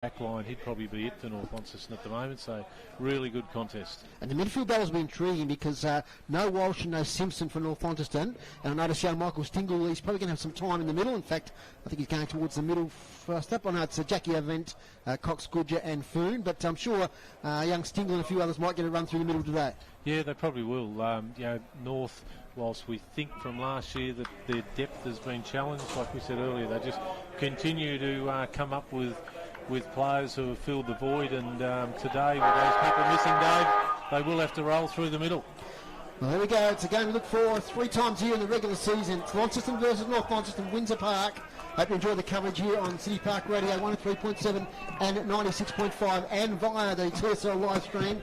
back line, he'd probably be it for North Launceston at the moment, so really good contest. And the midfield battle's been intriguing because no Walsh and no Simpson for North Launceston, and I noticed young Michael Stingle, he's probably going to have some time in the middle. In fact, I think he's going towards the middle first up. I know it's Jackie Avent, Cox Goodger and Foon, but I'm sure young Stingle and a few others might get a run through the middle today. Yeah, they probably will. North, whilst we think from last year that their depth has been challenged, like we said earlier, they just continue to come up with players who have filled the void, and today with those people missing, Dave, they will have to roll through the middle. Well, there we go. It's a game we look for 3 times here in the regular season. It's Launceston versus North Launceston, Windsor Park. Hope you enjoy the coverage here on City Park Radio 103.7 and 96.5 and via the TSL live stream.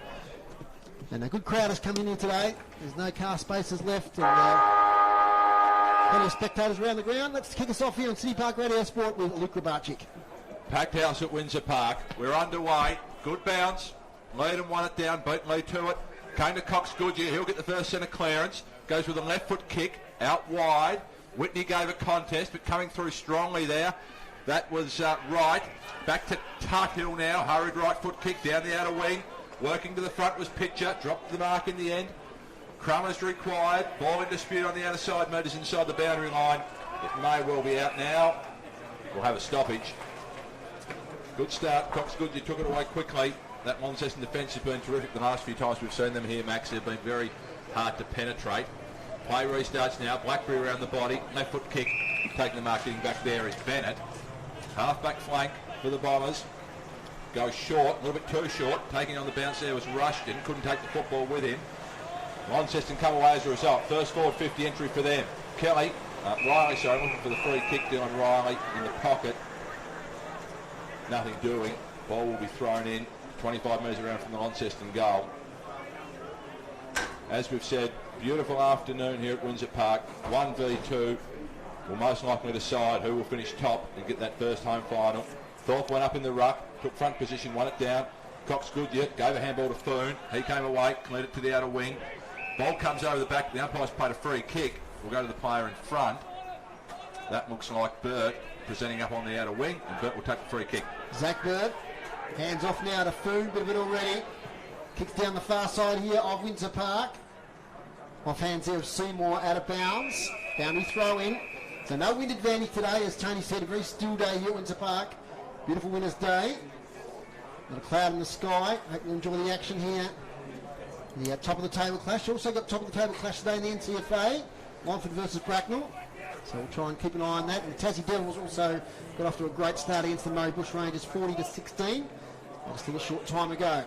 And a good crowd has come in here today. There's no car spaces left, and plenty of spectators around the ground. Let's kick us off here on City Park Radio Sport with Luke Grabarczyk. Packed house at Windsor Park. We're underway. Good bounce. Leedham won it down. Beat Lee to it. Came to Cox Goodyer. He'll get the first centre clearance. Goes with a left foot kick out wide. Whitney gave a contest, but coming through strongly there. That was right. Back to Tuthill now. Hurried right foot kick down the outer wing. Working to the front was Pitcher. Dropped the mark in the end. Crummer's required. Ball in dispute on the outer side. Metres inside the boundary line. It may well be out now. We'll have a stoppage. Good start. Cox Goodyer took it away quickly. That Launceston defence has been terrific the last few times we've seen them here, Max. They've been very hard to penetrate. Play restarts now. Blackberry around the body. Left foot kick. Taking the mark, getting back there is Bennett. Half back flank for the Bombers. Goes short, a little bit too short. Taking on the bounce there was Rushton. Couldn't take the football with him. Launceston come away as a result. First forward 50 entry for them. Riley, looking for the free kick down Riley in the pocket. Nothing doing. Ball will be thrown in 25 metres around from the Launceston goal. As we've said, beautiful afternoon here at Windsor Park. 1v2 will most likely decide who will finish top and get that first home final. Thorpe went up in the ruck, took front position, won it down. Cox Goodyer gave a handball to Foon. He came away, cleared it to the outer wing. Ball comes over the back. The umpire's played a free kick. We'll go to the player in front. That looks like Burt presenting up on the outer wing, and Burt will take the free kick. Zack Burt, hands off now to Foon, bit of it already. Kicks down the far side here of Windsor Park. Off hands there of Seymour, out of bounds. Boundary throw in. So no wind advantage today, as Tony said, a very still day here at Windsor Park. Beautiful winter's day. Got a cloud in the sky. Hope you enjoy the action here. The top of the table clash. Also got top of the table clash today in the NCFA. Montford versus Bracknell. So we'll try and keep an eye on that. And Tassie Devils also got off to a great start against the Murray Bush Rangers, 40-16. Still a short time ago.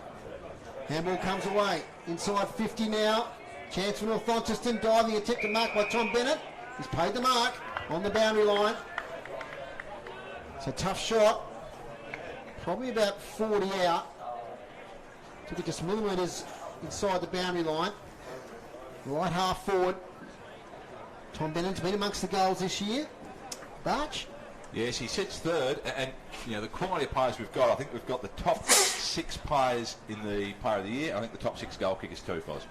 Handball comes away. Inside 50 now. Chance for North Launceston. Diving attempt to mark by Tom Bennett. He's paid the mark on the boundary line. It's a tough shot. Probably about 40 out. Took it just millimetres inside the boundary line. Right half forward. Tom Bennett's been amongst the goals this year. Barch? Yes, he sits third, and the quality of players we've got, I think we've got the top 6 players in the Player of the Year. I think the top 6 goal kickers too, Foz.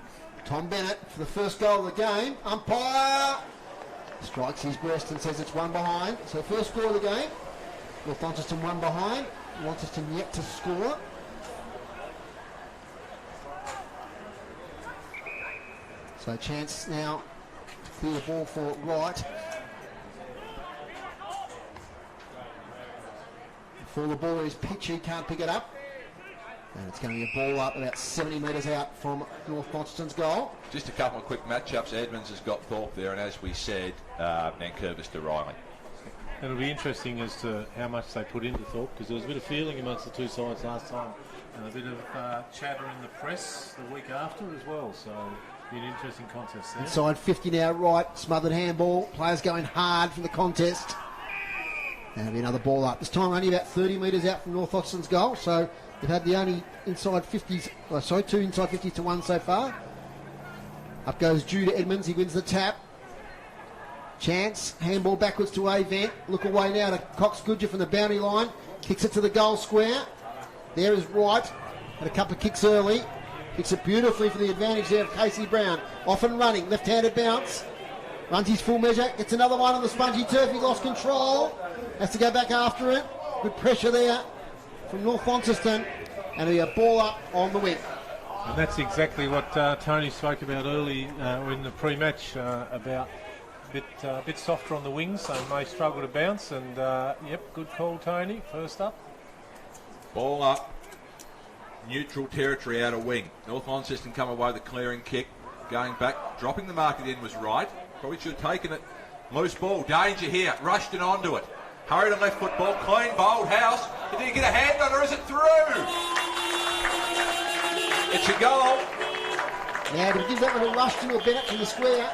Tom Bennett for the first goal of the game. Umpire strikes his breast and says it's one behind. So first score of the game. North Launceston one behind. Launceston yet to score. So chance now to clear the ball for right. For the ball is pitch, he can't pick it up. And it's going to be a ball up about 70 metres out from North Launceston's goal. Just a couple of quick matchups. Edmonds has got Thorpe there, and as we said, Nankervis to Riley. It'll be interesting as to how much they put into Thorpe, because there was a bit of feeling amongst the two sides last time, and a bit of chatter in the press the week after as well. So it'll be an interesting contest there. Inside 50 now, right, smothered handball. Players going hard for the contest. And there'll be another ball up. This time only about 30 metres out from North Launceston's goal, so they've had the only inside 50s, two inside 50s to one so far. Up goes Drew to Edmonds, he wins the tap. Chance, handball backwards to Avent. Look away now to Cox Goodyer from the boundary line. Kicks it to the goal square. There is Wright. Had a couple of kicks early. Kicks it beautifully for the advantage there of Casey Brown. Off and running, left-handed bounce. Runs his full measure, gets another one on the spongy turf. He lost control. Has to go back after it. Good pressure there from North Launceston, and it'll be a ball up on the wing. And that's exactly what Tony spoke about early in the pre-match about a bit softer on the wings, so may struggle to bounce. And yep, good call, Tony. First up. Ball up. Neutral territory out of wing. North Launceston come away with a clearing kick. Going back, dropping the mark at the end was right. Probably should have taken it. Loose ball, danger here. Rushton onto it. Hurried and left foot ball, clean, bold, House. Did he get a hand on or is it through? It's a goal. Now, do we give that one a Rushton or Bennett from the square?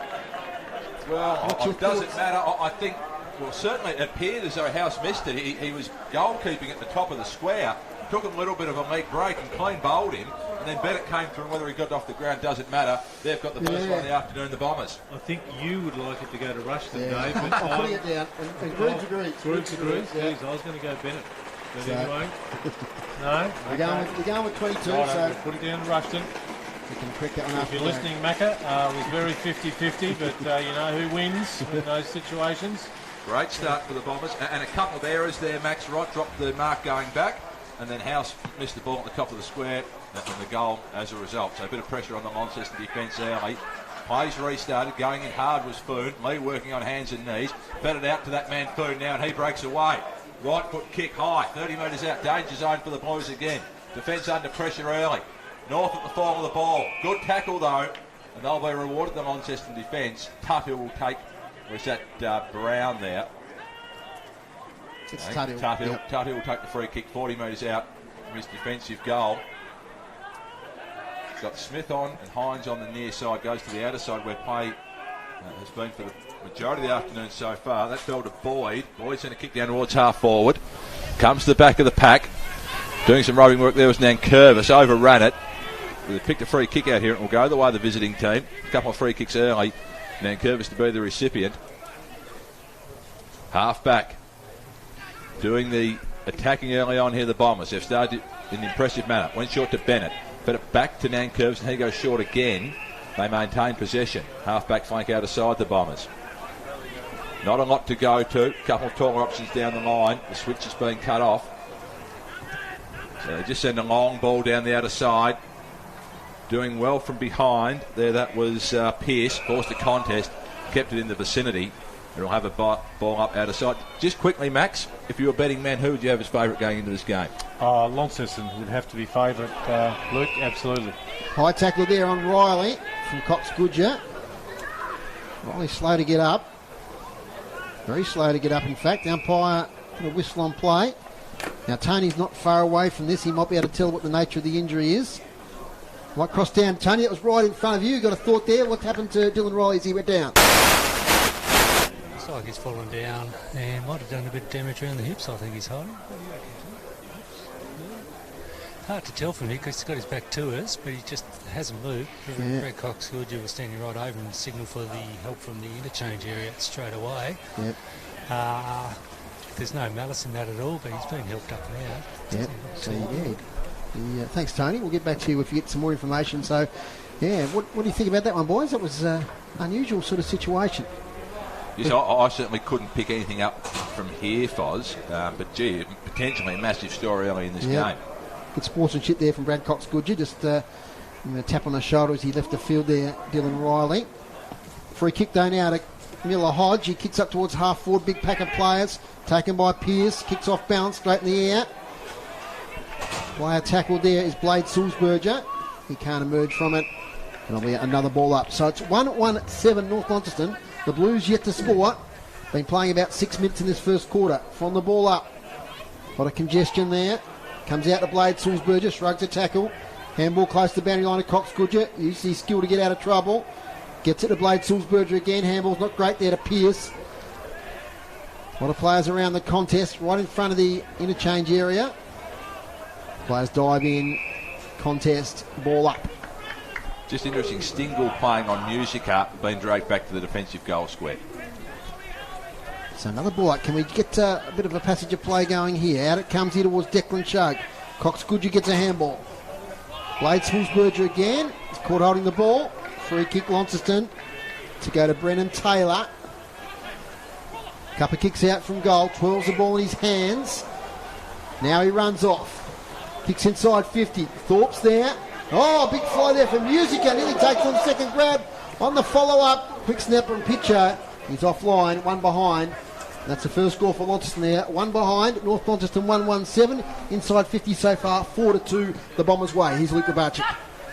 Well, it doesn't matter. I think, well, certainly it appeared as though House missed it. He was goalkeeping at the top of the square. Took a little bit of a meat break and clean bowled him. And then Bennett came through, and whether he got it off the ground doesn't matter. They've got the first one in the afternoon, the Bombers. I think you would like it to go to Rushton, Dave. But I'm putting it down. And Grooves agrees. Grooves agrees. Yeah. Geez, I was going to go Bennett. But So- anyway. No? We're going with 22, Right, so put it down to Rushton. we can correct that one If after you're listening, Macca, it was very 50-50, but you know who wins in those situations. Great start for the Bombers. And a couple of errors there. Max Wright dropped the mark going back. And then House missed the ball at the top of the square and the goal as a result. So a bit of pressure on the Launceston defence early. Plays restarted, going in hard was Foon. Lee working on hands and knees. Fed it out to that man Foon now and he breaks away. Right foot kick high, 30 metres out, danger zone for the Blues again. Defence under pressure early. North at the fall of the ball. Good tackle though, and they'll be rewarded, the Launceston defence. Tuthill will take, was that Brown there? It's Tuthill. Tuthill. Tuthill will take the free kick 40 metres out from his defensive goal. Got Smith on and Hines on the near side, goes to the outer side where play has been for the majority of the afternoon so far. That fell to Boyd. Boyd's going to kick down towards half forward. Comes to the back of the pack. Doing some roving work there was Nankervis. Overran it. They picked a free kick out here and it will go the way of the visiting team. A couple of free kicks early. Nankervis to be the recipient. Half back. Doing the attacking early on here, the Bombers. They've started in an impressive manner. Went short to Bennett. Fed it back to Nankervis and he goes short again. They maintain possession. Half-back flank out aside the Bombers. Not a lot to go to. A couple of taller options down the line. The switch is being cut off. So they just send a long ball down the outer side. Doing well from behind. There that was Pearce. Forced a contest. Kept it in the vicinity. It'll have a ball up out of sight. Just quickly, Max, if you were a betting man, who would you have as favourite going into this game? Launceston would have to be favourite, Luke, absolutely. High tackle there on Riley from Cox Goodger. Riley slow to get up. Very slow to get up, in fact. The umpire put a whistle on play. Now, Tony's not far away from this. He might be able to tell what the nature of the injury is. Might cross down. Tony, that was right in front of you. Got a thought there. What happened to Dylan Riley as he went down? Looks like he's fallen down and might have done a bit of damage around the hips. I think he's hiding. Hard to tell from here because he's got his back to us, but he just hasn't moved. Yeah. Greg Cox Goodger was standing right over him and signalled for the help from the interchange area straight away. Yep. There's no malice in that at all, but he's being helped up now. Yep. So, yeah. Thanks, Tony. We'll get back to you if you get some more information. So, yeah, what do you think about that one, boys? That was an unusual sort of situation. Yes, I certainly couldn't pick anything up from here, Foz, but gee, potentially a massive story early in this game. Good sportsmanship there from Brad Cox Goodger. Just a tap on the shoulder as he left the field there, Dylan Riley. Free kick though now to Miller Hodge. He kicks up towards half forward. Big pack of players. Taken by Pearce. Kicks off balance straight in the air. Player tackled there is Blade Sulzberger. He can't emerge from it. And it'll be another ball up. So it's 1-1-7 North Launceston. The Blues yet to score. Been playing about 6 minutes in this first quarter. From the ball up. Got a congestion there. Comes out to Blade Sulzberger. Shrugs a tackle. Handball close to the boundary line of Cox Goodger. Uses his skill to get out of trouble. Gets it to Blade Sulzberger again. Handball's not great there to Pearce. A lot of players around the contest. Right in front of the interchange area. Players dive in. Contest. Ball up. Just interesting, Stingle playing on Musica, being dragged back to the defensive goal square. So another ball up. Can we get a bit of a passage of play going here? Out it comes here towards Declan Shug. Cox Goodger gets a handball. Blade Sulzberger again. He's caught holding the ball. Free kick Launceston to go to Brennan Taylor. Couple of kicks out from goal. Twirls the ball in his hands. Now he runs off. Kicks inside 50. Thorpe's there. Oh, big fly there from Musica. Nearly takes on the second grab on the follow-up. Quick snap from pitcher. He's offline, one behind. That's the first score for Launceston there. One behind. North Launceston 1-1-7. Inside 50 so far. 4-2 the Bombers' way. Here's Luke Grabarczyk.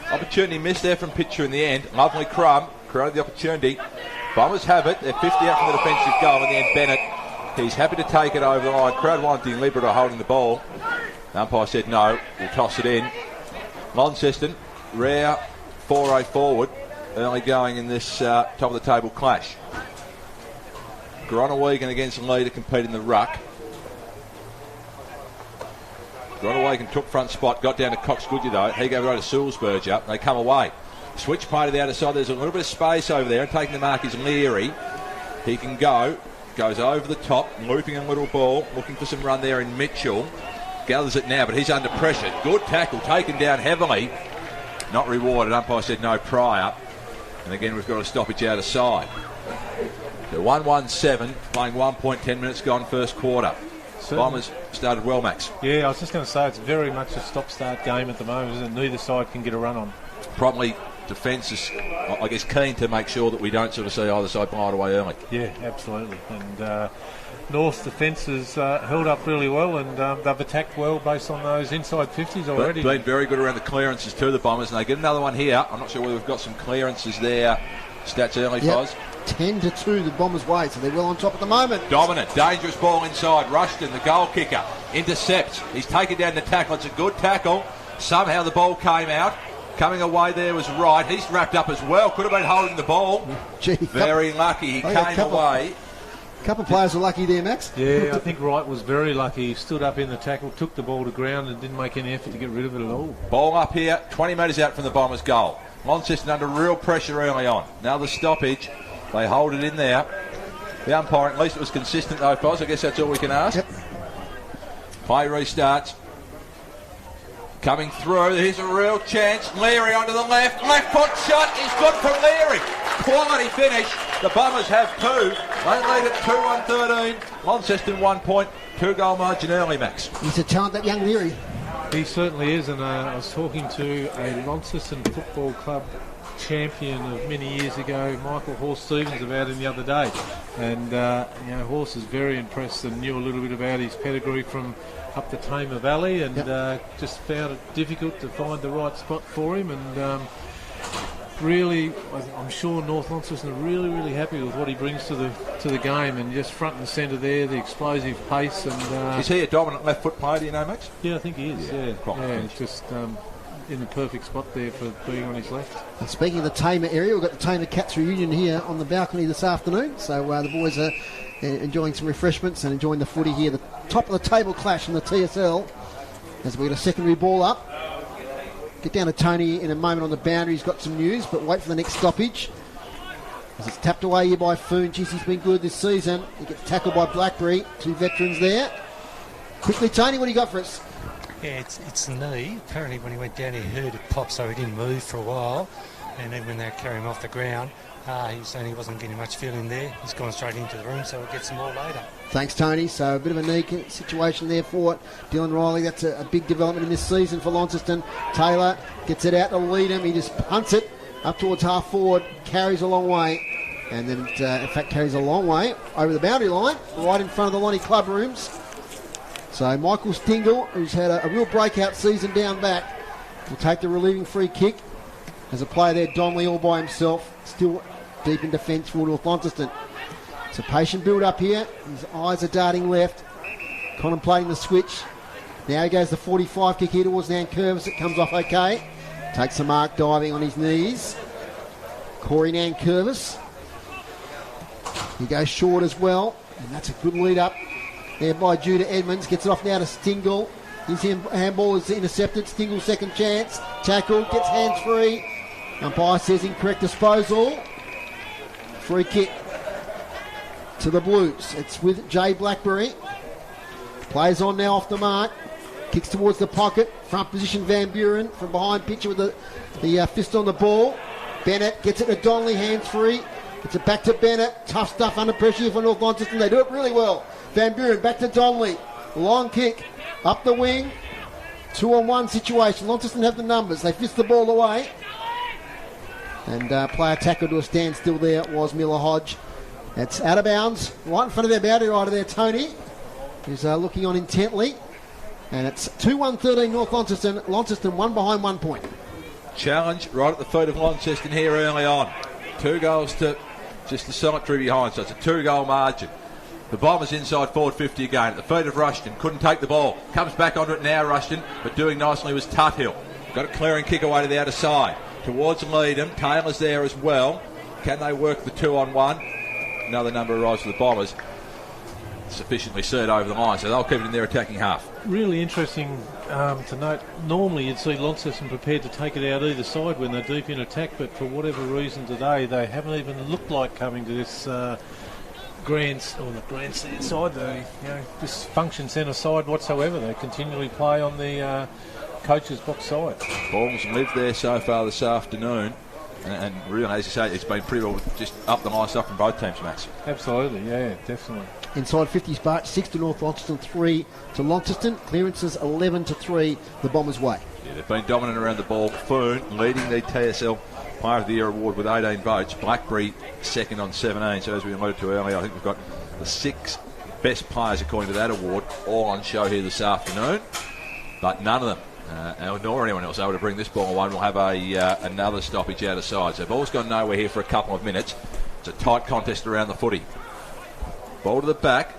Opportunity missed there from pitcher in the end. Lovely Crumb created the opportunity. Bombers have it. They're 50 out from the defensive goal. In the end, Bennett, he's happy to take it over the line. Crowd wanted Liberator holding the ball. The umpire said no. We'll toss it in. Launceston, rare foray forward. Early going in this top of the table clash. Groenewegen against the leader competing in the ruck. Groenewegen took front spot, got down to Cox Goodyear though. He gave it over to Sulzberger. They come away. Switch play to the outer side. There's a little bit of space over there. And taking the mark is Leary. He can go. Goes over the top, looping a little ball. Looking for some run there in Mitchell. Gathers it now, but he's under pressure. Good tackle, taken down heavily. Not rewarded. Umpire said no prior. And again, we've got a stoppage out of side. The 1-1-7, playing 1 point, 10 minutes gone first quarter. Bombers started well, Max. Yeah, I was just going to say it's very much a stop-start game at the moment, isn't it? Neither side can get a run on. Probably defence is, I guess, keen to make sure that we don't sort of see either side buy it away early. Yeah, absolutely. And North's defence has held up really well, and they've attacked well based on those inside 50s already. Been very good around the clearances too, the Bombers, and they get another one here. I'm not sure whether we've got some clearances there. Stats early, Foz. 10-2 the Bombers' way, so they're well on top at the moment. Dominant, dangerous ball inside. Rushton, the goal kicker, intercepts. He's taken down the tackle. It's a good tackle. Somehow the ball came out. Coming away there was Wright. He's wrapped up as well. Could have been holding the ball. Gee, very lucky. He came away. A couple of players were lucky there, Max. Yeah, I think Wright was very lucky. He stood up in the tackle, took the ball to ground and didn't make any effort to get rid of it at all. Ball up here, 20 metres out from the Bombers' goal. Launceston under real pressure early on. Now the stoppage. They hold it in there. The umpire, at least it was consistent though, Foz. I guess that's all we can ask. Yep. Play restarts. Coming through. Here's a real chance. Leary onto the left. Left foot shot is good from Leary. Quality finish. The Bombers have two. They lead at 2-1-13. Launceston 1 point. 2 goal margin early, Max. He's a talent, that young Leary. He certainly is, and I was talking to a Launceston Football Club champion of many years ago, Michael Horse Stevens, about him the other day, and Horse is very impressed and knew a little bit about his pedigree from up the Tamar Valley, and just found it difficult to find the right spot for him, and really, I'm sure North Launceston are really, really happy with what he brings to the game, and just front and centre there, the explosive pace. And is he a dominant left foot player? Do you know, Max? Yeah, I think he is. Yeah, just in the perfect spot there for being on his left. And speaking of the Tamar area, we've got the Tamar Cats reunion here on the balcony this afternoon. So the boys are enjoying some refreshments and enjoying the footy here. The top of the table clash in the TSL as we got a secondary ball up. Get down to Tony in a moment on the boundary. He's got some news, but wait for the next stoppage. As it's tapped away here by Foon. Geez, he's been good this season. He gets tackled by Blackberry. 2 veterans there. Quickly, Tony, what do you got for us? Yeah, it's the knee. Apparently when he went down, he heard it pop, so he didn't move for a while. And then when they carry him off the ground, he was saying he wasn't getting much feeling there. He's gone straight into the room, so we'll get some more later. Thanks, Tony. So a bit of a knee situation there for Dylan Riley. That's a big development in this season for Launceston. Taylor gets it out to lead him. He just punts it up towards half forward, carries a long way, and then in fact carries a long way over the boundary line, right in front of the Lonnie Club rooms. So Michael Stingle, who's had a real breakout season down back, will take the relieving free kick. There's a player there, Donnelly, all by himself, still deep in defence for North Launceston. It's a patient build up here. His eyes are darting left, contemplating the switch. Now he goes the 45 kick here towards Nankervis. It comes off okay. Takes a mark diving on his knees. Corey Nankervis. He goes short as well, and that's a good lead up there by Judah Edmonds. Gets it off now to Stingle. His handball is intercepted. Stingle second chance. Tackle, gets hands free. Umpire says incorrect disposal. Free kick to the Blues. It's with Jay Blackberry. Plays on now off the mark. Kicks towards the pocket. Front position Van Buren from behind pitcher with the fist on the ball. Bennett gets it to Donnelly, hands free. It's it back to Bennett. Tough stuff under pressure here for North Launceston. They do it really well. Van Buren back to Donnelly. Long kick up the wing. 2-on-1 situation. Launceston have the numbers. They fist the ball away. And player tackled to a standstill there was Miller Hodge. It's out of bounds, right in front of their boundary rider there, Tony, who's looking on intently. And it's 2-1-13 North Launceston. Launceston 1 behind 1 point. Challenge right at the feet of Launceston here early on. 2 goals to just the cemetery behind, so it's a 2-goal margin. The Bombers inside forward 50 again. At the feet of Rushton. Couldn't take the ball. Comes back onto it now, Rushton, but doing nicely was Tuthill. Got a clearing kick away to the outer side. Towards Leedham. Taylor's there as well. Can they work the 2-on-1? Another number arrives for the Bombers. Sufficiently set over the line, so they'll keep it in their attacking half. Really interesting to note. Normally you'd see Launceston prepared to take it out either side when they're deep in attack, but for whatever reason today they haven't even looked like coming to this grandstand side, this function centre side whatsoever. They continually play on the coach's box side. Ball's lived there so far this afternoon, and really, as you say, it's been pretty well just up the line stuff from both teams, Max. Absolutely, yeah, definitely. Inside 50 Spark, 6 to North Launceston, 3 to Launceston. Clearances 11-3 the Bombers' way. Yeah, they've been dominant around the ball. Foon leading the TSL Player of the Year award with 18 votes. Blackberry second on 17. So as we alluded to earlier, I think we've got the 6 best players according to that award all on show here this afternoon. But none of them, nor anyone else, able to bring this ball away. We'll have another stoppage out of side. So ball's gone nowhere here for a couple of minutes. It's a tight contest around the footy. Ball to the back.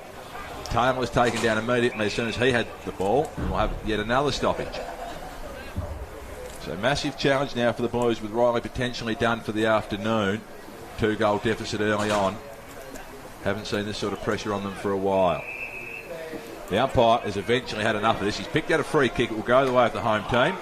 Taylor was taken down immediately as soon as he had the ball. And we'll have yet another stoppage. So massive challenge now for the Blues with Riley potentially done for the afternoon. 2-goal deficit early on. Haven't seen this sort of pressure on them for a while. The umpire has eventually had enough of this. He's picked out a free kick. It will go the way of the home team.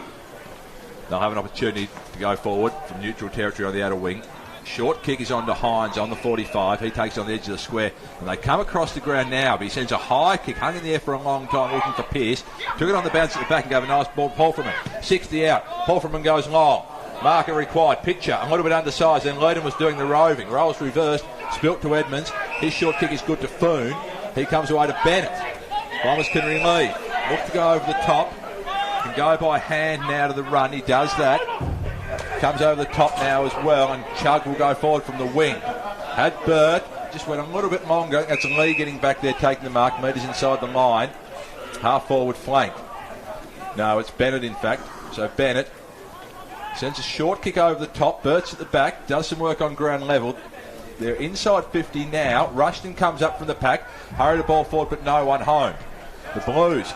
They'll have an opportunity to go forward from neutral territory on the outer wing. Short kick is on to Hines on the 45. He takes it on the edge of the square. And they come across the ground now, but he sends a high kick, hung in the air for a long time, looking for Pearce. Took it on the bounce at the back and gave a nice ball. Paulferman, 60 out. Paulferman goes long. Marker required. Pitcher, a little bit undersized. Then Leedham was doing the roving. Rolls reversed. Spilt to Edmonds. His short kick is good to Foon. He comes away to Bennett. Bombers can relieve. Look to go over the top. Can go by hand now to the run. He does that. Comes over the top now as well, and Chug will go forward from the wing. Had Burt, just went a little bit longer. That's Lee getting back there, taking the mark. Meters inside the line. Half forward flank. No, it's Bennett in fact. So Bennett sends a short kick over the top. Burt's at the back, does some work on ground level. They're inside 50 now. Rushton comes up from the pack. Hurried the ball forward, but no one home. The Blues,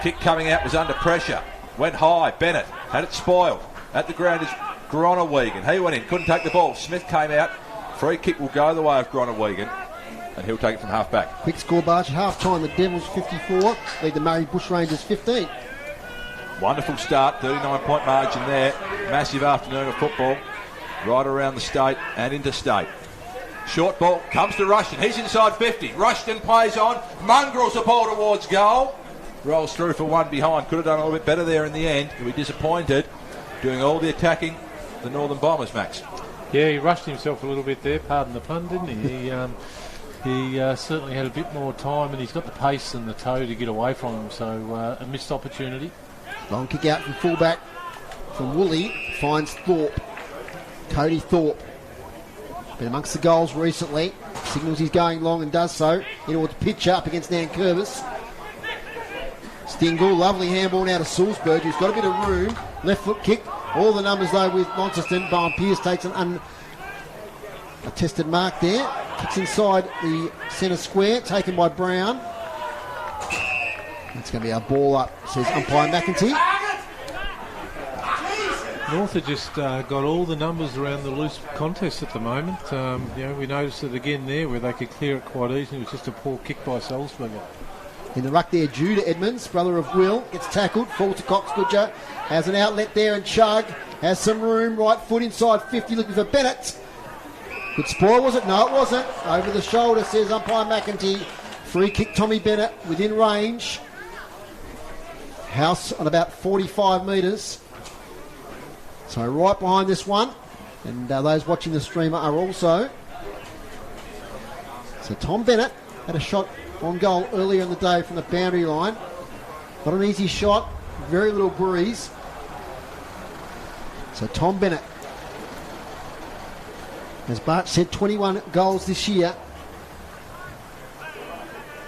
kick coming out was under pressure. Went high. Bennett had it spoiled. At the ground is Gronewegan. He went in, couldn't take the ball. Smith came out. Free kick will go the way of Gronewegan, and he'll take it from half back. Quick score, Barge. At half time, the Devils 54, lead the Murray Bushrangers 15. Wonderful start, 39-point margin there. Massive afternoon of football right around the state and interstate. Short ball comes to Rushton. He's inside 50. Rushton plays on. Mongrels the ball towards goal. Rolls through for one behind. Could have done a little bit better there in the end. He'll be disappointed. Doing all the attacking, the Northern Bombers, Max. Yeah, he rushed himself a little bit there, pardon the pun, didn't he? He certainly had a bit more time, and he's got the pace and the toe to get away from him, so a missed opportunity. Long kick out from fullback from Woolley, finds Thorpe. Cody Thorpe. Been amongst the goals recently. Signals he's going long and does so. In towards pitch up against Nankervis. Stingle, lovely handball now to Salisbury, who's got a bit of room. Left foot kick. All the numbers though with Launceston. Bowen Pearce takes an unattested mark there. Kicks inside the centre square, taken by Brown. It's going to be a ball up, says umpire McEntee. North have just got all the numbers around the loose contest at the moment. We noticed it again there where they could clear it quite easily. It was just a poor kick by Salisbury. In the ruck there, Jude Edmonds, brother of Will, gets tackled, falls to Cox-Goodger, has an outlet there, and Chug has some room, right foot inside 50, looking for Bennett. Good spoil, was it? No, it wasn't. Over the shoulder, says umpire McEntee. Free kick, Tommy Bennett, within range. House on about 45 metres. So right behind this one, and those watching the streamer are also. So Tom Bennett had a shot on goal earlier in the day from the boundary line. Not an easy shot. very little breeze. So Tom Bennett, as Bart said, 21 goals this year.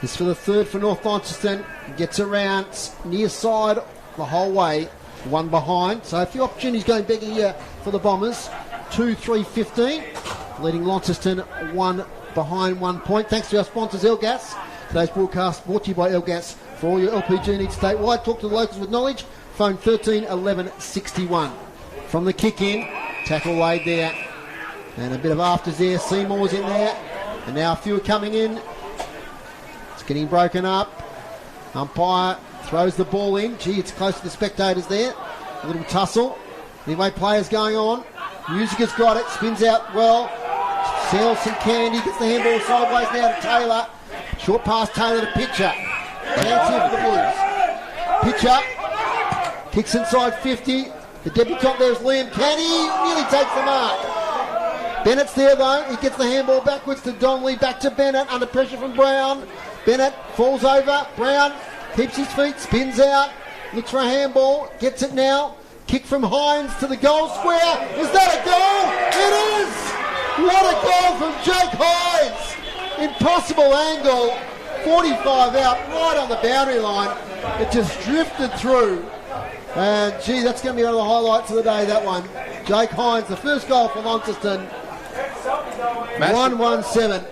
This for the third for North Launceston. Gets around near side the whole way. One behind. So a few opportunities going bigger here for the Bombers. 2-3-15. Leading Launceston 1 behind 1 point. Thanks to our sponsors, Elgas. Today's broadcast brought to you by Elgas. For all your LPG needs statewide, talk to the locals with knowledge. Phone 13 11 61. From the kick in, tackle laid there. And a bit of afters there. Seymour's in there. And now a few are coming in. It's getting broken up. Umpire throws the ball in. Gee, it's close to the spectators there. A little tussle. Anyway, players going on. Music has got it. Spins out well. Sells some candy. Gets the handball sideways now to Taylor. Short pass Taylor to Pitcher. Chance here for the Blues. Pitcher. Kicks inside 50. The debutant there is Liam Canny. Nearly takes the mark. Bennett's there though. He gets the handball backwards to Donnelly. Back to Bennett. Under pressure from Brown. Bennett falls over. Brown keeps his feet. Spins out. Looks for a handball. Gets it now. Kick from Hines to the goal square. Is that a goal? It is! What a goal from Jake Hines! Impossible angle. 45 out, right on the boundary line. It just drifted through. And gee, that's going to be one of the highlights of the day, that one. Jake Hines, the first goal for Launceston. 1-1-7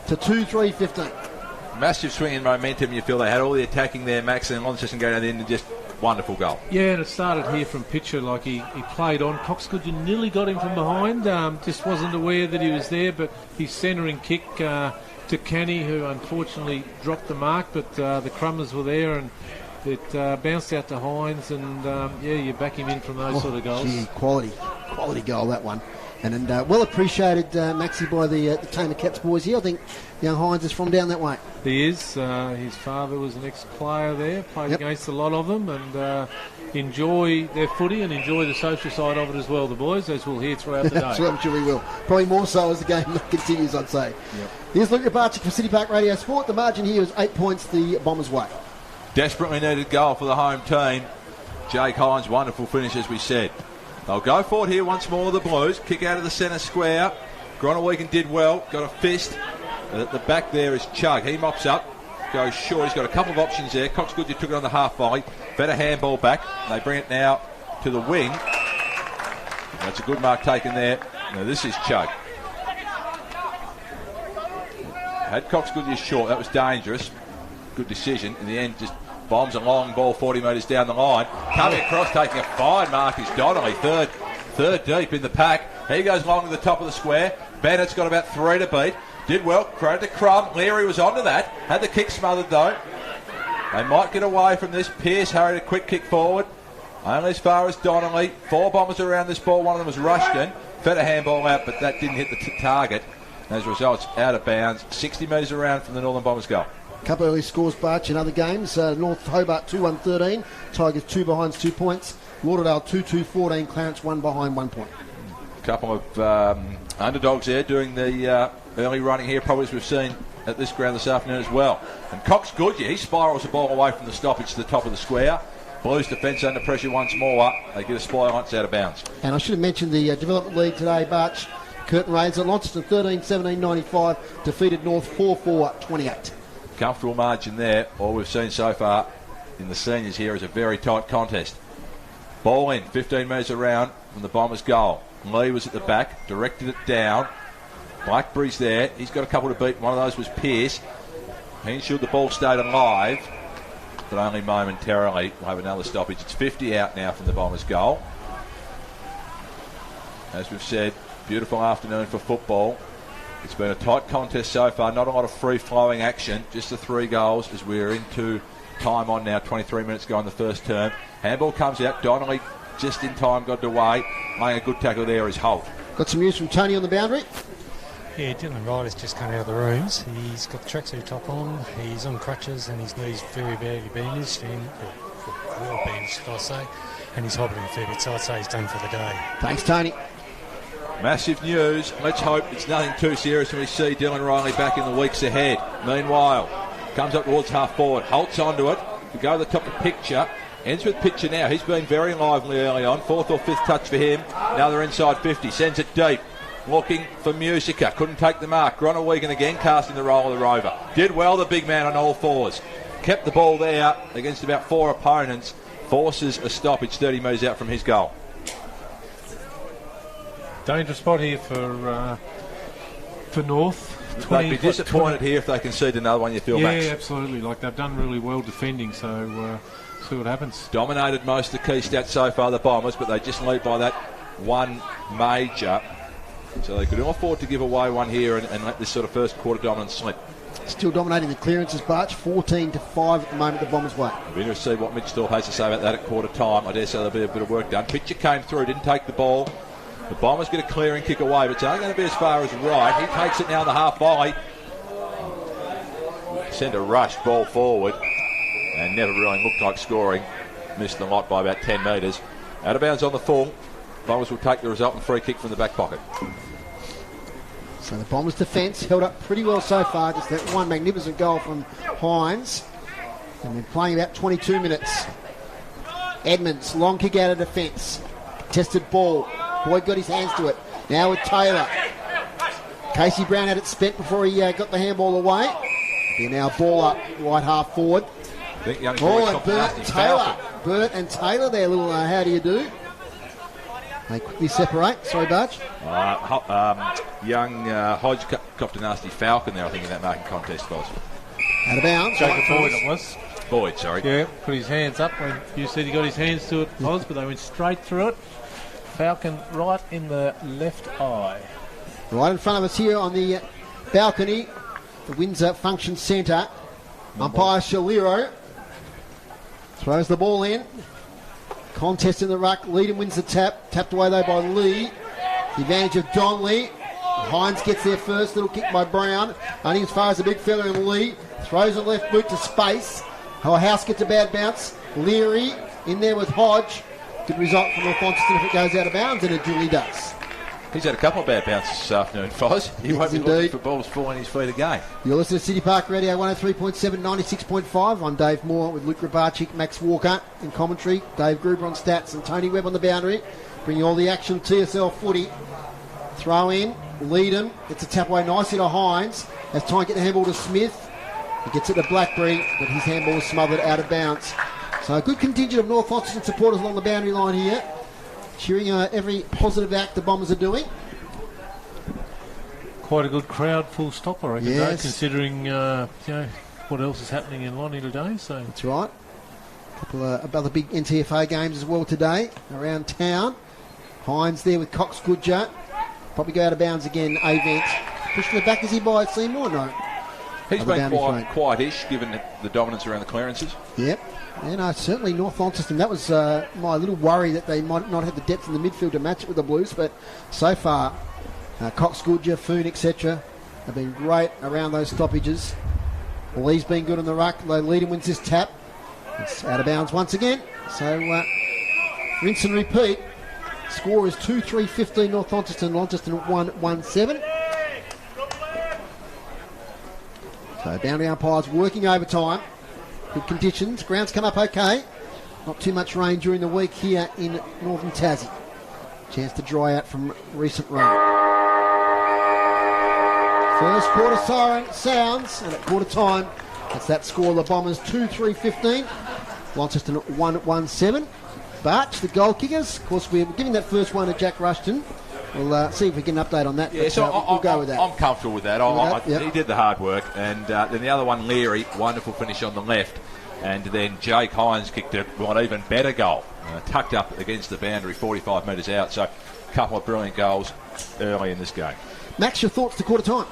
to 2-3-15. Massive swing in momentum. You feel they had all the attacking there, Max, and Launceston going down the end and just wonderful goal. Yeah, and it started here from Pitcher, like he played on. Coxgoodwin nearly got him from behind, just wasn't aware that he was there, but his centering kick to Canny, who unfortunately dropped the mark, but the Crummers were there, and it bounced out to Hines, and yeah, you back him in from those sort of goals. Gee, quality goal, that one. And well appreciated, Maxie, by the Tamer Cats boys here. I think young Hines is from down that way. He is. His father was an ex-player there, played against a lot of them, and enjoy their footy and enjoy the social side of it as well, the boys, as we'll hear throughout the day. I'm sure we will. Probably more so as the game continues, I'd say. Yep. Here's Luke Barczyk for City Park Radio Sport. The margin here is 8 points the Bombers' way. Desperately needed goal for the home team. Jake Hines, wonderful finish, as we said. They'll go for it here once more, the Blues. Kick out of the centre square. Groenewegen did well, got a fist. At the back there is Chug. He mops up, goes short. He's got a couple of options there. Coxgoodwin took it on the half volley. Better handball back. They bring it now to the wing. That's a good mark taken there. Now this is Chug. Had Coxgoodwin short. That was dangerous. Good decision. In the end, just bombs a long ball 40 metres down the line. Coming across, taking a fine mark is Donnelly. Third deep in the pack. He goes along to the top of the square. Bennett's got about 3 to beat. Did well. Credit to Crum. Leary was onto that. Had the kick smothered though. They might get away from this. Pearce hurried a quick kick forward. Only as far as Donnelly. 4 Bombers around this ball. One of them was Rushton. Fed a handball out, but that didn't hit the target. As a result, it's out of bounds. 60 metres around from the Northern Bombers goal. Couple early scores, Barch, in other games. North Hobart 2-1-13. Tigers 2 behind 2 points. Lauderdale 2-2-14. Clarence 1 behind 1 point. A couple of underdogs there doing the early running here, probably as we've seen at this ground this afternoon as well. And Coxgoodwin, he spirals the ball away from the stoppage to the top of the square. Blues defence under pressure once more. They get a spoil once out of bounds. And I should have mentioned the Development League today, Barch. Curtin Rains at Launceston 13-17-95. Defeated North 4-4-28. Comfortable margin there. All we've seen so far in the seniors here is a very tight contest. Ball in, 15 metres around from the Bombers' goal. Lee was at the back, directed it down. Blackberry's there. He's got a couple to beat. One of those was Pearce. He ensured the ball stayed alive, but only momentarily. We'll have another stoppage. It's 50 out now from the Bombers' goal. As we've said, beautiful afternoon for football. It's been a tight contest so far, not a lot of free-flowing action, just the 3 goals as we're into time on now, 23 minutes ago in the first term. Handball comes out, Donnelly just in time got it away, laying a good tackle there is Holt. Got some news from Tony on the boundary. Yeah, Dylan Ryder's just come out of the rooms. He's got the tracksuit top on, he's on crutches and his knee's very badly bandaged, well bandaged, I say, and he's hobbling a fair bit, so I'd say he's done for the day. Thanks, Tony. Massive news. Let's hope it's nothing too serious when we see Dylan Riley back in the weeks ahead. Meanwhile, comes up towards half forward. Holt's onto it. We go to the top of the picture. Ends with pitcher now. He's been very lively early on. 4th or 5th touch for him. Another inside 50. Sends it deep. Looking for Musica. Couldn't take the mark. Groenewegen again casting the role of the rover. Did well, the big man on all fours. Kept the ball there against about 4 opponents. Forces a stoppage 30 metres out from his goal. Dangerous spot here for North. They'd be disappointed here if they concede another one, you feel, Max? Yeah, absolutely. Like, they've done really well defending, so see what happens. Dominated most of the key stats so far, the Bombers, but they just lead by that one major. So they could afford to give away one here and let this sort of first quarter dominance slip. Still dominating the clearances, Barch. 14-5 at the moment, the Bombers' way. We'll be interested to see what Mitch Thorpe has to say about that at quarter time. I dare say there'll be a bit of work done. Pitcher came through, didn't take the ball. The Bombers get a clearing kick away, but it's only going to be as far as right. He takes it now in the half volley. Send a rush ball forward and never really looked like scoring. Missed the lot by about 10 metres. Out of bounds on the full. Bombers will take the resultant free kick from the back pocket. So the Bombers' defence held up pretty well so far. Just that one magnificent goal from Hines. And they're playing about 22 minutes. Edmonds, long kick out of defence. Contested ball. Boyd got his hands to it. Now with Taylor. Casey Brown had it spent before he got the handball away. They're now ball up, right half forward. And Burt and Taylor. Burt and Taylor there, little how do you do? They quickly separate. Sorry, Barge. Young Hodge copped a nasty falcon there, I think, in that marking contest, Boz. Out of bounds. Jacob Boyd it was. Boyd, sorry. Yeah, put his hands up when you said he got his hands to it, Oz, but they went straight through it. Falcon right in the left eye. Right in front of us here on the balcony, the Windsor Function Centre. Umpire Shaliro throws the ball in. Contest in the ruck. Leadham wins the tap. Tapped away though by Lee. The advantage of Donnelly. Hines gets there first. Little kick by Brown. Only as far as the big fella in Lee. Throws a left boot to space. House gets a bad bounce. Leary in there with Hodge. Good result from Launceston if it goes out of bounds, and it duly does. He's had a couple of bad bounces this afternoon, Foz. He won't be looking for balls falling his feet again. You're listening to City Park Radio 103.7, 96.5. I'm Dave Moore with Luke Grabarczyk, Max Walker in commentary, Dave Gruber on stats, and Tony Webb on the boundary. Bringing all the action of TSL footy. Throw in, lead him. It's a tap away nicely to Hines. Has time to get the handball to Smith. He gets it to Blackberry, but his handball is smothered out of bounds. So a good contingent of North Launceston supporters along the boundary line here, cheering every positive act the Bombers are doing. Quite a good crowd, full stop, I reckon, yes. though, considering what else is happening in Lonnie today. So that's right. A couple of other big NTFA games as well today around town. Hines there with Cox Goodger. Probably go out of bounds again, Avent. Pushing it back, is he by Seymour? No. He's been quiet-ish, given the dominance around the clearances. Yep. Yeah, no, certainly North Launceston. That was my little worry that they might not have the depth in the midfield to match it with the Blues, but so far, Cox Goodger, Foon, etc. have been great around those stoppages. Lee's been good on the ruck. Leadham wins this tap. It's out of bounds once again. So, rinse and repeat. Score is 2-3-15 North Launceston. Launceston 1-1-7. So, boundary umpires working overtime. Good conditions. Grounds come up okay. Not too much rain during the week here in northern Tassie. Chance to dry out from recent rain. First quarter siren sounds, and at quarter time, that's that score. The Bombers 2-3-15. Launceston 1-1-7. But the goal kickers, of course, we're giving that first one to Jack Rushton. We'll see if we get an update on that. Yeah, so we'll go with that. I'm comfortable with that. Yep. He did the hard work. And then the other one, Leary, wonderful finish on the left. And then Jake Hines kicked a even better goal. Tucked up against the boundary, 45 metres out. So a couple of brilliant goals early in this game. Max, your thoughts to quarter time?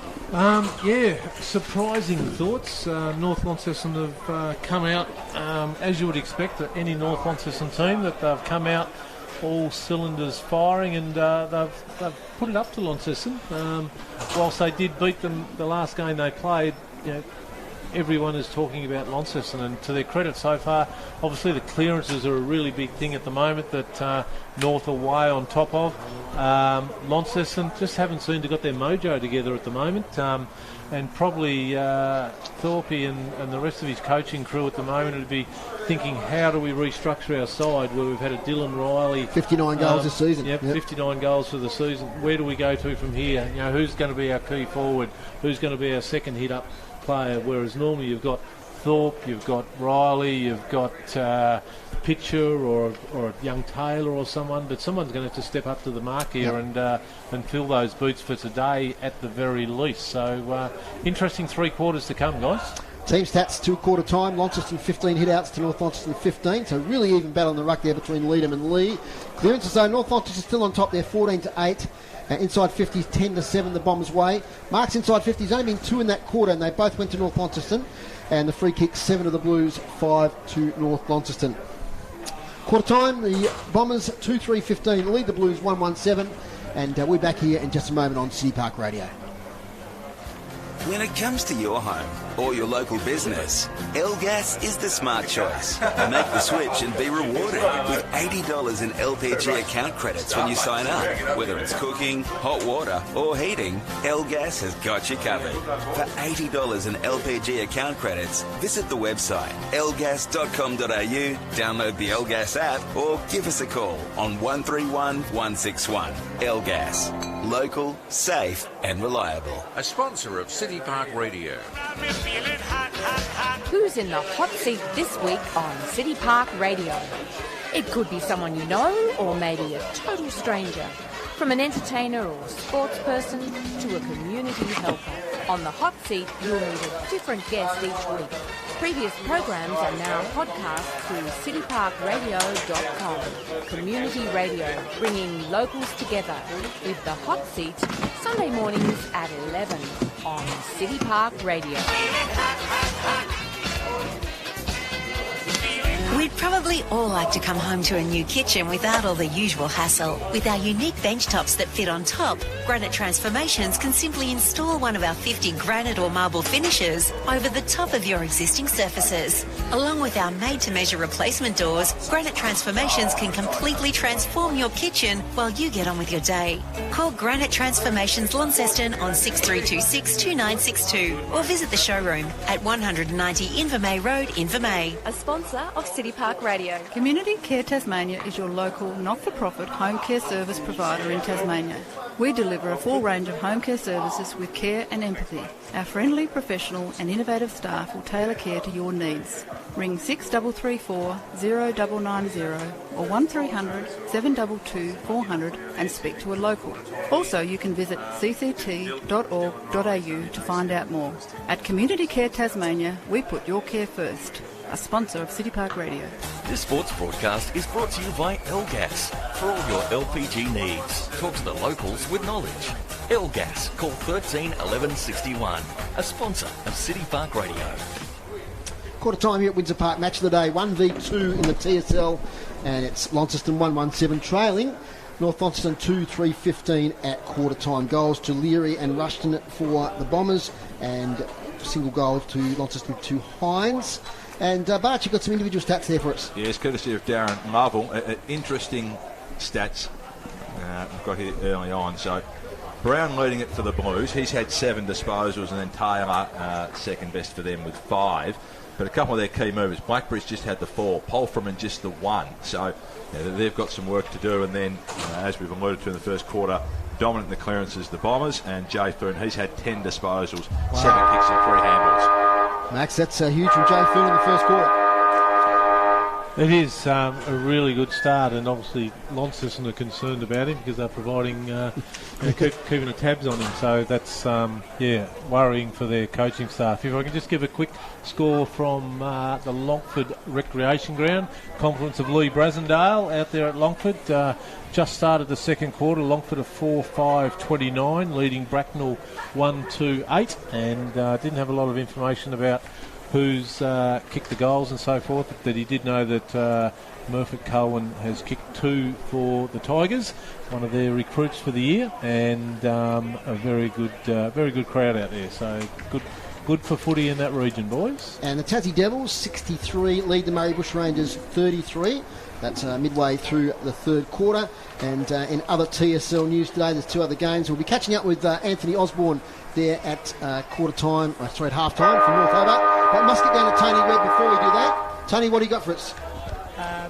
Yeah, surprising thoughts. North Launceston have come out, as you would expect, any North Launceston team, that they've come out all cylinders firing, and they've put it up to Launceston. Whilst they did beat them the last game they played, everyone is talking about Launceston, and to their credit so far, obviously the clearances are a really big thing at the moment that North are way on top of. Launceston just haven't seemed to got their mojo together at the moment, and probably Thorpe and the rest of his coaching crew at the moment would be thinking, how do we restructure our side where we've had a Dylan Riley 59 goals this season. Yep, 59 goals for the season. Where do we go to from here? You know, who's going to be our key forward? Who's going to be our second hit-up player? Whereas normally you've got Thorpe, you've got Riley, you've got Pitcher or a young Taylor or someone, but someone's going to have to step up to the mark here and fill those boots for today at the very least. So interesting 3 quarters to come, guys. Team stats to quarter time. Launceston 15 hit-outs to North Launceston 15. So really even battle in the ruck there between Leedham and Lee. Clearances though, North Launceston still on top there, 14-8. Inside 50s, 10-7 the Bombers' way. Marks inside 50s, only been 2 in that quarter, and they both went to North Launceston. And the free kicks, 7 to the Blues, 5 to North Launceston. Quarter time, the Bombers 2-3-15 lead the Blues 1-1-7. And we're back here in just a moment on City Park Radio. When it comes to your home or your local business, L-Gas is the smart choice. Make the switch and be rewarded with $80 in LPG account credits when you sign up. Whether it's cooking, hot water or heating, L-Gas has got you covered. For $80 in LPG account credits, visit the website lgas.com.au, download the L-Gas app or give us a call on 131 161. L-Gas. Local, safe and reliable. A sponsor of City Park Radio. Who's in the hot seat this week on City Park Radio? It could be someone you know or maybe a total stranger. From an entertainer or sports person to a community helper. On the hot seat, you'll meet a different guest each week. Previous programs are now podcast through cityparkradio.com. Community radio, bringing locals together with the hot seat, Sunday mornings at 11 on City Park Radio. We'd probably all like to come home to a new kitchen without all the usual hassle. With our unique bench tops that fit on top, Granite Transformations can simply install one of our 50 granite or marble finishes over the top of your existing surfaces. Along with our made-to-measure replacement doors, Granite Transformations can completely transform your kitchen while you get on with your day. Call Granite Transformations Launceston on 6326 2962 or visit the showroom at 190 Invermay Road, Invermay. A sponsor of City Park Radio. Community Care Tasmania is your local not-for-profit home care service provider in Tasmania. We deliver a full range of home care services with care and empathy. Our friendly, professional and innovative staff will tailor care to your needs. Ring 6334 0990 or 1300 722 400 and speak to a local. Also, you can visit cct.org.au to find out more. At Community Care Tasmania, we put your care first. A sponsor of City Park Radio. This sports broadcast is brought to you by L-Gas. For all your LPG needs, talk to the locals with knowledge. L-Gas, call 13 11 61. A sponsor of City Park Radio. Quarter time here at Windsor Park, match of the day, 1v2 in the TSL, and it's Launceston 1-1-7 trailing. North Launceston 2-3-15 at quarter time. Goals to Leary and Rushton for the Bombers, and single goal to Launceston to Hines. And Bart, you've got some individual stats there for us. Yes, courtesy of Darren Marvel. Interesting stats we've got here early on. So Brown leading it for the Blues. He's had 7 disposals, and then Taylor second best for them with 5. But a couple of their key movers. Blackbridge just had the 4. Polframan just the 1. So they've got some work to do. And then, as we've alluded to in the first quarter, dominant in the clearances, the Bombers. And Jay Foon, he's had 10 disposals, 7 kicks and 3 handballs. Max, that's huge from Jay Foon in the first quarter. It is a really good start, and obviously Launceston are concerned about him because they're providing, keeping the tabs on him. So that's, worrying for their coaching staff. If I can just give a quick score from the Longford Recreation Ground. Confluence of Lee Brasendale out there at Longford. Just started the second quarter. Longford are 4-5-29, leading Bracknell 1-2-8, and didn't have a lot of information about who's kicked the goals and so forth, but he did know that Murphy Cohen has kicked 2 for the Tigers, one of their recruits for the year, and a very good crowd out there. So good for footy in that region, boys. And the Tassie Devils, 63, lead the Murray Bush Rangers 33. That's midway through the third quarter. And in other TSL news today, there's 2 other games. We'll be catching up with Anthony Osborne there at at half time from North Hobart. But must get down to Tony Webb before we do that. Tony, what do you got for us?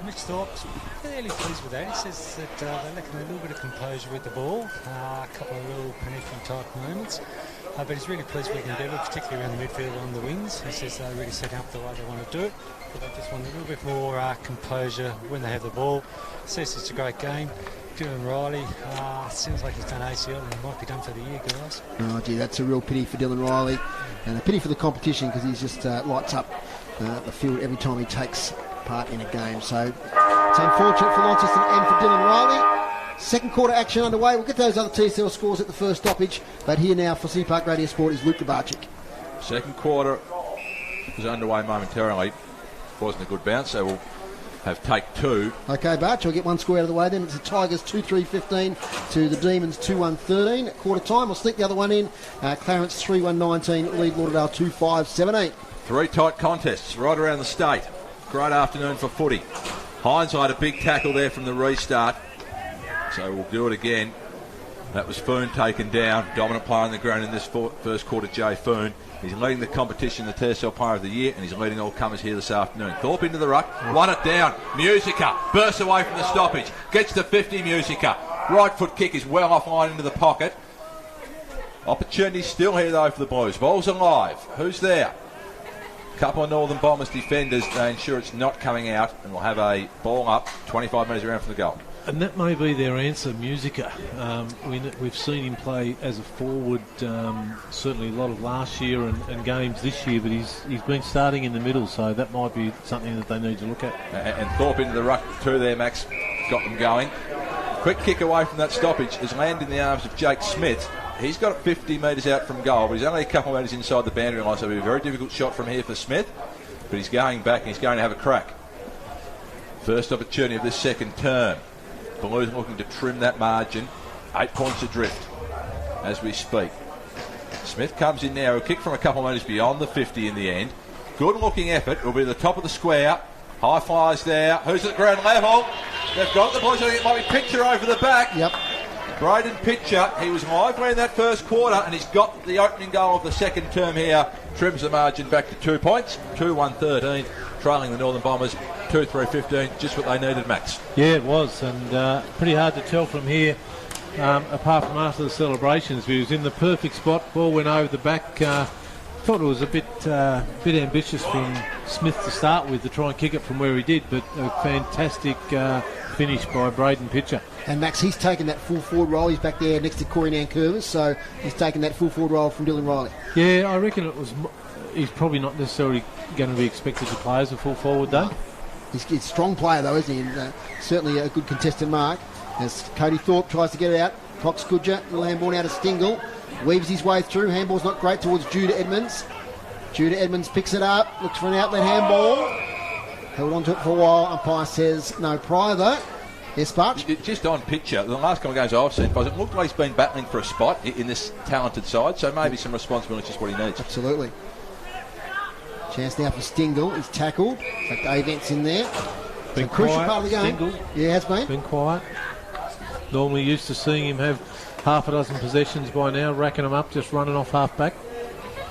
Mitch Thorpe's fairly pleased with that. He says that they're lacking a little bit of composure with the ball, a couple of little panicky type moments. But he's really pleased with the endeavour, particularly around the midfield on the wings. He says they're really setting up the way they want to do it. But they just want a little bit more composure when they have the ball. Says it's a great game. Dylan Riley, seems like he's done ACL and might be done for the year, guys. Oh, gee, that's a real pity for Dylan Riley. And a pity for the competition because he's just lights up the field every time he takes part in a game. So it's unfortunate for Launceston and for Dylan Riley. Second quarter action underway. We'll get those other TSL scores at the first stoppage. But here now for City Park Radio Sport is Luke Grabarczyk. Second quarter is underway momentarily. Wasn't a good bounce, so we'll have take 2. Okay, Barch, I'll get one score out of the way then. It's the Tigers 2-3-15 to the Demons 2-1-13 at quarter time. I'll sneak the other one in. Clarence 3-1-19, lead Lauderdale 2-5-17. 3 tight contests right around the state. Great afternoon for footy. Hindsight, a big tackle there from the restart. So we'll do it again. That was Foon taken down. Dominant player on the ground in this first quarter, Jay Foon. He's leading the competition, the TSL Player of the Year, and he's leading all comers here this afternoon. Thorpe into the ruck, won it down. Musica bursts away from the stoppage, gets to 50. Musica, right foot kick is well offline into the pocket. Opportunity still here though for the Blues. Ball's alive. Who's there? Couple of Northern Bombers defenders. They ensure it's not coming out, and we'll have a ball up 25 metres around from the goal. And that may be their answer, Musica. We've seen him play as a forward, certainly a lot of last year and games this year, but he's been starting in the middle, so that might be something that they need to look at. And Thorpe into the ruck too there, Max. Got them going. Quick kick away from that stoppage has landed in the arms of Jake Smith. He's got 50 metres out from goal, but he's only a couple of metres inside the boundary line, so it'll be a very difficult shot from here for Smith. But he's going back and he's going to have a crack. First opportunity of this second term. Blues looking to trim that margin. 8 points adrift as we speak. Smith comes in now. A kick from a couple of metres beyond the 50 in the end. Good looking effort. It'll be at the top of the square. High flies there. Who's at ground level? They've got the Blues. I think it might be Pitcher over the back. Yep. Braden Pitcher. He was lively in that first quarter and he's got the opening goal of the second term here. Trims the margin back to 2 points. 2-1-13. Trailing the Northern Bombers 2-3-15, just what they needed, Max. Yeah, it was, and pretty hard to tell from here, apart from after the celebrations. He was in the perfect spot, ball went over the back. Thought it was a bit ambitious from Smith to start with to try and kick it from where he did, but a fantastic finish by Braden Pitcher. And Max, he's taken that full forward role. He's back there next to Corey Nankervis, so he's taken that full forward role from Dylan Riley. Yeah, I reckon it was. He's probably not necessarily going to be expected to play as a full forward though. He's a strong player though, isn't he? And, certainly a good contested mark. As Cody Thorpe tries to get it out. Cox Goodger, the Lamborn out of Stingle. Weaves his way through. Handball's not great towards Judah Edmonds. Judah Edmonds picks it up. Looks for an outlet handball. Held on to it for a while. Umpire says no prior though. Yes, Sparks? Just on Pitcher, the last couple of games I've seen, it looked like he's been battling for a spot in this talented side, so maybe some responsibility is what he needs. Absolutely. Chance now for Stingle. He's tackled. In fact, Avent's in there. Been a crucial quiet, part of the game. Stingle. Yeah, has been. Been quiet. Normally used to seeing him have half a dozen possessions by now, racking them up, just running off half back.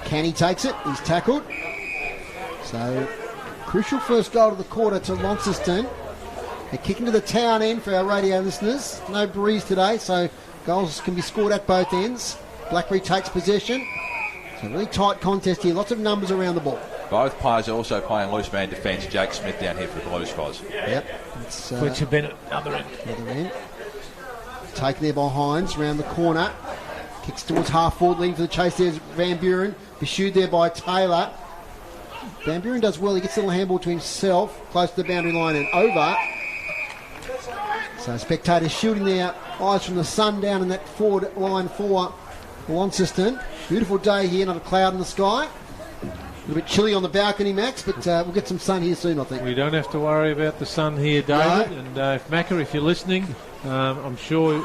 Canny takes it. He's tackled. So, crucial first goal of the quarter to Launceston. They're kicking to the town end for our radio listeners. No breeze today, so goals can be scored at both ends. Blackberry takes possession. It's a really tight contest here. Lots of numbers around the ball. Both players are also playing loose man defence. Jake Smith down here for the Blues, guys. Yep. Fletcher Bennett, other end. Other end. Taken there by Hines, round the corner. Kicks towards half forward, leading for the chase. There's Van Buren. Pursued there by Taylor. Van Buren does well. He gets a little handball to himself, close to the boundary line and over. So spectators shooting their eyes from the sun down in that forward line for Launceston. Beautiful day here, not a cloud in the sky. little bit chilly on the balcony, Max, but we'll get some sun here soon, I think. We don't have to worry about the sun here, David. No. And if Macca, if you're listening, I'm sure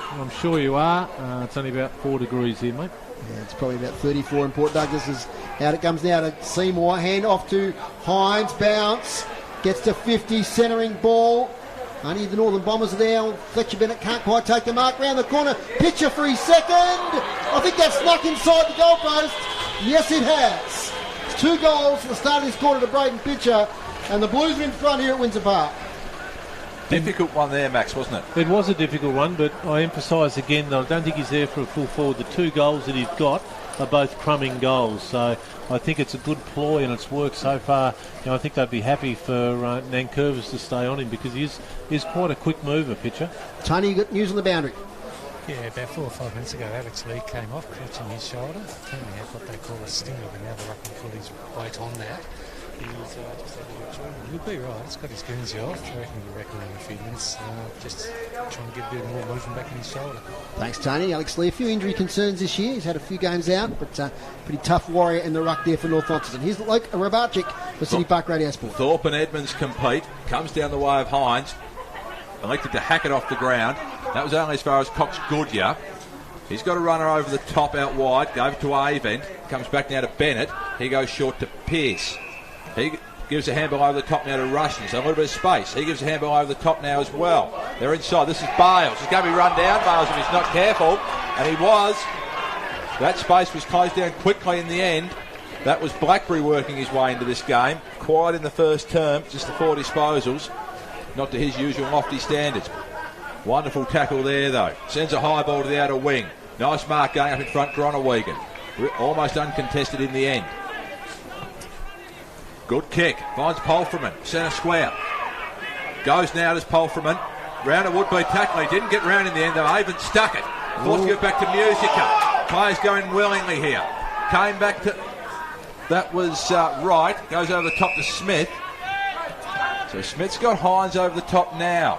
you are. It's only about 4 degrees here, mate. Yeah, it's probably about 34 in Port Douglas. Is out it comes now to Seymour. Hand off to Hines. Bounce. Gets to 50. Centering ball. Only the Northern Bombers are there. Fletcher Bennett can't quite take the mark. Round the corner. Pitcher for his second. I think that's snuck inside the goalpost. Yes, it has. It's 2 goals at the start of this quarter to Braden Pitcher. And the Blues are in front here at Windsor Park. Difficult one there, Max, wasn't it? It was a difficult one, but I emphasise again that I don't think he's there for a full forward. The 2 goals that he's got are both crumbing goals, so I think it's a good ploy and it's worked so far. I think they'd be happy for Nankervis to stay on him because he's quite a quick mover, pitcher. Tony, you got news on the boundary? Yeah, about 4 or 5 minutes ago, Alex Lee came off, clutching his shoulder. Apparently had what they call a stinger, but now the ruck can put his weight on that. He's just had a little treatment. He'll be right. He's got his Guernsey off. I reckon he'll reckon in a few minutes. Just trying to get a bit more movement back in his shoulder. Thanks, Tony. Alex Lee, a few injury concerns this year. He's had a few games out, but pretty tough warrior in the ruck there for North Launceston. Here's Luke Rabarczyk for City Park Radio Sport. Thorpe and Edmonds compete. Comes down the way of Hines. Elected to hack it off the ground. That was only as far as Cox Goodyear. He's got a runner over the top out wide. Gave it to Avent. Comes back now to Bennett. He goes short to Pearce. He gives a handball over the top now to Rushton, so a little bit of space. He gives a handball over the top now as well. They're inside. This is Bales. He's going to be run down, Bales, if he's not careful. And he was. That space was closed down quickly in the end. That was Blackberry working his way into this game. Quiet in the first term, just the 4 disposals. Not to his usual lofty standards. Wonderful tackle there, though. Sends a high ball to the outer wing. Nice mark going up in front, Groenewegen. Almost uncontested in the end. Good kick. Finds Polframan. Centre square. Goes now to Polframan. Round it would be tackling. Didn't get round in the end, though. Avent stuck it. Forced to get back to Musica. Players going willingly here. Came back to... That was right. Goes over the top to Smith. So Smith's got Hines over the top now.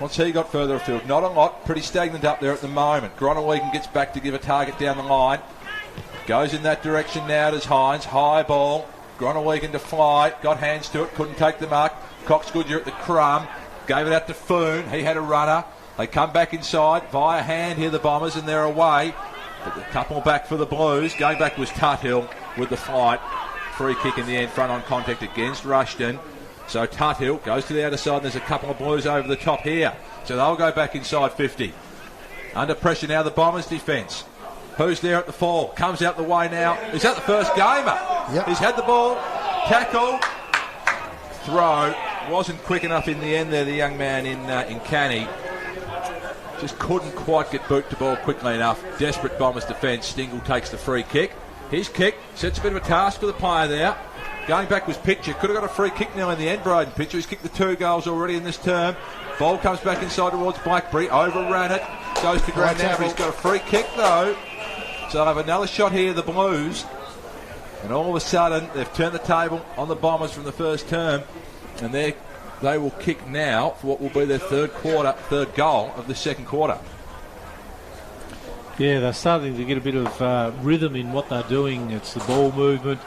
What's he got further afield? Not a lot. Pretty stagnant up there at the moment. Groenewegen gets back to give a target down the line. Goes in that direction now to Hines. High ball. Groenewegen to fly. Got hands to it. Couldn't take the mark. Cox Goodyear at the crumb. Gave it out to Foon. He had a runner. They come back inside via hand here, the Bombers, and they're away. But the couple back for the Blues. Going back was Tuthill with the flight. Free kick in the end, front on contact against Rushton. So Tuthill goes to the outer side, and there's a couple of Blues over the top here. So they'll go back inside 50. Under pressure now, the Bombers' defence. Who's there at the fall? Comes out the way now. Is that the first gamer? Yep. He's had the ball. Tackle. Throw. Wasn't quick enough in the end there, the young man in Canny. Just couldn't quite get Boot to ball quickly enough. Desperate Bombers defence. Stingle takes the free kick. His kick sets a bit of a task for the player there. Going back was Pitcher. Could have got a free kick now in the end, Braden Pitcher. He's kicked the 2 goals already in this term. Ball comes back inside towards Blackberry. Overran it. Goes to ground now, but he's got a free kick though. So they'll have another shot here, the Blues. And all of a sudden, they've turned the table on the Bombers from the first term. And they will kick now for what will be their third goal of the second quarter. Yeah, they're starting to get a bit of rhythm in what they're doing. It's the ball movement.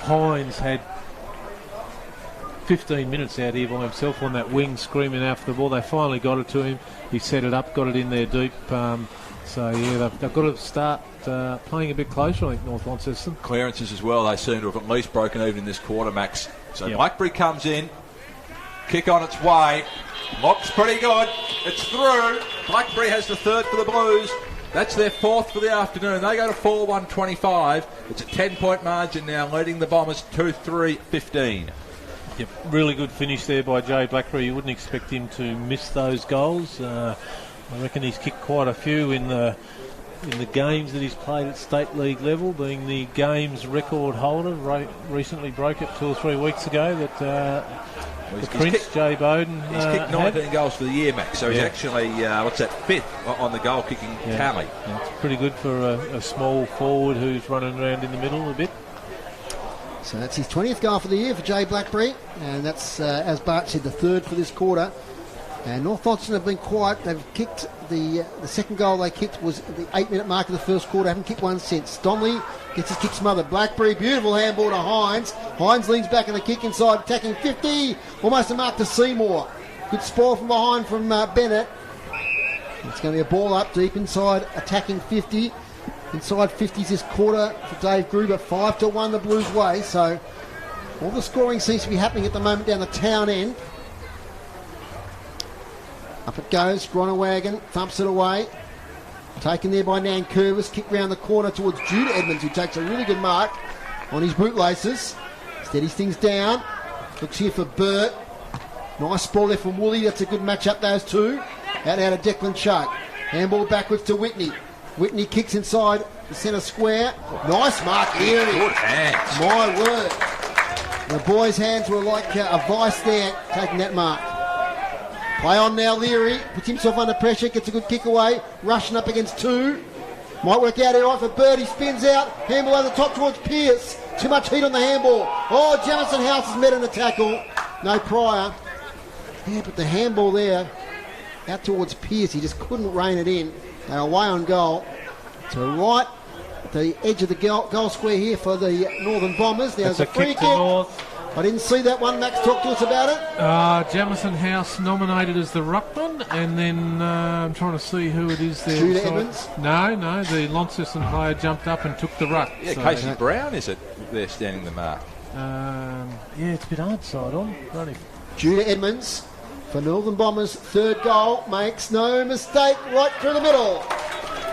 Hines had 15 minutes out here by himself on that wing screaming after the ball. They finally got it to him. He set it up, got it in there deep. So, yeah, they've got to start playing a bit closer, I think, North Launceston. Clearances as well. They seem to have at least broken even in this quarter, Max. So yep. Blackberry comes in. Kick on its way. Looks pretty good. It's through. Blackberry has the 3rd for the Blues. That's their 4th for the afternoon. They go to 4-1-25. It's a 10-point margin now, leading the Bombers 2-3-15. Yep, really good finish there by Jay Blackberry. You wouldn't expect him to miss those goals. I reckon he's kicked quite a few in the games that he's played at state league level, being the games record holder. Recently broke it 2 or 3 weeks ago. That the Prince, Jay Bowden, he's kicked 19 goals for the year, Max. So he's actually 5th on the goal kicking tally. Yeah, it's pretty good for a small forward who's running around in the middle a bit. So that's his 20th goal for the year for Jay Blackberry, and that's, as Bart said, the 3rd for this quarter. And North Launceston have been quiet. They've kicked the second goal they kicked was at the 8-minute mark of the first quarter. Haven't kicked one since. Donnelly gets his kick smothered. Blackberry, beautiful handball to Hines. Hines leans back in the kick inside, attacking 50. Almost a mark to Seymour. Good spoil from behind from Bennett. It's going to be a ball up deep inside, attacking 50. Inside 50s this quarter for Dave Gruber. 5-1 the Blues way. So all the scoring seems to be happening at the moment down the town end. Up it goes, Gronewagen thumps it away. Taken there by Nan Curvis, kick round the corner towards Judah Edmonds, who takes a really good mark on his bootlaces. Steadies things down. Looks here for Burt. Nice ball there from Woolley. That's a good match up, those two. Out of Declan Chuck. Handball backwards to Whitney. Whitney kicks inside the centre square. Nice mark here. Good hands. My word. The boys' hands were like a vice there, taking that mark. Play on now, Leary. Puts himself under pressure, gets a good kick away. Rushing up against two. Might work out here right for Bird. He spins out. Handball over the top towards Pearce. Too much heat on the handball. Oh, Jamison House has met in the tackle. No prior. Yeah, but the handball there out towards Pearce. He just couldn't rein it in. They're away on goal. To the right, the edge of the goal square here for the Northern Bombers. There's a free kick. North. I didn't see that one. Max, talk to us about it. Jamison House nominated as the ruckman, and then I'm trying to see who it is there. Judah Edmonds? No, the Launceston player jumped up and took the ruck. Yeah, so Casey Brown, is it? They're standing the mark. Yeah, it's a bit hard side on. Running. Judah Edmonds for Northern Bombers' third goal. Makes no mistake, right through the middle.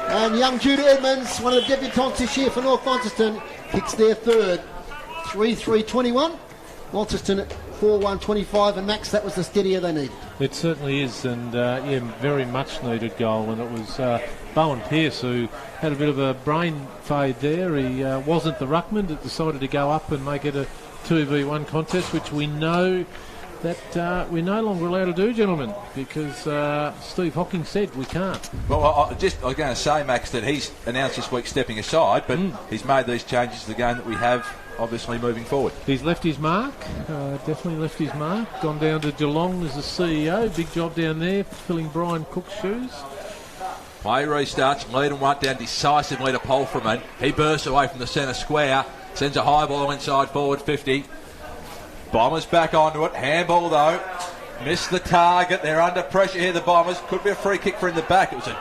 And young Judah Edmonds, one of the debutants this year for North Launceston, kicks their third. 3-3-21. Launceston at 4-1-25, and Max, that was the steadier they needed. It certainly is, and very much needed goal. And it was Bowen Pearce who had a bit of a brain fade there. He wasn't the ruckman that decided to go up and make it a 2v1 contest, which we know that we're no longer allowed to do, gentlemen, because Steve Hocking said we can't. Well, I was going to say, Max, that he's announced this week stepping aside, but he's made these changes to the game that we have, obviously, moving forward. He's left his mark, definitely left his mark. Gone down to Geelong as the CEO. Big job down there, filling Brian Cook's shoes. Play restarts. Leadham went down decisively to Polframan. He bursts away from the centre square. Sends a high ball inside forward 50. Bombers back onto it. Handball though. Missed the target. They're under pressure here, the Bombers. Could be a free kick for in the back. It was a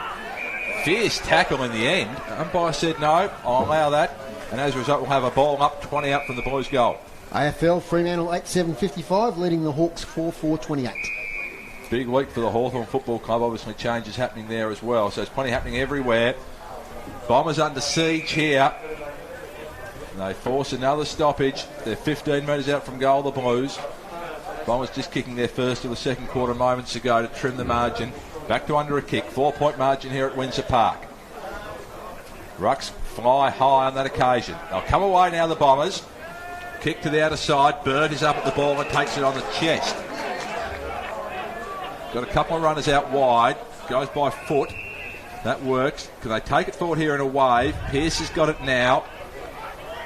fierce tackle in the end. Umpire said no. I'll allow that. And as a result, we'll have a ball up, 20 up from the Blues goal. AFL Fremantle 8-7-55, leading the Hawks 4-4-28. Big week for the Hawthorn Football Club. Obviously changes happening there as well. So there's plenty happening everywhere. Bombers under siege here. And they force another stoppage. They're 15 metres out from goal, the Blues. Bombers just kicking their first of the second quarter moments ago to trim the margin. Back to under a kick. 4-point margin here at Windsor Park. Rucks fly high on that occasion. They'll come away now, the Bombers. Kick to the outer side. Bird is up at the ball and takes it on the chest. Got a couple of runners out wide. Goes by foot. That works. Can they take it forward here in a wave? Pearce has got it now.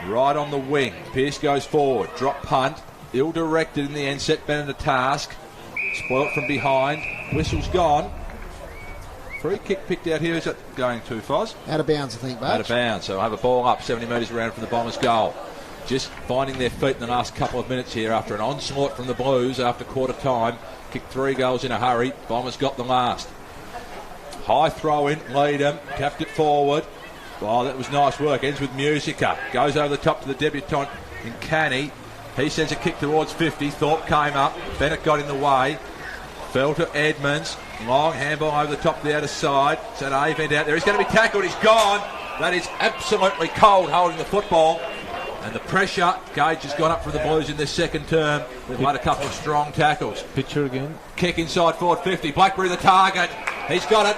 Right on the wing. Pearce goes forward. Drop punt. Ill-directed in the end. Set Bennett a task. Spoilt from behind. Whistle's gone. Free kick picked out here. Is it going too, Foz? Out of bounds, I think, Barge. Out of bounds. So we'll have a ball up 70 metres around from the Bombers' goal. Just finding their feet in the last couple of minutes here after an onslaught from the Blues after quarter time. Kicked 3 goals in a hurry. Bombers got the last. High throw in. Leadham. Tapped it forward. Oh, that was nice work. Ends with Musica. Goes over the top to the debutant in Canny. He sends a kick towards 50. Thorpe came up. Bennett got in the way. Fell to Edmonds. Long handball over the top to the outer side. So an event out there. He's going to be tackled. He's gone. That is absolutely cold holding the football. And the pressure gauge has gone up for the Blues in this second term. They've made a couple of strong tackles. Picture again. Kick inside forward 50. Blackberry the target. He's got it.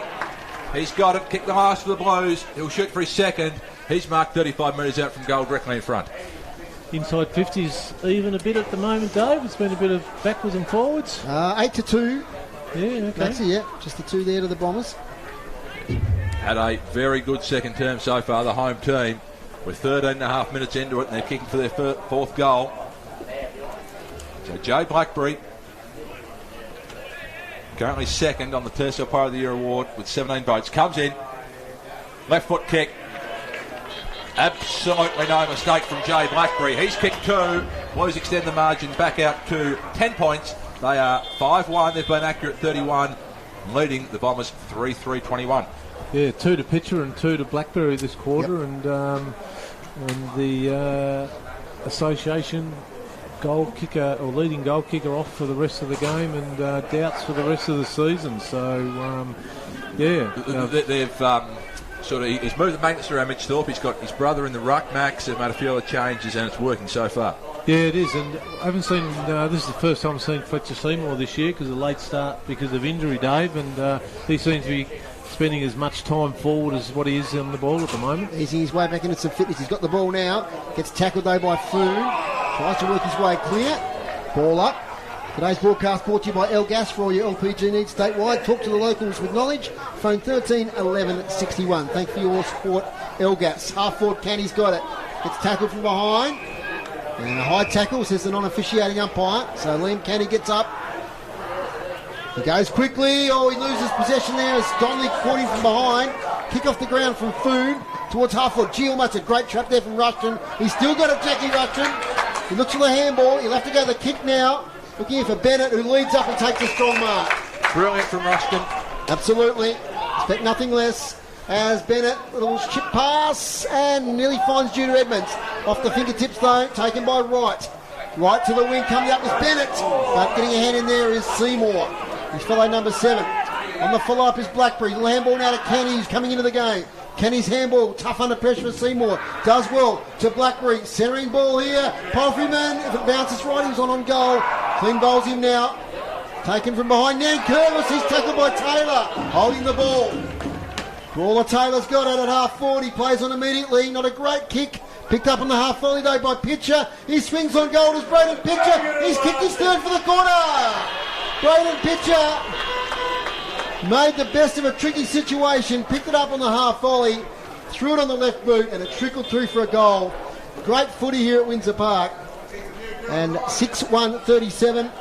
He's got it. Kick the last for the Blues. He'll shoot for his second. He's marked 35 metres out from goal directly in front. Inside 50's even a bit at the moment, Dave. It's been a bit of backwards and forwards. 8-2. Yeah, okay. That's it, yeah. Just the 2 there to the Bombers. Had a very good second term so far, the home team. We're 13.5 minutes into it, and they're kicking for their fourth goal. So Jay Blackberry currently second on the TSL Player of the Year award with 17 votes. Comes in, left foot kick. Absolutely no mistake from Jay Blackberry. He's kicked 2. Blues extend the margin back out to 10 points. They are 5-1. They've been accurate 31, leading the Bombers 3-3-21. Yeah, 2 to Pitcher and 2 to Blackberry this quarter, and the association goal kicker or leading goal kicker off for the rest of the game, and doubts for the rest of the season. So, they've he's moved the maintenance around Mitch Thorpe. He's got his brother in the ruck, Max. They've made a few other changes, and it's working so far. Yeah, it is, and I haven't seen. This is the first time I've seen Fletcher Seymour this year because of the late start because of injury, Dave, and he seems to be spending as much time forward as what he is on the ball at the moment. Easing his way back into some fitness. He's got the ball now. Gets tackled though by Foon. Tries to work his way clear. Ball up. Today's broadcast brought to you by Gas for all your LPG needs statewide. Talk to the locals with knowledge. Phone 13 11 61. Thank you for your support, Gas. Half forward, Canny's got it. Gets tackled from behind. And a high tackle, says the non-officiating umpire. So Liam Canny gets up. He goes quickly. Oh, he loses possession there as Donnelly caught him from behind. Kick off the ground from Foon towards half forward. Gielmut's a great trap there from Rushton. He's still got it, Jackie Rushton. He looks for the handball. He'll have to go the kick now. Looking here for Bennett, who leads up and takes a strong mark. Brilliant from Rushton. Absolutely. Expect nothing less. As Bennett, little chip pass, and nearly finds Judah Edmonds. Off the fingertips though, taken by Wright. Right to the wing, coming up with Bennett. But getting a hand in there is Seymour. His fellow number 7. On the follow-up is Blackberry. Little handball now to Kenny, who's coming into the game. Kenny's handball, tough under pressure for Seymour. Does well to Blackberry. Centering ball here. Palfreyman, if it bounces right, he's on goal. Clean bowls him now. Taken from behind. Nan Curvis, he's tackled by Taylor. Holding the ball. Brawler Taylor's got it at half forward. He plays on immediately. Not a great kick. Picked up on the half volley though by Pitcher. He swings on goal as Braden Pitcher. He's kicked his third for the corner. Braden Pitcher made the best of a tricky situation. Picked it up on the half volley. Threw it on the left boot and it trickled through for a goal. Great footy here at Windsor Park. And 6-1-37.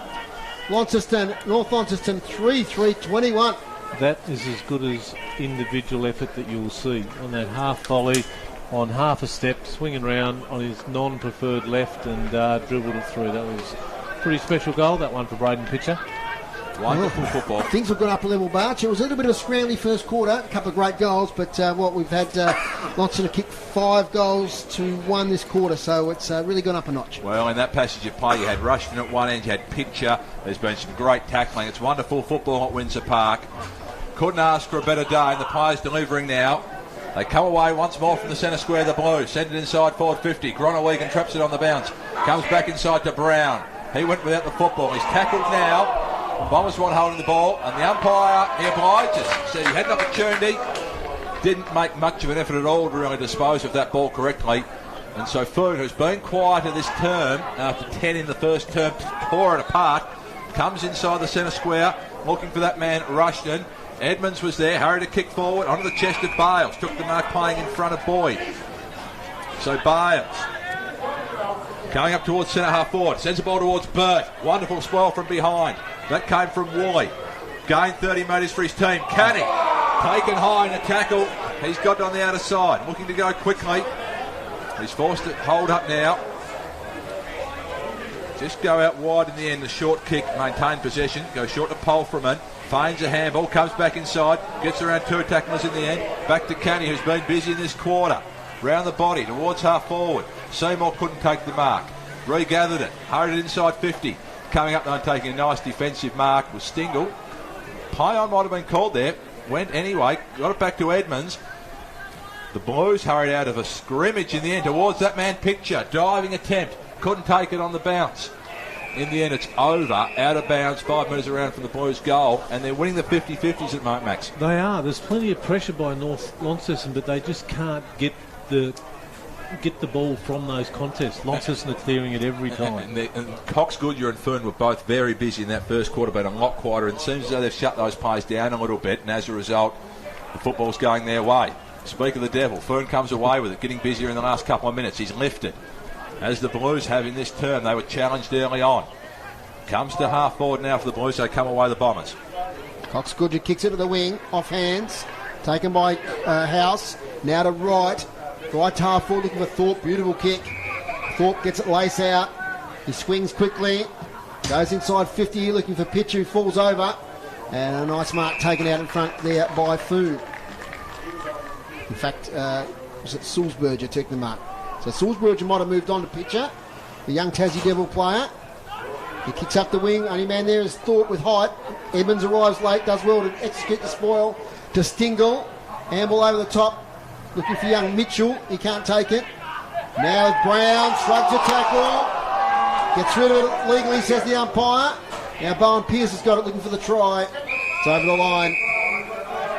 Launceston, North Launceston 3-3-21. That is as good as individual effort that you will see on that half volley, on half a step, swinging round on his non-preferred left and dribbled it through. That was a pretty special goal, that one for Braden Pitcher. Wonderful football. Things have gone up a level, Barch. It was a little bit of a scrambly first quarter, a couple of great goals, but we've had Launceston to kick 5 goals to 1 this quarter, so it's really gone up a notch. Well, in that passage of play, you had Rushton at one end, you had Pitcher. There's been some great tackling. It's wonderful football at Windsor Park. Couldn't ask for a better day, and the players delivering now. They come away once more from the centre square of the Blues. Send it inside forward 50. Groenewegen traps it on the bounce. Comes back inside to Brown. He went without the football. He's tackled now. Bombers one holding the ball, and the umpire, he obliges. So he had an opportunity. Didn't make much of an effort at all to really dispose of that ball correctly. And so Foon, who's been quieter this term, after 10 in the first term, tore it apart. Comes inside the centre square, looking for that man, Rushton. Edmonds was there, hurried to kick forward onto the chest of Bales. Took the mark playing in front of Boyd. So Bales going up towards centre half forward. Sends the ball towards Burt. Wonderful spoil from behind. That came from Woolley. Gained 30 metres for his team. Canny taken high in a tackle. He's got it on the outer side. Looking to go quickly. He's forced to hold up now. Just go out wide in the end. The short kick, maintain possession. Go short to Palfreyman. Feigns a handball, comes back inside, gets around 2 tacklers in the end. Back to Canny, who's been busy in this quarter. Round the body, towards half forward. Seymour couldn't take the mark. Regathered it, hurried it inside 50. Coming up and taking a nice defensive mark was Stingle. Pion might have been called there. Went anyway, got it back to Edmonds. The Blues hurried out of a scrimmage in the end towards that man Pitcher. Diving attempt, couldn't take it on the bounce. In the end, it's over, out of bounds, 5 metres around from the Blues' goal, and they're winning the 50-50s at Mark Max. They are. There's plenty of pressure by North Launceston, but they just can't get the ball from those contests. Launceston are clearing it every time. And Cox, Goodyear and Fern were both very busy in that first quarter, but a lot quieter. And it seems as though they've shut those plays down a little bit, and as a result, the football's going their way. Speak of the devil, Fern comes away with it, getting busier in the last couple of minutes. He's lifted. As the Blues have in this term, they were challenged early on. Comes to half forward now for the Blues. They come away the Bombers. Cox Goodger kicks it to the wing, off hands, taken by House. Now to right to half forward, looking for Thorpe. Beautiful kick. Thorpe gets it lace out. He swings quickly, goes inside 50, looking for Pitcher, who falls over, and a nice mark taken out in front there by Food. In fact, was it Sulzberger took the mark? So Sulzberger might have moved on to Pitcher, the young Tassie Devil player. He kicks up the wing. Only man there is Thorpe with height. Edmonds arrives late, does well to execute the spoil to Stingle. Handball over the top, looking for young Mitchell. He can't take it. Now Brown shrugs a tackle. Gets rid of it legally, says the umpire. Now Bowen Pearce has got it, looking for the try. It's over the line.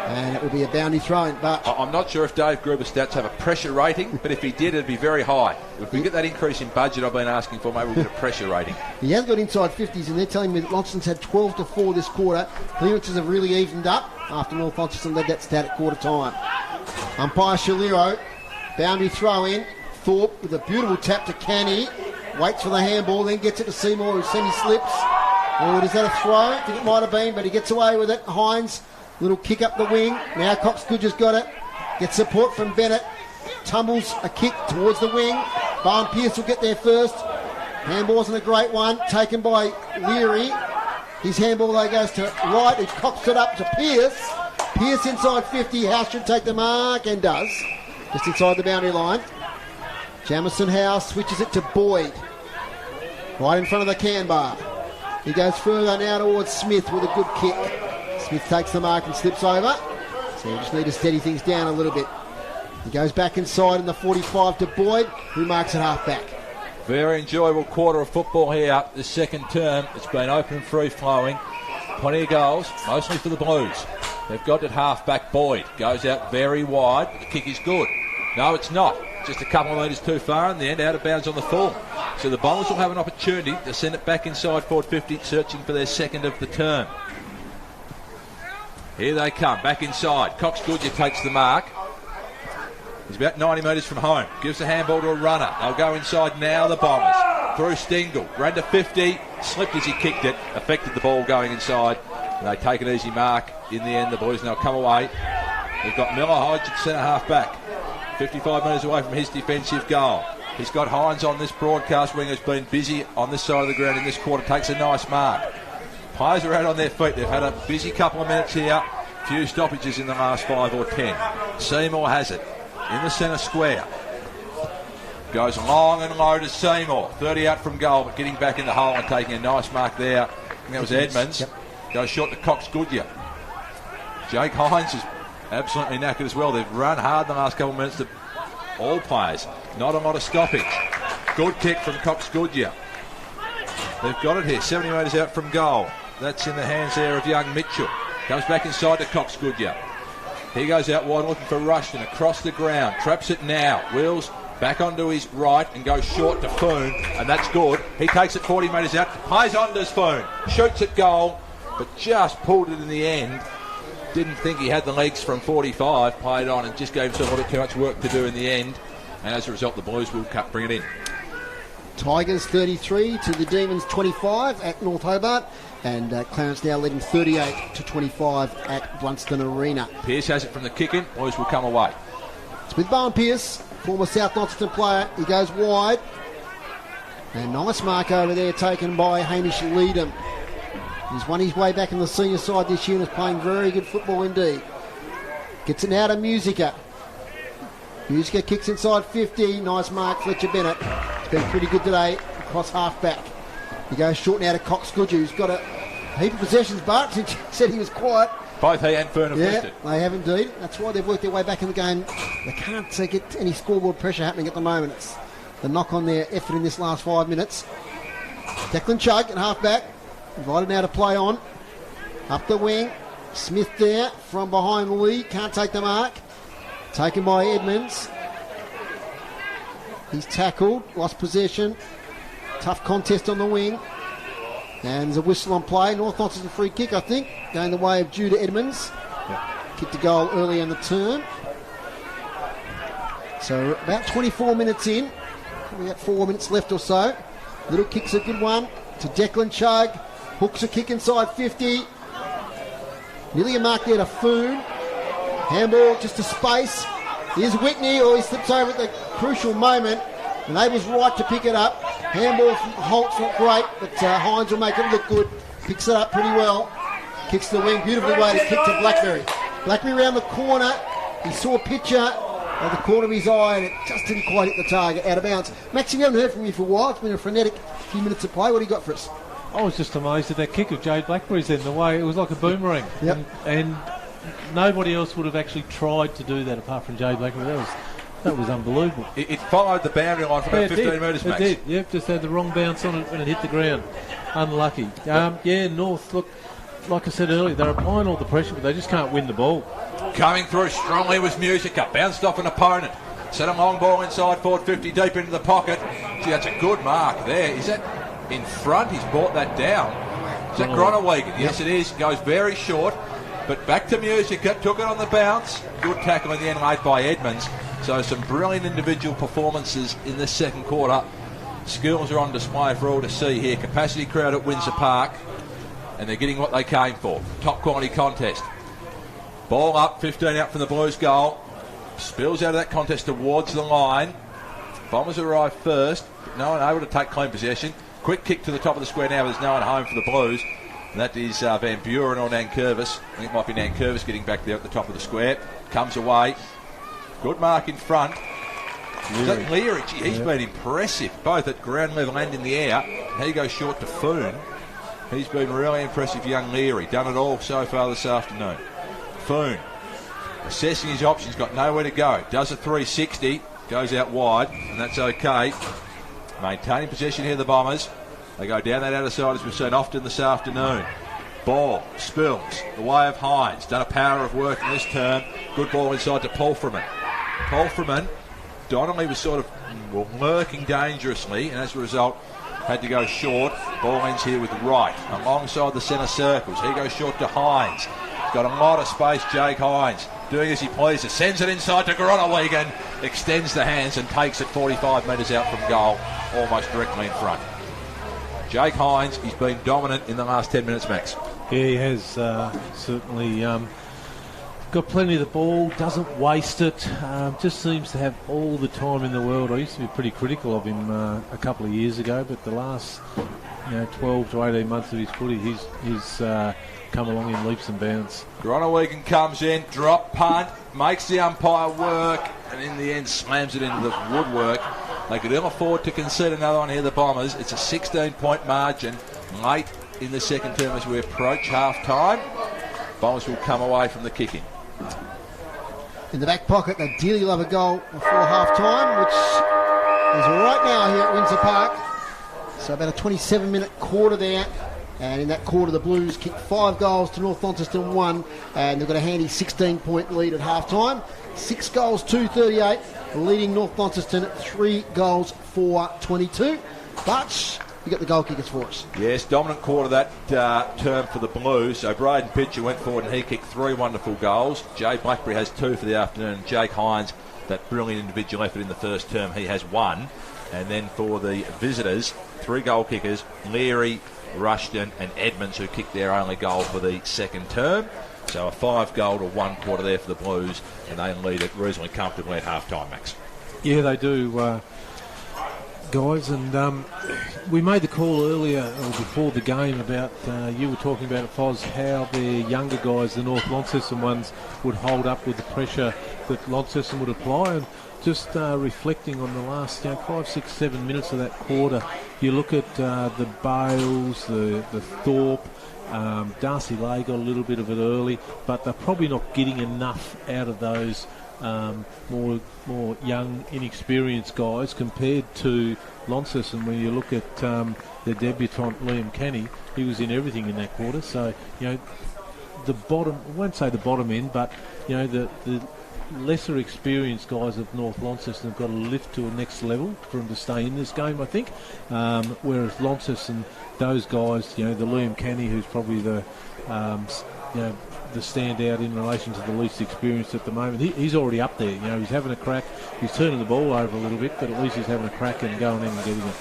And it will be a boundary thrown. But I'm not sure if Dave Gruber's stats have a pressure rating, but if he did, it'd be very high. If we get that increase in budget I've been asking for, maybe we'll get a pressure rating. He has got inside 50s, and they're telling me that Launceston's had 12-4 this quarter. Clearances have really evened up after North Launceston led that stat at quarter time. Umpire Shaliro, boundary throw in. Thorpe with a beautiful tap to Canny. Waits for the handball, then gets it to Seymour, who semi-slips. Oh, is that a throw? I think it might have been, but he gets away with it. Hines, little kick up the wing. Now Cox Goodger's got it. Gets support from Bennett. Tumbles a kick towards the wing. Bowen Pearce will get there first. Handball wasn't a great one. Taken by Leary. His handball though goes to right. He cocks it up to Pearce. Pearce inside 50. House should take the mark, and does. Just inside the boundary line. Jamison House switches it to Boyd. Right in front of the can bar. He goes further now towards Smith with a good kick. Smith takes the mark and slips over. So you just need to steady things down a little bit. He goes back inside in the 45 to Boyd, who marks at half back. Very enjoyable quarter of football here this second term. It's been open and free flowing. Plenty of goals, mostly for the Blues. They've got it half back. Boyd goes out very wide. The kick is good. No, it's not. Just a couple of metres too far in the end, out of bounds on the full. So the Bombers will have an opportunity to send it back inside forward 50, searching for their second of the term. Here they come, back inside. Cox Goodger takes the mark. He's about 90 metres from home. Gives the handball to a runner. They'll go inside now, the Bombers. Through Stingle. Ran to 50. Slipped as he kicked it. Affected the ball going inside. And they take an easy mark in the end. The Blues now come away. They've got Miller Hodge at centre half back. 55 metres away from his defensive goal. He's got Hines on this broadcast wing, who's been busy on this side of the ground in this quarter. Takes a nice mark. Players are out on their feet. They've had a busy couple of minutes here. Few stoppages in the last 5 or 10. Seymour has it in the centre square. Goes long and low to Seymour. 30 out from goal, but getting back in the hole and taking a nice mark there. I think that was Edmonds. Yep. Goes short to Cox Goodyer. Jake Hines is absolutely knackered as well. They've run hard in the last couple of minutes to all players. Not a lot of stoppage. Good kick from Cox Goodyer. They've got it here, 70 metres out from goal. That's in the hands there of young Mitchell. Comes back inside to Cox Goodyer. He goes out wide looking for Rushton across the ground. Traps it now. Wheels back onto his right and goes short to Foon, and that's good. He takes it 40 metres out. Plays on to Foon. Shoots at goal, but just pulled it in the end. Didn't think he had the legs from 45. Played on and just gave himself a little too much work to do in the end. And as a result, the Blues will bring it in. Tigers 33 to the Demons 25 at North Hobart. And Clarence now leading 38-25 at Blunston Arena. Pearce has it from the kick-in. Blues will come away. It's with Bowen Pearce, former South Launceston player. He goes wide. And nice mark over there taken by Hamish Leedham. He's won his way back in the senior side this year and is playing very good football indeed. Gets it now to Musica. Musica kicks inside 50. Nice mark, Fletcher Bennett. It's been pretty good today across half back. He goes short now to Cox Goodger, who's got a heap of possessions, but he said he was quiet. Both he and Fern have missed it. They have indeed. That's why they've worked their way back in the game. They can't get any scoreboard pressure happening at the moment. It's the knock on their effort in this last 5 minutes. Declan Chug at half back. Invited now to play on. Up the wing. Smith there from behind Lee. Can't take the mark. Taken by Edmonds. He's tackled. Lost possession. Tough contest on the wing. And there's a whistle on play. North Launceston free kick, I think. Going the way of Judah Edmonds. Yep. Kicked a goal early in the term. So about 24 minutes in. We got 4 minutes left or so. Little kick's a good one. to Declan Chug. Hooks a kick inside 50. Nearly a mark there to Foon. Handball just to space. Here's Whitney, he slips over at the crucial moment. And Abel's right to pick it up. Handball from Holt's not great, but Hines will make it look good. Picks it up pretty well. Kicks the wing, beautifully weighted kick to Blackberry. Blackberry around the corner. He saw a picture at the corner of his eye and it just didn't quite hit the target, out of bounds. Max, we haven't heard from you for a while. It's been a frenetic few minutes of play. What do you got for us? I was just amazed at that kick of Jade Blackberry's then, the way it was like a boomerang. Yep. And nobody else would have actually tried to do that apart from Jade Blackberry. That was unbelievable. It followed the boundary line for about 15 metres, Max. It did, yep, just had the wrong bounce on it when it hit the ground. Unlucky. North, look, like I said earlier, they're applying all the pressure, but they just can't win the ball. Coming through strongly was Musica. Bounced off an opponent. Set a long ball inside forward 50, deep into the pocket. Gee, that's a good mark there. Is that in front? He's brought that down. Is that Groenewegen? Yes, it is. Goes very short. But back to Musica. Took it on the bounce. Good tackle in the end made by Edmonds. So some brilliant individual performances in this second quarter. Skills are on display for all to see here. Capacity crowd at Windsor Park. And they're getting what they came for. Top quality contest. Ball up, 15 out from the Blues goal. Spills out of that contest towards the line. Bombers arrive first. No one able to take clean possession. Quick kick to the top of the square now. There's no one home for the Blues. And that is Van Buren or Nankervis. I think it might be Nankervis getting back there at the top of the square. Comes away. Good mark in front. Leary, he's been impressive, both at ground level and in the air. He goes short to Foon. He's been really impressive, young Leary. Done it all so far this afternoon. Foon, assessing his options, got nowhere to go. Does a 360, goes out wide, and that's okay. Maintaining possession here, the Bombers. They go down that outer side as we've seen often this afternoon. Ball spills the way of Hines. Done a power of work in this turn. Good ball inside to Palfreman. Donnelly was sort of lurking dangerously, and as a result had to go short. Ball ends here with Wright alongside the centre circles. He goes short to Hines. Got a lot of space, Jake Hines, doing as he pleases. Sends it inside to Groenewegen, extends the hands and takes it 45 metres out from goal, almost directly in front. Jake Hines, he's been dominant in the last 10 minutes, Max. Yeah, he has certainly got plenty of the ball, doesn't waste it, just seems to have all the time in the world. I used to be pretty critical of him a couple of years ago, but the last 12 to 18 months of his footy, he's come along in leaps and bounds. Groenewegen comes in, drop punt, makes the umpire work, and in the end slams it into the woodwork. They could ill afford to concede another one here, the Bombers. It's a 16-point margin late in the second term as we approach half-time. Bombers will come away from the kicking. In the back pocket, they dearly love a goal before half-time, which is right now here at Windsor Park. So about a 27-minute quarter there. And in that quarter, the Blues kicked 5 goals to North Launceston 1. And they've got a handy 16-point lead at half-time. 6 goals, 2-38. Leading North Launceston at 3 goals, 4-22. But you got the goal kickers for us. Yes, dominant quarter that term for the Blues. So Braden Pitcher went forward and he kicked 3 wonderful goals. Jay Blackberry has 2 for the afternoon. Jake Hines, that brilliant individual effort in the first term, he has 1. And then for the visitors, 3 goal kickers, Leary, Rushton and Edmonds, who kicked their only goal for the second term. So a 5 goal to 1 quarter there for the Blues, and they lead it reasonably comfortably at half-time, Max. Yeah, they do, guys, and we made the call earlier or before the game about, you were talking about it, Foz, how their younger guys, the North Launceston ones, would hold up with the pressure that Launceston would apply, and just reflecting on the last 5, 6, 7 minutes of that quarter, you look at the Bales, the Thorpe, Darcy Lay got a little bit of it early, but they're probably not getting enough out of those more young, inexperienced guys compared to Launceston. When you look at the debutant Liam Canny, he was in everything in that quarter. So the bottom, I won't say the bottom end, but the lesser experienced guys of North Launceston have got to lift to a next level for them to stay in this game, I think. Whereas Launceston, those guys, the Liam Canny, who's probably the standout in relation to the least experienced at the moment, he's already up there. He's having a crack. He's turning the ball over a little bit, but at least he's having a crack and going in and getting it.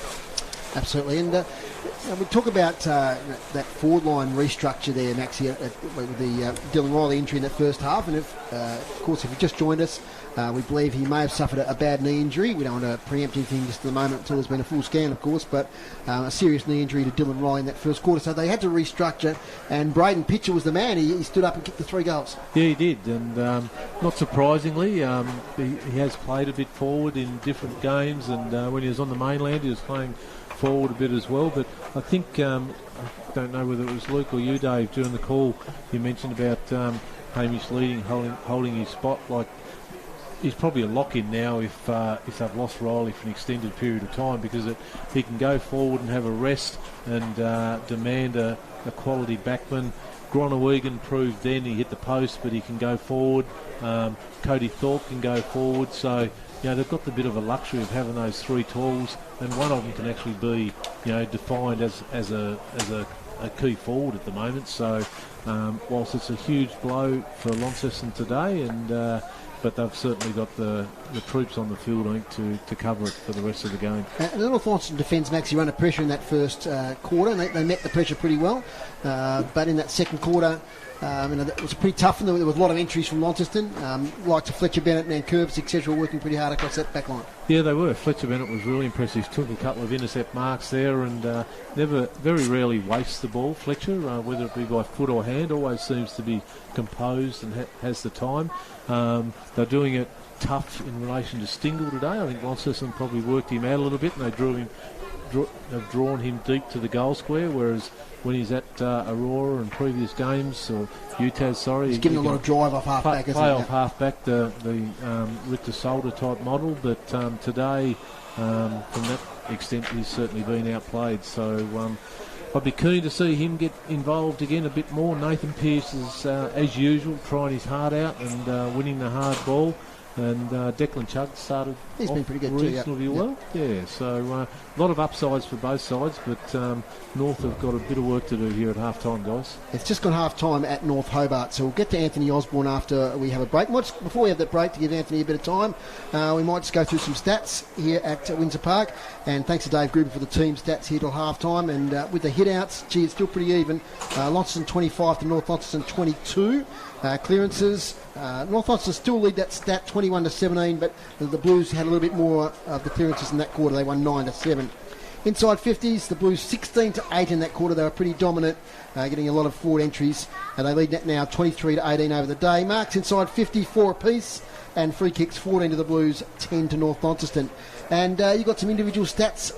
Absolutely. And And we talk about that forward line restructure there, Maxie, with the Dylan Riley injury in that first half. And of course, if you just joined us, we believe he may have suffered a bad knee injury. We don't want to preempt anything just at the moment until there's been a full scan, of course, but a serious knee injury to Dylan Riley in that first quarter. So they had to restructure, and Braden Pitcher was the man. He stood up and kicked the 3 goals. Yeah, he did, and not surprisingly, he has played a bit forward in different games, and when he was on the mainland, he was playing forward a bit as well. But I think, I don't know whether it was Luke or you, Dave, during the call, you mentioned about Hamish Leading holding his spot. Like, he's probably a lock-in now if they've lost Riley for an extended period of time, because he can go forward and have a rest and demand a quality backman. Groenewegen proved then he hit the post, but he can go forward. Cody Thorpe can go forward. So, they've got the bit of a luxury of having those 3 tools, and one of them can actually be, defined as a key forward at the moment. So, whilst it's a huge blow for Launceston today, but they've certainly got the troops on the field, I think, to cover it for the rest of the game. The North Launceston defence actually under pressure in that first quarter, and they met the pressure pretty well. But in that second quarter, it was pretty tough, and there was a lot of entries from Launceston. Like Fletcher Bennett and Curbs, etc., were working pretty hard across that back line. Yeah, they were. Fletcher Bennett was really impressive. Took a couple of intercept marks there, and very rarely wastes the ball. Fletcher, whether it be by foot or hand, always seems to be composed and has the time. They're doing it tough in relation to Stingle today. I think Launceston probably worked him out a little bit, and they've drawn him deep to the goal square, whereas when he's at Aurora and previous games, or UTAS, he's given a lot of drive off half-back, play off half-back, the Richter Solder type model, but today, from that extent, he's certainly been outplayed. So I'd be keen to see him get involved again a bit more. Nathan Pearce is, as usual, trying his heart out and winning the hard ball. And Declan Chugg started He's been pretty good reasonably too, well. Yeah, so a lot of upsides for both sides, but North have got a bit of work to do here at half-time, guys. It's just gone half-time at North Hobart, so we'll get to Anthony Osborne after we have a break. Before we have that break, to give Anthony a bit of time, we might just go through some stats here at Windsor Park, and thanks to Dave Gruber for the team stats here till half-time, and with the hit-outs, it's still pretty even. Launceston 25 to North Launceston 22. Clearances, North Launceston still lead that stat 21 to 17, but the Blues had a little bit more of the clearances in that quarter. They won 9 to 7. Inside 50s, the Blues 16 to 8 in that quarter. They were pretty dominant, getting a lot of forward entries, and they lead that now 23 to 18 over the day. Marks inside 50, 4 apiece, and free kicks 14 to the Blues, 10 to North Launceston. And you've got some individual stats.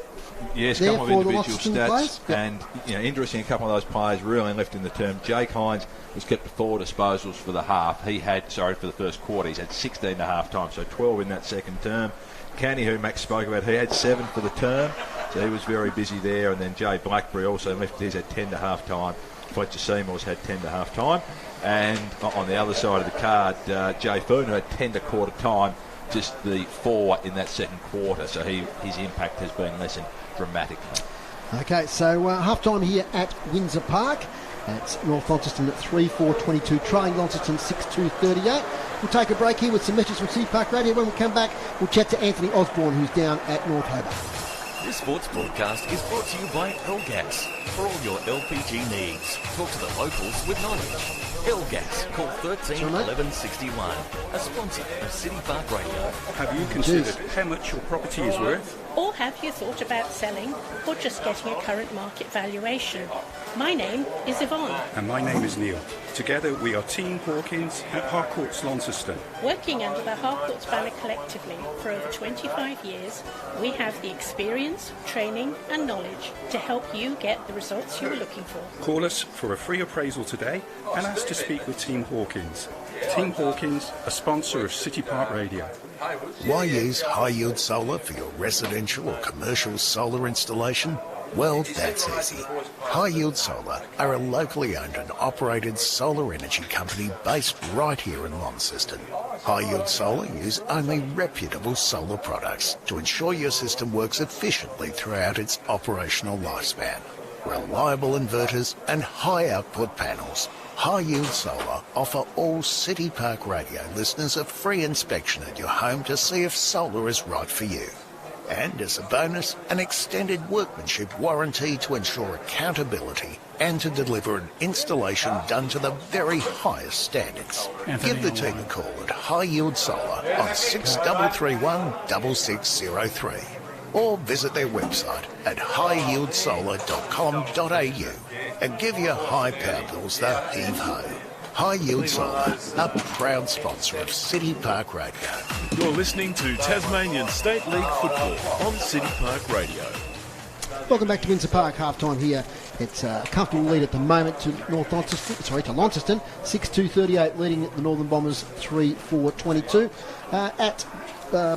Yes, a couple of individual stats, and interesting, a couple of those players really left in the term. Jake Hines was kept to 4 disposals for the half. For the first quarter, he's had 16 at half time, so 12 in that second term. Canny, who Max spoke about, he had 7 for the term, so he was very busy there. And then Jay Blackberry also left, he's had 10 to half time. Fletcher Seymour's had 10 to half time. And on the other side of the card, Jay Foon, who had 10 to quarter time, just the 4 in that second quarter, so his impact has been lessened dramatically. Okay, so half-time here at Windsor Park. It's North Launceston at 3-4-22, trailing Launceston 6-2-38. We'll take a break here with some messages from City Park Radio. When we come back, we'll chat to Anthony Osborne, who's down at North Hobart. This sports broadcast is brought to you by Elgas. For all your LPG needs, talk to the locals with knowledge. Elgas, call 13 11 61, a sponsor of City Park Radio. Have you considered how much your property is worth? Or have you thought about selling or just getting a current market valuation? My name is Yvonne. And my name is Neil. Together we are Team Hawkins at Harcourts Launceston. Working under the Harcourts banner collectively for over 25 years, we have the experience, training and knowledge to help you get the results you are looking for. Call us for a free appraisal today and ask to speak with Team Hawkins. Team Hawkins, a sponsor of City Park Radio. Why use high-yield solar for your residential or commercial solar installation? Well, that's easy. High Yield Solar are a locally owned and operated solar energy company based right here in Launceston. High Yield Solar use only reputable solar products to ensure your system works efficiently throughout its operational lifespan. Reliable inverters and high output panels. High Yield Solar offer all City Park Radio listeners a free inspection at your home to see if solar is right for you. And as a bonus, an extended workmanship warranty to ensure accountability and to deliver an installation done to the very highest standards. Give the team a call at High Yield Solar on 6331 6603 or visit their website at highyieldsolar.com.au and give your high power bills the heave-ho. High Yield Solar, a proud sponsor of City Park Radio. You're listening to Tasmanian State League football on City Park Radio. Welcome back to Windsor Park, half-time here. It's a comfortable lead at the moment to Launceston, 6-2-38, leading the Northern Bombers 3-4-22. At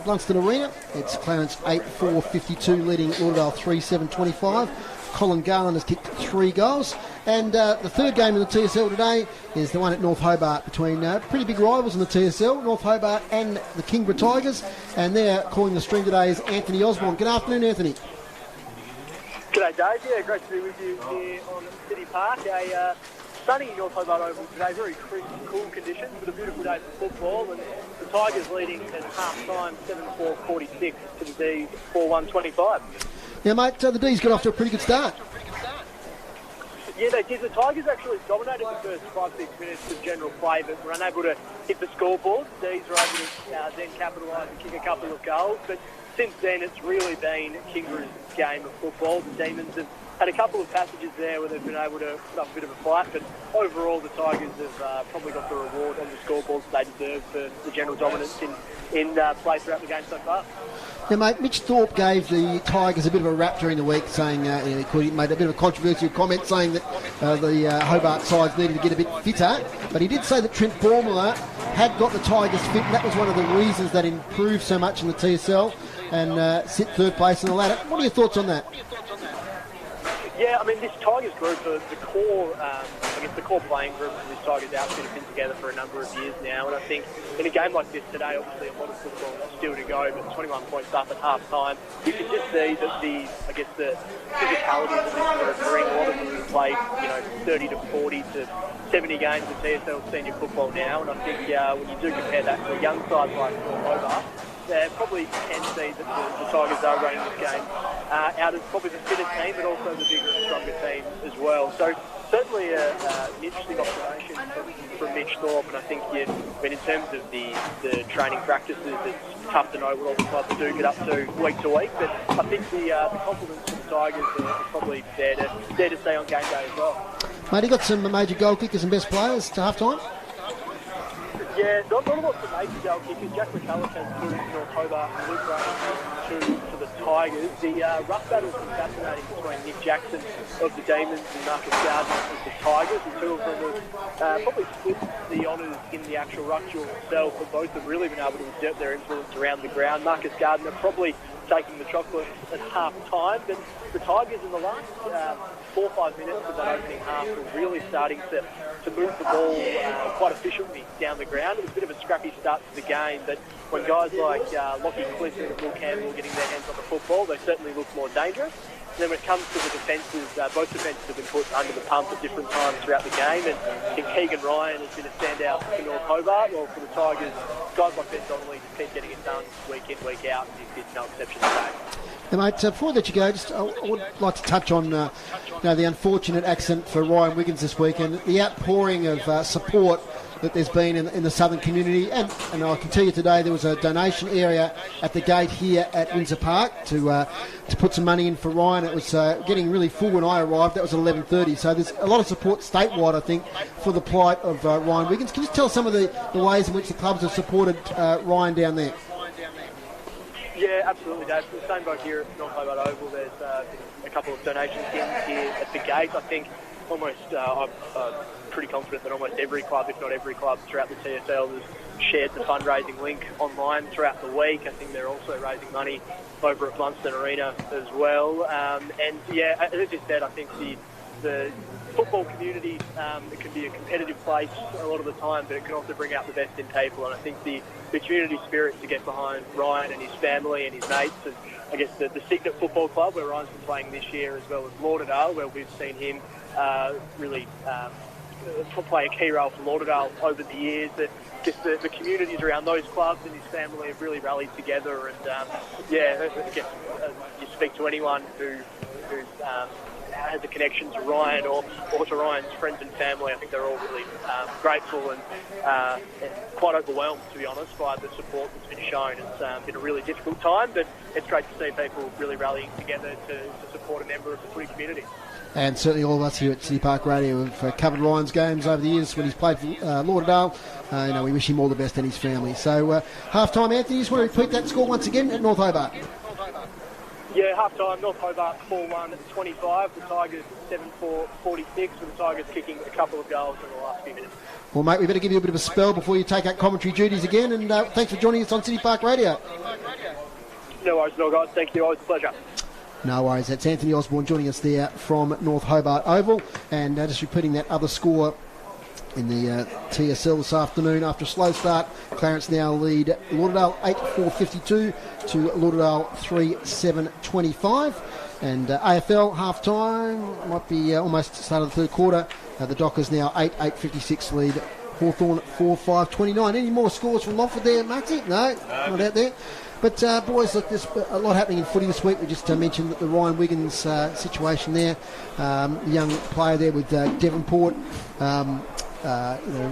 Blunston Arena, it's Clarence 8-4-52, leading Lauderdale 3-7-25. Colin Garland has kicked 3 goals. And the third game in the TSL today is the one at North Hobart between pretty big rivals in the TSL, North Hobart and the Kingborough Tigers. And they're calling the string today is Anthony Osborne. Good afternoon, Anthony. G'day, Dave. Yeah, great to be with you here on City Park. A sunny North Hobart Oval today, very crisp, cool conditions, but a beautiful day for football. And the Tigers leading at half-time, 7-4-46 to the D's, 4-1-25. Now, mate, the D's got off to a pretty good start. Yeah, they did. The Tigers actually dominated the first 5-6 minutes of general play, but were unable to hit the scoreboard. The D's were able to then capitalise and kick a couple of goals, but since then it's really been Kingborough's game of football. The Demons have had a couple of passages there where they've been able to put up a bit of a fight, but overall the Tigers have probably got the reward on the scoreboard they deserve for the general dominance in play throughout the game so far. Now, mate, Mitch Thorpe gave the Tigers a bit of a rap during the week, saying he made a bit of a controversial comment saying that the Hobart sides needed to get a bit fitter. But he did say that Trent Formula had got the Tigers fit, and that was one of the reasons that improved so much in the TSL and sit third place in the ladder. What are your thoughts on that? Yeah, I mean, this Tigers group, the core playing group of this Tigers outfit have been together for a number of years now, and I think in a game like this today, obviously a lot of football still to go, but 21 points up at half-time, you can just see that the physicality of this group bring. A lot of them have played, 30 to 40 to 70 games of TSL senior football now, and I think when you do compare that to a young side like Hobart, probably can see that the Tigers are running this game out of probably the fitter team, but also the bigger and stronger team as well. So certainly an interesting observation from Mitch Thorpe, and I think in terms of the training practices, it's tough to know what all the clubs do get up to week, but I think the confidence of the Tigers are probably there to stay on game day as well. Mate, he got some major goal kickers and best players to half-time? Yeah, not a lot of major goal kickers. Jack McCullough has 2 to North Hobart and Luke Ryan 2 to the Tigers. The rough battle's been fascinating between Nick Jackson of the Demons and Marcus Gardner of the Tigers. The two of them have probably split the honours in the actual ruck duel itself, but both have really been able to exert their influence around the ground. Marcus Gardner probably taking the chocolate at half-time, but the Tigers in the last 4 or 5 minutes of that opening half were really starting to move the ball quite efficiently down the ground. It was a bit of a scrappy start to the game, but when guys like Lockie Clifford and Will Campbell were getting their hands on the football, they certainly looked more dangerous. And then when it comes to the defences, both defences have been put under the pump at different times throughout the game, and I think Keegan Ryan has been a standout for North Hobart, while for the Tigers, guys like Ben Donnelly just keep getting it done week in, week out, and it's no exception today. Hey, mate, before I let you go, I would like to touch on the unfortunate accident for Ryan Wiggins this weekend, the outpouring of support that there's been in the southern community, and I can tell you today there was a donation area at the gate here at Windsor Park to put some money in for Ryan. It was getting really full when I arrived. That was 11:30, so there's a lot of support statewide, I think, for the plight of Ryan Wiggins. Can you just tell some of the ways in which the clubs have supported Ryan down there? Yeah, absolutely, Dave. The same boat here at North Hobart Oval. There's a couple of donations here at the gate. I think almost, I'm pretty confident that almost every club, if not every club, throughout the TSL has shared the fundraising link online throughout the week. I think they're also raising money over at Launceston Arena as well. And yeah, as you said, I think the football community, it can be a competitive place a lot of the time, but it can also bring out the best in people. And I think the community spirit to get behind Ryan and his family and his mates, and I guess the Signet Football Club, where Ryan's been playing this year, as well as Lauderdale, where we've seen him really play a key role for Lauderdale over the years. That just the communities around those clubs and his family have really rallied together. And I guess you speak to anyone who's has a connection to Ryan or to Ryan's friends and family, I think they're all really grateful and quite overwhelmed, to be honest, by the support that's been shown. It's been a really difficult time, but it's great to see people really rallying together to support a member of the footy community. And certainly all of us here at City Park Radio have covered Ryan's games over the years when he's played for Lauderdale. We wish him all the best and his family. So half-time, Anthony, just want to repeat that score once again at North Hobart. Yeah, half-time, North Hobart 4-1 at 25, the Tigers 7-4, 46, with the Tigers kicking a couple of goals in the last few minutes. Well, mate, we better give you a bit of a spell before you take out commentary duties again, and thanks for joining us on City Park Radio. No worries, no guys, thank you, always a pleasure. No worries, that's Anthony Osborne joining us there from North Hobart Oval, and just repeating that other score in the TSL this afternoon. After a slow start, Clarence now lead Lauderdale 8-4-52 to Lauderdale 3-7-25. And AFL half-time might be almost start of the third quarter. The Dockers now 8-56 lead Hawthorn 4-5-29. Any more scores from Longford there, Maxie? No, not out there. But boys, look, there's a lot happening in footy this week. We just mentioned the Ryan Wiggins situation there. The young player there with Devonport.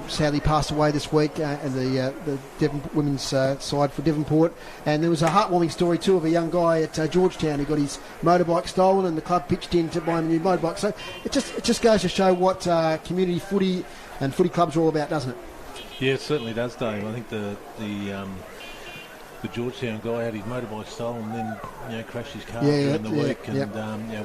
Sadly passed away this week, and the women's side for Devonport. And there was a heartwarming story too of a young guy at Georgetown who got his motorbike stolen, and the club pitched in to buy him a new motorbike. So it just goes to show what community footy and footy clubs are all about, doesn't it? Yeah, it certainly does, Dave. I think the Georgetown guy had his motorbike stolen and then crashed his car during the week, and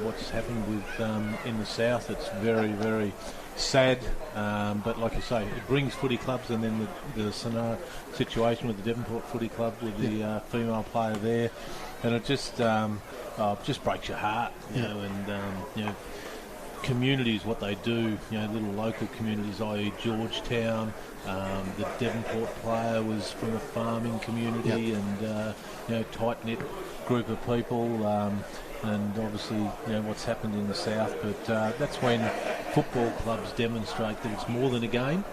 what's happened with in the south, it's very, very sad, but like you say, it brings footy clubs, and then the scenario situation with the Devonport Footy Club with the female player there, and it just breaks your heart, you know, and communities, what they do, little local communities, i.e. Georgetown. The Devonport player was from a farming community, and tight-knit group of people, and obviously what's happened in the south. But that's when football clubs demonstrate that it's more than a game.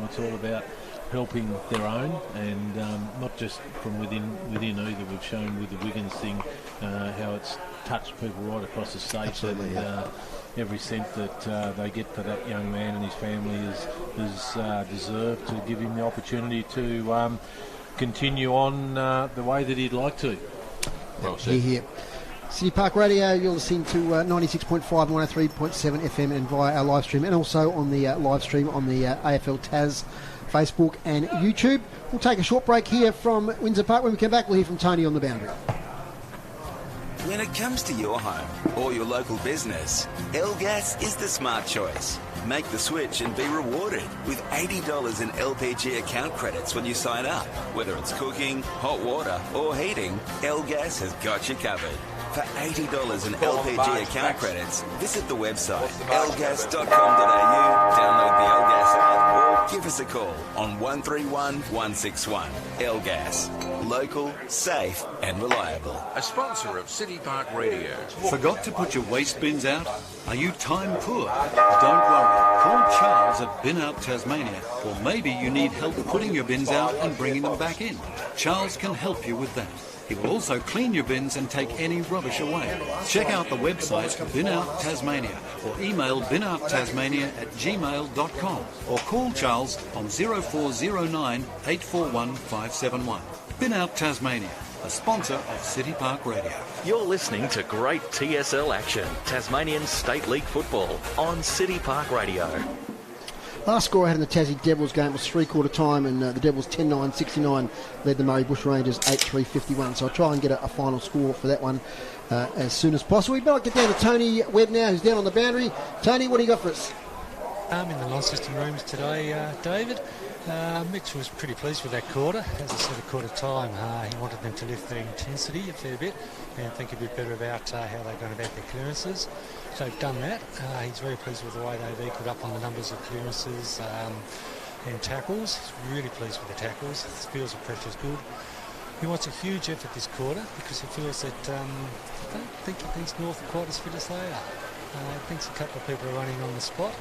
It's all about helping their own, and not just from within either. We've shown with the Wiggins thing how it's touched people right across the state. Absolutely, and, every cent that they get for that young man and his family is deserved, to give him the opportunity to continue on the way that he'd like to. Well said. Here. City Park Radio, you're listening to 96.5 and 103.7 FM, and via our live stream, and also on the live stream on the AFL Taz Facebook and YouTube. We'll take a short break here from Windsor Park. When we come back, we'll hear from Tony on the boundary. When it comes to your home or your local business, L-Gas is the smart choice. Make the switch and be rewarded with $80 in LPG account credits when you sign up. Whether it's cooking, hot water or heating, L-Gas has got you covered. For $80 in LPG account credits, visit the website lgas.com.au, download the L-Gas app, or give us a call on 131 161. L-Gas. Local, safe and reliable. A sponsor of City Park Radio. Forgot to put your waste bins out? Are you time poor? Don't worry. Call Charles at Bin Out Tasmania, or maybe you need help putting your bins out and bringing them back in. Charles can help you with that. He will also clean your bins and take any rubbish away. Check out the website Bin Out Tasmania, or email binouttasmania@gmail.com, or call Charles on 0409 841 571. Bin Out Tasmania, a sponsor of City Park Radio. You're listening to great TSL action, Tasmanian State League football, on City Park Radio. Last score I had in the Tassie Devils game was three-quarter time, and the Devils 10-9-69 led the Murray Bush Rangers 8-3-51. So I'll try and get a final score for that one as soon as possible. We better get down to Tony Webb now, who's down on the boundary. Tony, what do you got for us? I'm in the Launceston rooms today, David. Mitch was pretty pleased with that quarter. As I said, a quarter time, he wanted them to lift their intensity a fair bit and think a bit better about how they're going about their clearances. So they've done that. He's very pleased with the way they've equalled up on the numbers of clearances and tackles. He's really pleased with the tackles. He feels the pressure's good. He wants a huge effort this quarter because he feels that I don't think he thinks North are quite as fit as they are. He thinks a couple of people are running on the spot.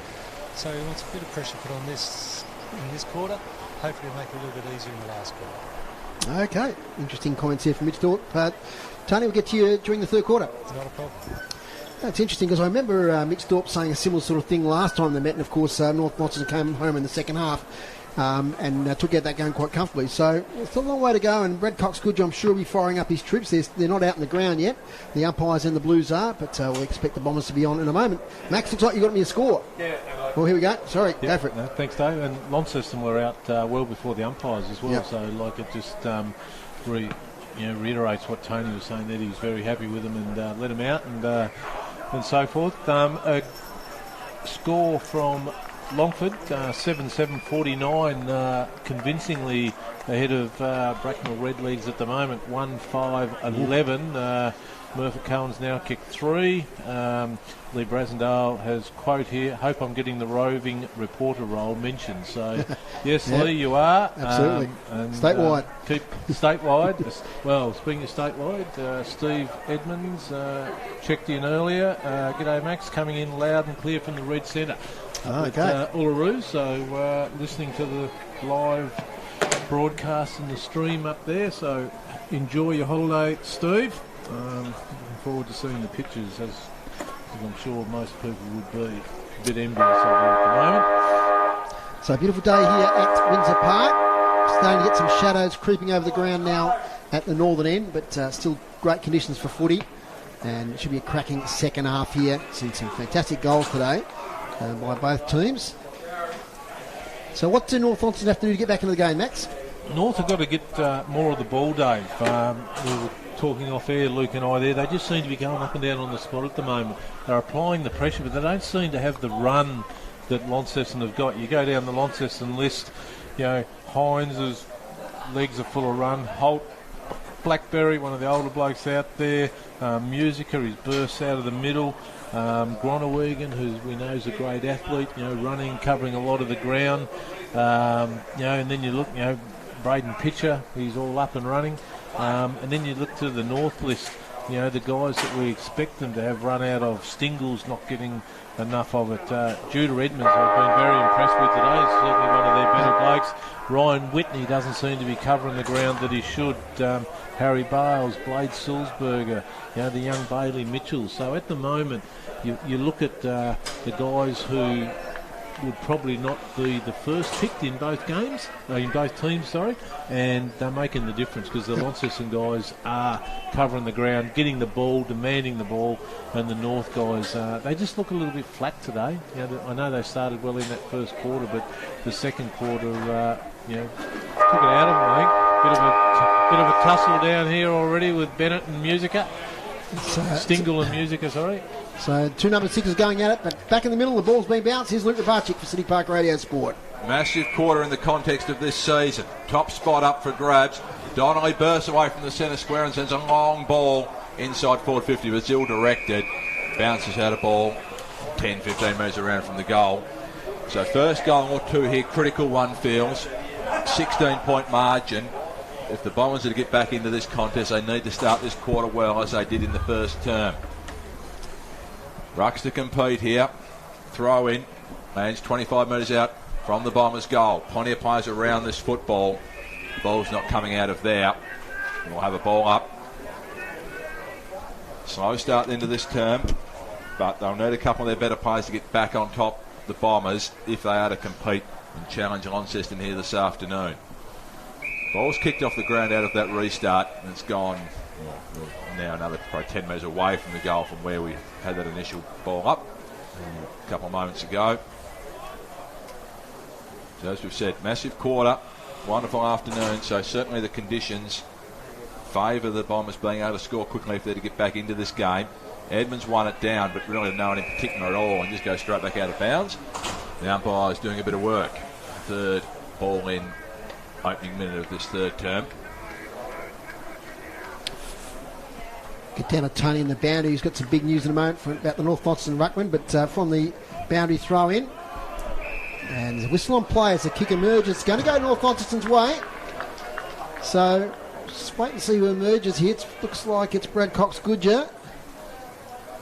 So he wants a bit of pressure put on this in this quarter. Hopefully make it a little bit easier in the last quarter. Okay, interesting comments here from Mitch Thorpe. Tony, we'll get to you during the third quarter. Not a problem. That's interesting because I remember Mitch Thorpe saying a similar sort of thing last time they met, and of course North Launceston came home in the second half and took out that game quite comfortably. So it's a long way to go, and Brad Cox-Goodger, I'm sure, will be firing up his troops. They're not out in the ground yet. The umpires and the Blues are, but we'll expect the Bombers to be on in a moment. Max, looks like you got me a score. Yeah. Well, here we go. Sorry, go for it. No, thanks, Dave. And Launceston were out well before the umpires as well. Yep. So, like, it just reiterates what Tony was saying, that he was very happy with them and let them out and so forth. A score from Longford, 7-7-49, convincingly ahead of Bracknell Redlegs at the moment, 1-5-11. Murphy Cohen's now kicked 3. Lee Brasendale has quote here, hope I'm getting the roving reporter role mentioned. So, yes, yep. Lee, you are. Absolutely. And, statewide. Keep statewide. Well, speaking of statewide, Steve Edmonds checked in earlier. G'day, Max, coming in loud and clear from the Red Centre. Okay. Uluru, so listening to the live broadcast and the stream up there. So, enjoy your holiday, Steve. Looking forward to seeing the pictures, as I'm sure most people would be. A bit envious of you at the moment. So a beautiful day here at Windsor Park. Starting to get some shadows creeping over the ground now at the northern end, but still great conditions for footy. And it should be a cracking second half here. Seen some fantastic goals today by both teams. So what do North Launceston have to do to get back into the game, Max? North have got to get more of the ball, Dave. We were talking off air, Luke and I there. They just seem to be going up and down on the spot at the moment. They're applying the pressure, but they don't seem to have the run that Launceston have got. You go down the Launceston list, Hines' legs are full of run. Holt, Blackberry, one of the older blokes out there. Musica, his bursts out of the middle. Gronewegan, who we know is a great athlete, running, covering a lot of the ground. And then you look, Braden Pitcher, he's all up and running. And then you look to the North list, the guys that we expect them to have run out of. Stingle's not getting enough of it. Judah Edmonds, I've been very impressed with today. He's certainly one of their better blokes. Ryan Whitney doesn't seem to be covering the ground that he should. Harry Bales, Blade Sulzberger, the young Bailey Mitchell. So at the moment, you look at the guys who would probably not be the first picked in both games, in both teams, and they're making the difference because the Launceston guys are covering the ground, getting the ball, demanding the ball, and the North guys, they just look a little bit flat today. I know they started well in that first quarter, but the second quarter, took it out of them, I think. Bit of a tussle down here already with Bennett and Musica. Stingle and Musica, sorry. So 2 number 6s going at it, but back in the middle, the ball's being bounced. Here's Luke Rabarchik for City Park Radio Sport. Massive quarter in the context of this season. Top spot up for grabs. Donnelly bursts away from the centre square and sends a long ball inside forward 50, but it's ill-directed. Bounces out of ball 10-15 metres around from the goal. So first goal or two here, critical one feels. 16-point margin. If the Bombers are to get back into this contest, they need to start this quarter well, as they did in the first term. Rucks to compete here. Throw in. Lands 25 metres out from the Bombers' goal. Plenty of players around this football. Ball's not coming out of there. We'll have a ball up. Slow start into this term, but they'll need a couple of their better players to get back on top the Bombers if they are to compete and challenge Launceston here this afternoon. Ball's kicked off the ground out of that restart, and it's gone now another probably 10 metres away from the goal from where we had that initial ball up a couple of moments ago. So as we've said, massive quarter, wonderful afternoon, so certainly the conditions favour the Bombers being able to score quickly if they're to get back into this game. Edmonds won it down, but really no one in particular at all, and just goes straight back out of bounds. The umpire is doing a bit of work. Third ball in opening minute of this third term. Get down to Tony in the boundary. He's got some big news in a moment about the North Launceston ruckman, but from the boundary throw in. And there's a whistle on play as the kick emerges. It's going to go North Launceston's way. So just wait and see who emerges here. It looks like it's Brad Cox-Goodger.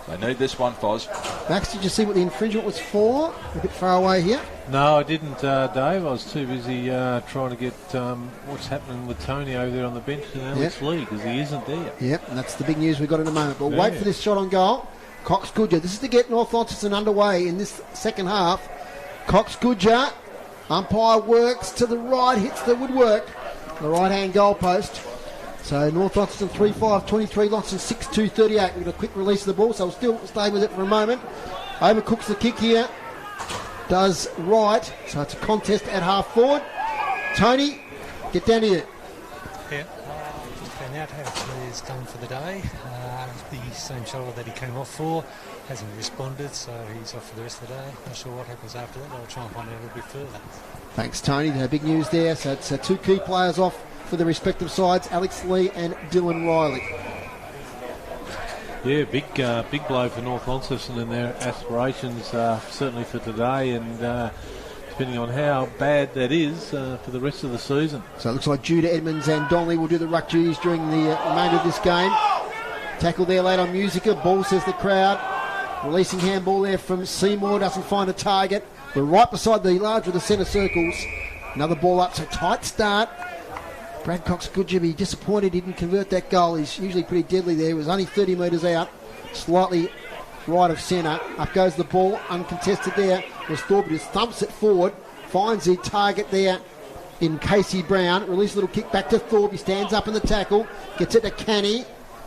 They need this one, Foz. Max, did you see what the infringement was for? A bit far away here. No, I didn't, Dave. I was too busy trying to get what's happening with Tony over there on the bench in Alex Lee, because he isn't there. Yep, and that's the big news we've got in a moment. But wait for this shot on goal. Cox Goodger. This is to get North Launceston underway in this second half. Cox Goodger. Umpire works to the right, hits the woodwork. The right-hand goal post. So North Launceston 3-5-23, Launceston 6-2-38. We've got a quick release of the ball, so we'll still stay with it for a moment. Overcooks the kick here. Does right. So it's a contest at half forward. Tony, get down here. Yeah, just found out how he's done for the day. The same shoulder that he came off for hasn't responded, so he's off for the rest of the day. Not sure what happens after that. I'll try and find out a little bit further. Thanks, Tony. Big news there. So it's two key players off for the respective sides, Alex Lee and Dylan Riley. Yeah, big blow for North Launceston and their aspirations, certainly for today, and depending on how bad that is for the rest of the season. So it looks like Judah Edmonds and Donnelly will do the ruck duties during the remainder of this game. Tackle there late on Musica. Ball, says the crowd. Releasing handball there from Seymour. Doesn't find a target. We're right beside the large of the centre circles. Another ball up, so tight start. Brad Cox Goodger be disappointed he didn't convert that goal. He's usually pretty deadly there. It was only 30 metres out. Slightly right of centre. Up goes the ball. Uncontested there was Thorpe. Just thumps it forward. Finds the target there in Casey Brown. Release a little kick back to Thorpe. He stands up in the tackle. Gets it to Canny.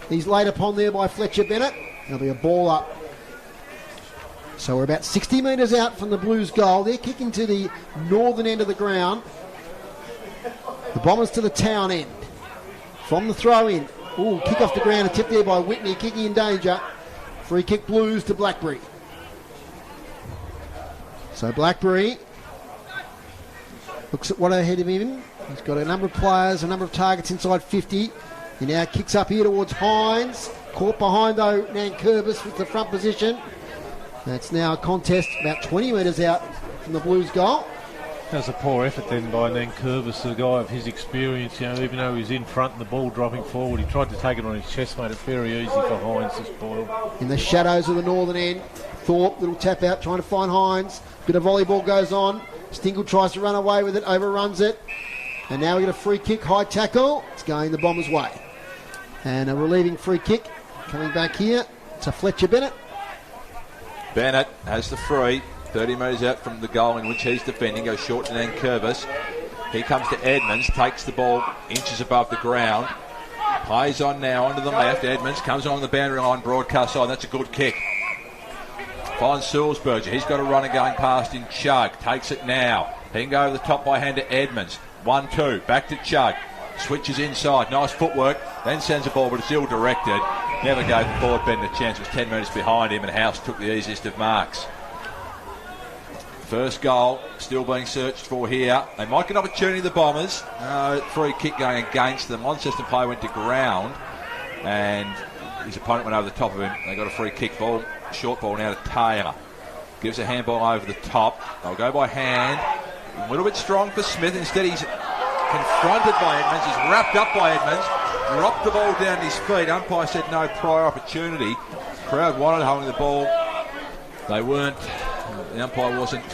He's laid upon there by Fletcher Bennett. There'll be a ball up. So we're about 60 metres out from the Blues goal. They're kicking to the northern end of the ground. The Bombers to the town end. From the throw in. Ooh, kick off the ground. A tip there by Whitney. Kicking in danger. Free kick Blues to Blackberry. So Blackberry looks at what ahead of him. He's got a number of players, a number of targets inside 50. He now kicks up here towards Hines. Caught behind, though, Nankervis with the front position. That's now a contest about 20 metres out from the Blues goal. That was a poor effort then by Nankervis, a guy of his experience. You know, even though he was in front and the ball dropping forward, he tried to take it on his chest, made it very easy for Hines to spoil. In the shadows of the northern end, Thorpe, little tap out, trying to find Hines. Bit of volleyball goes on. Stingle tries to run away with it, overruns it. And now we get a free kick, high tackle. It's going the Bombers' way. And a relieving free kick coming back here to Fletcher Bennett. Bennett has the free, 30 metres out from the goal in which he's defending, goes short to Nankervis. He comes to Edmonds, takes the ball inches above the ground, plays on now onto the left. Edmonds comes on the boundary line, broadcast side. That's a good kick. Finds Sulzberger. He's got a runner going past in Chug. Takes it now. He can go over the top by hand to Edmonds. 1-2. Back to Chug. Switches inside. Nice footwork. Then sends a ball, but it's ill-directed. Never gave the forward bend a chance. It was 10 metres behind him, and House took the easiest of marks. First goal still being searched for here. They might get opportunity, the Bombers. Free kick going against them. Launceston player went to ground, and his opponent went over the top of him. They got a free kick ball. Short ball now to Taylor. Gives a handball over the top. They'll go by hand. A little bit strong for Smith. Instead, he's confronted by Edmonds. He's wrapped up by Edmonds. Dropped the ball down his feet. Umpire said no prior opportunity. Crowd wanted holding the ball. They weren't. The umpire wasn't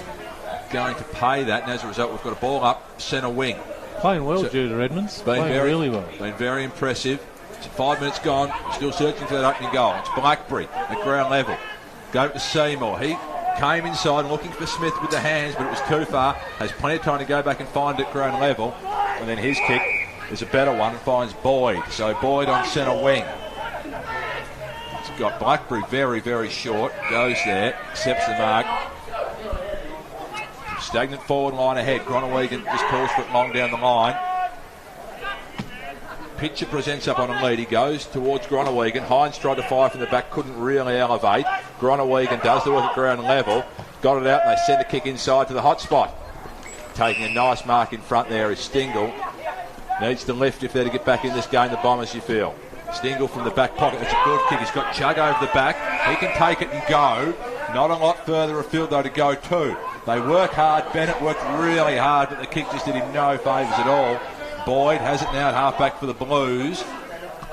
going to pay that. And as a result, we've got a ball up centre wing. Playing well, Judah Edmonds. Playing really well. Been very impressive. It's 5 minutes gone. Still searching for that opening goal. It's Blackberry at ground level. Go to Seymour. He came inside looking for Smith with the hands, but it was too far. Has plenty of time to go back and find it at ground level. And then his kick is a better one and finds Boyd. So Boyd on centre wing. It's got Blackberry very, very short. Goes there. Accepts the mark. Stagnant forward line ahead. Gronewegan just calls for it long down the line. Pitcher presents up on a lead. He goes towards Gronewegan. Hines tried to fire from the back, couldn't really elevate. Gronewegan does the work at ground level. Got it out and they send a kick inside to the hot spot. Taking a nice mark in front there is Stingle. Needs to lift if they're to get back in this game, the Bombers, you feel. Stingle from the back pocket. It's a good kick. He's got Chug over the back. He can take it and go. Not a lot further afield though to go to. They work hard. Bennett worked really hard, but the kick just did him no favours at all. Boyd has it now at half back for the Blues.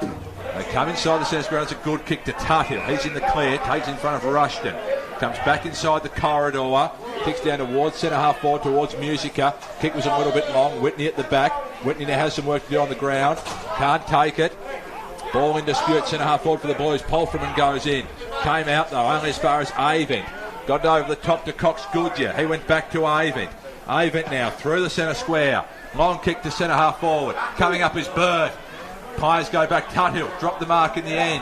They Come inside the centre square. It's a good kick to Tuthill. He's in the clear. Takes in front of Rushton. Comes back inside the corridor. Kicks down towards centre half forward towards Musica. Kick was a little bit long. Whitney at the back. Whitney now has some work to do on the ground. Can't take it. Ball in dispute. Centre half forward for the Blues. Polframan goes in. Came out though only as far as Avent. Got over the top to Cox Goodyear. He went back to Avent. Avent now through the centre square. Long kick to centre half forward. Coming up is Burt. Pies go back. Tuthill dropped the mark in the end.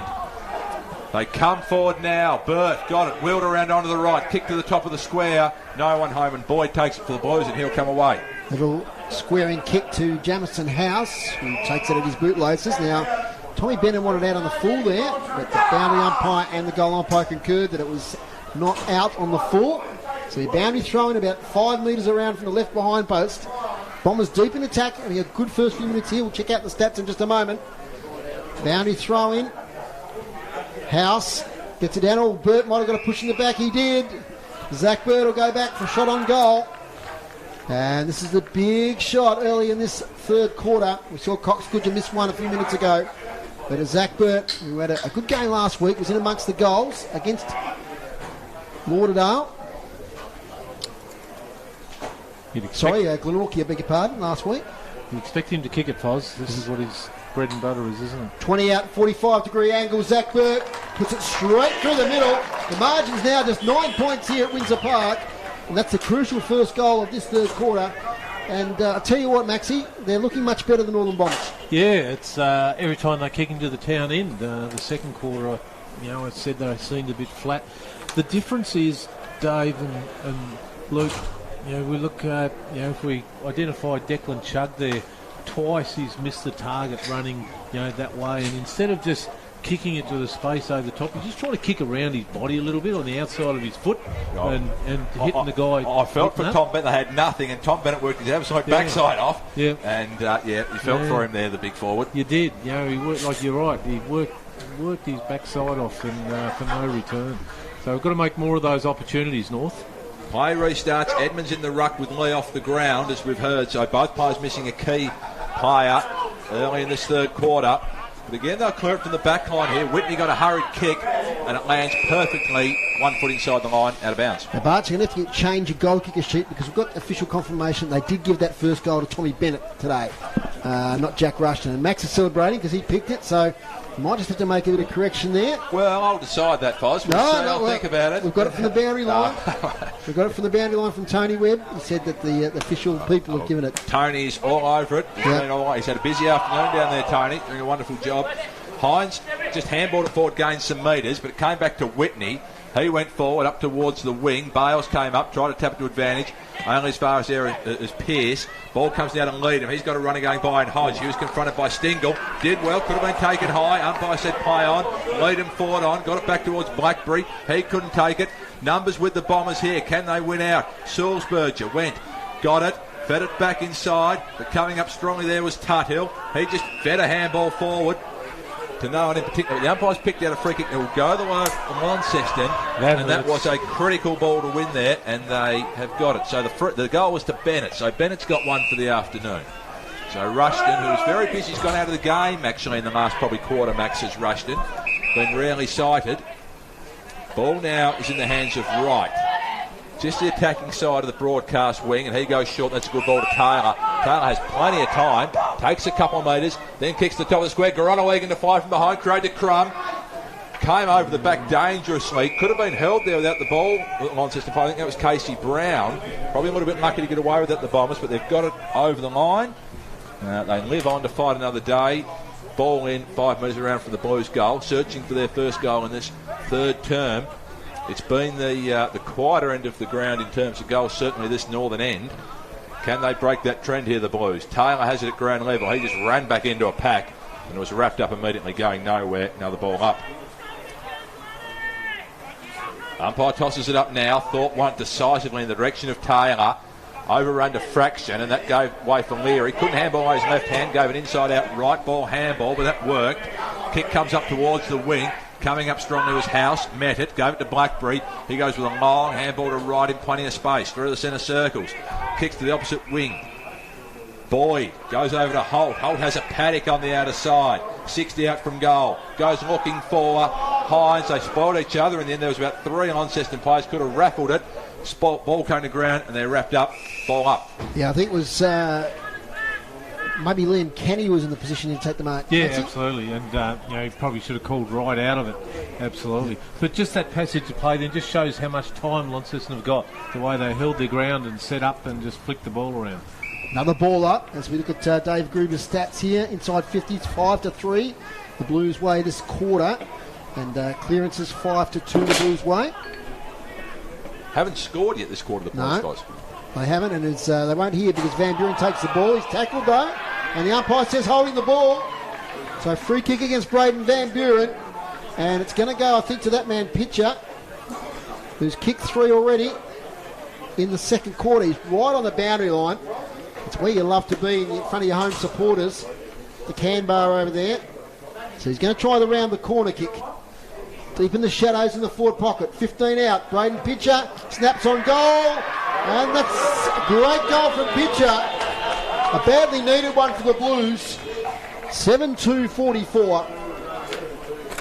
They come forward now. Burt got it. Wheeled around onto the right. Kick to the top of the square. No one home, and Boyd takes it for the Blues, and he'll come away. Little squaring kick to Jamison House, who takes it at his bootlaces. Now, Tommy Bennett wanted out on the full there, but the boundary umpire and the goal umpire concurred that it was not out on the full. So the boundary throwing about 5 metres around from the left behind post. Bombers deep in attack, having a good first few minutes here. We'll check out the stats in just a moment. Boundary throw in. House gets it down. Oh, Burt might have got a push in the back. He did. Zack Burt will go back for a shot on goal. And this is the big shot early in this third quarter. We saw Cox Goodyear miss one a few minutes ago. But Zack Burt, who had a good game last week, was in amongst the goals against Lauderdale. Glenorchy, I beg your pardon, last week. You expect him to kick it, Foz. This is what his bread and butter is, isn't it? 20 out, 45-degree angle. Zack Burt puts it straight through the middle. The margin's now just 9 points here at Windsor Park. And that's the crucial first goal of this third quarter. And I'll tell you what, Maxie, they're looking much better than Northern Bombers. Yeah, it's every time they kick into the town end. The second quarter, I said they seemed a bit flat. The difference is, Dave and Luke, we look at, if we identify Declan Chugg there, twice he's missed the target running, that way. And instead of just kicking it to the space over the top, he's just trying to kick around his body a little bit on the outside of his foot and hitting the guy. I felt for Tom Bennett. They had nothing, and Tom Bennett worked his absolute backside off. Yeah. And, you felt for him there, the big forward. You did. He worked, like you're right, he worked his backside off and for no return. So we've got to make more of those opportunities, North. Play restarts. Edmonds in the ruck with Lee off the ground, as we've heard. So both players missing a key player early in this third quarter. But again, they'll clear it from the back line here. Whitney got a hurried kick, and it lands perfectly 1 foot inside the line, out of bounds. Now, Bart, you're going to have to change your goal kicker sheet because we've got official confirmation they did give that first goal to Tommy Bennett today, not Jack Rushton. And Max is celebrating because he picked it, so we might just have to make a bit of correction there. Well, I'll decide that, Foz. I'll think about it. We've got it from the boundary line. We've got it from the boundary line from Tony Webb. He said that the official people have given it. Tony's all over it. He's had a busy afternoon down there, Tony, doing a wonderful job. Hines just handballed it forward, gained some metres, but it came back to Whitney. He went forward up towards the wing. Bales came up, tried to tap it to advantage, only as far as there as Pearce. Ball comes down and lead him. He's got a runner going by, and Hodge. He was confronted by Stingle. Did well, could have been taken high. Umpire said play on. Lead him forward on. Got it back towards Blackberry. He couldn't take it. Numbers with the Bombers here. Can they win out? Sulzberger went. Got it. Fed it back inside. But coming up strongly there was Tuthill. He just fed a handball forward to no one in particular. The umpires picked out a free kick that will go the way of Launceston, and that was a critical ball to win there, and they have got it. So the goal was to Bennett, so Bennett's got one for the afternoon. So Rushton, who's very busy, has gone out of the game actually in the last probably quarter, Max, has Rushton. Been rarely cited. Ball now is in the hands of Wright. Just the attacking side of the broadcast wing, and he goes short. That's a good ball to Taylor. Taylor has plenty of time, takes a couple of metres, then kicks to the top of the square. Groenewegen to fly from behind, create to Crum. Came over the back dangerously. Could have been held there without the ball. Launceston, I think that was Casey Brown. Probably a little bit lucky to get away with it, the Bombers, but they've got it over the line. They live on to fight another day. Ball in, 5 metres around from the Blues goal, searching for their first goal in this third term. It's been the quieter end of the ground in terms of goals, certainly this northern end. Can they break that trend here, the Blues? Taylor has it at ground level. He just ran back into a pack and was wrapped up immediately, going nowhere. Another ball up. Umpire tosses it up now. Thorpe went decisively in the direction of Taylor. Overrun to Fraction, and that gave way for Leary. Couldn't handball his left hand, gave an inside-out right ball handball, but that worked. Kick comes up towards the wing. Coming up strongly was House, met it, gave it to Blackberry. He goes with a long handball to right in plenty of space, through the centre circles. Kicks to the opposite wing. Boyd goes over to Holt. Holt has a paddock on the outer side. 60 out from goal. Goes looking for Hines. They spoiled each other. In the end, there was about 3 Launceston players could have raffled it. Ball came to ground and they're wrapped up. Ball up. Yeah, I think it was maybe Liam Kenny was in the position to take the mark. Yeah, absolutely. And, he probably should have called right out of it. Absolutely. But just that passage of play then just shows how much time Launceston have got. The way they held their ground and set up and just flicked the ball around. Another ball up as we look at Dave Gruber's stats here. Inside 50, it's 5-3. The Blues way this quarter. And clearances 5-2 the Blues way. Haven't scored yet this quarter, the Blues guys. They haven't, and it's, they won't hear because Van Buren takes the ball. He's tackled though, and the umpire says holding the ball. So free kick against Braden Van Buren, and it's going to go, I think, to that man Pitcher, who's kicked 3 already in the second quarter. He's right on the boundary line. It's where you love to be in front of your home supporters. The can bar over there. So he's going to try the round the corner kick. Deep in the shadows in the forward pocket. 15 out. Braden Pitcher snaps on goal. And that's a great goal from Pitcher. A badly needed one for the Blues. 7-2-44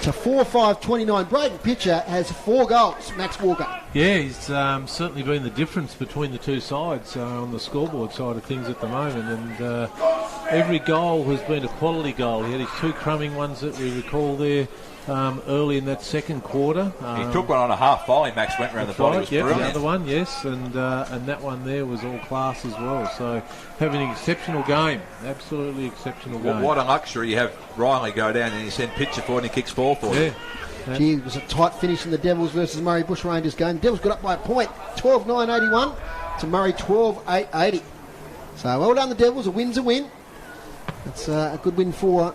to 4-5-29. Braden Pitcher has 4 goals. Max Walker. Yeah, he's certainly been the difference between the two sides on the scoreboard side of things at the moment. And every goal has been a quality goal. He had his 2 crumbing ones that we recall there. Early in that second quarter. He took one on a half volley. Max went around the body. It was brilliant. The other one, yes, and that one there was all class as well. So having an exceptional game, absolutely exceptional game. What a luxury you have Riley go down and you send Pitcher forward and he kicks 4 for you. Gee, it was a tight finish in the Devils versus Murray Bushrangers game. The Devils got up by a point, 12-9-81 to Murray 12-8-80. So well done the Devils. A win's a win. It's a good win for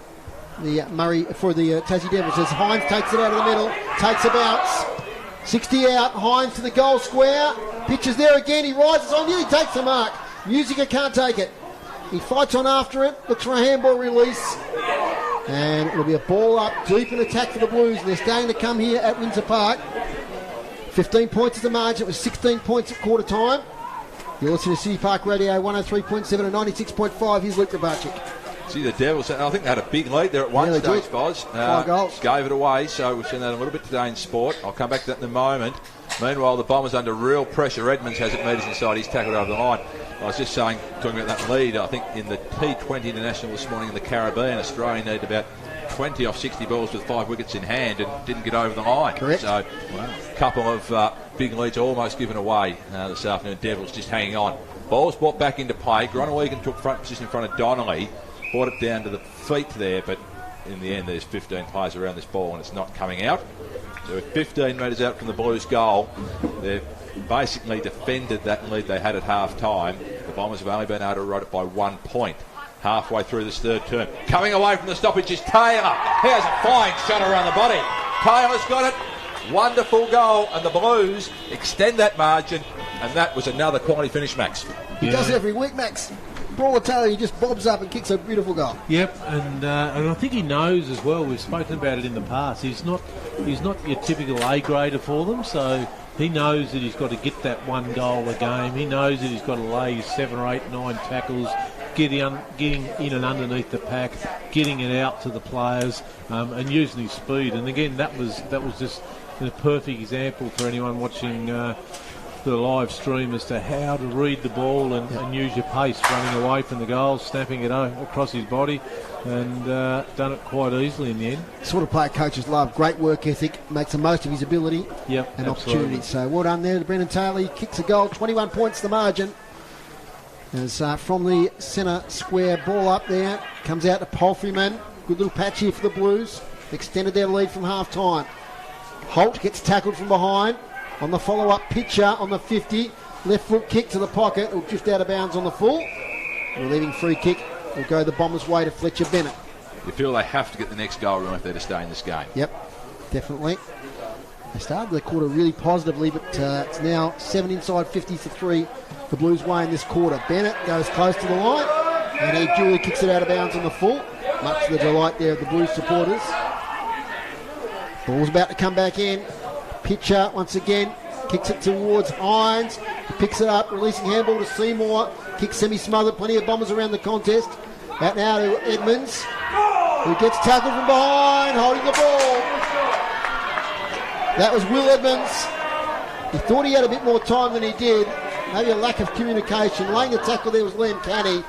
the Tassie Devils as Hines takes it out of the middle, takes a bounce, 60 out, Hines to the goal square, pitches there again, he rises on, he takes the mark, Musica can't take it, he fights on after it, looks for a handball release, and it'll be a ball up, deep in attack for the Blues, and they're starting to come here at Windsor Park. 15 points is the margin, it was 16 points at quarter time. You're listening to City Park Radio 103.7 and 96.5, here's Luke Grabarczyk. See the Devils, I think they had a big lead there at one stage, Boz. 5 goals. Gave it away, so we've seen that a little bit today in sport. I'll come back to that in a moment. Meanwhile, the Bombers under real pressure. Edmonds has it metres inside. He's tackled over the line. I was just talking about that lead. I think in the T20 International this morning in the Caribbean, Australia needed about 20 off 60 balls with 5 wickets in hand and didn't get over the line. Correct. So a couple of big leads almost given away this afternoon. Devils just hanging on. Ball's brought back into play. Groenewegen took front position in front of Donnelly. Brought it down to the feet there, but in the end there's 15 players around this ball and it's not coming out. So with 15 metres out from the Blues goal, they've basically defended that lead they had at half time. The Bombers have only been able to ride it by 1 point halfway through this third term. Coming away from the stoppage is Taylor. Here's a flying shot around the body. Taylor's got it. Wonderful goal, and the Blues extend that margin, and that was another quality finish, Max. He does it every week, Max. Brawler Taylor, he just bobs up and kicks a beautiful goal. Yep, and I think he knows as well. We've spoken about it in the past. He's not your typical A grader for them, so he knows that he's got to get that 1 goal a game. He knows that he's got to lay 7 or 8, 9 tackles, getting in and underneath the pack, getting it out to the players, and using his speed. And again, that was just a perfect example for anyone watching the live stream as to how to read the ball and use your pace, running away from the goal, snapping it across his body, and done it quite easily in the end. Sort of player coaches love. Great work ethic, makes the most of his ability and opportunity. So well done there to Brendan Taylor. He kicks a goal, 21 points the margin. As from the centre square, ball up there, comes out to Palfreyman. Good little patch here for the Blues. Extended their lead from half time. Holt gets tackled from behind. On the follow-up, Pitcher on the 50. Left foot kick to the pocket. It'll drift out of bounds on the full. Relieving free kick will go the Bombers' way to Fletcher Bennett. You feel they have to get the next goal run if they're to stay in this game. Yep, definitely. They started the quarter really positively, but it's now 7 inside 50 to 3. The Blues way in this quarter. Bennett goes close to the line, and he duly kicks it out of bounds on the full. Much to the delight there of the Blues supporters. Ball's about to come back in. Pitcher once again kicks it towards Hines. He picks it up, releasing handball to Seymour. Kick semi-smothered. Plenty of Bombers around the contest. Out now to Edmonds. who gets tackled from behind, holding the ball. That was Will Edmonds. He thought he had a bit more time than he did. Maybe a lack of communication. Laying the tackle there was Liam Canny,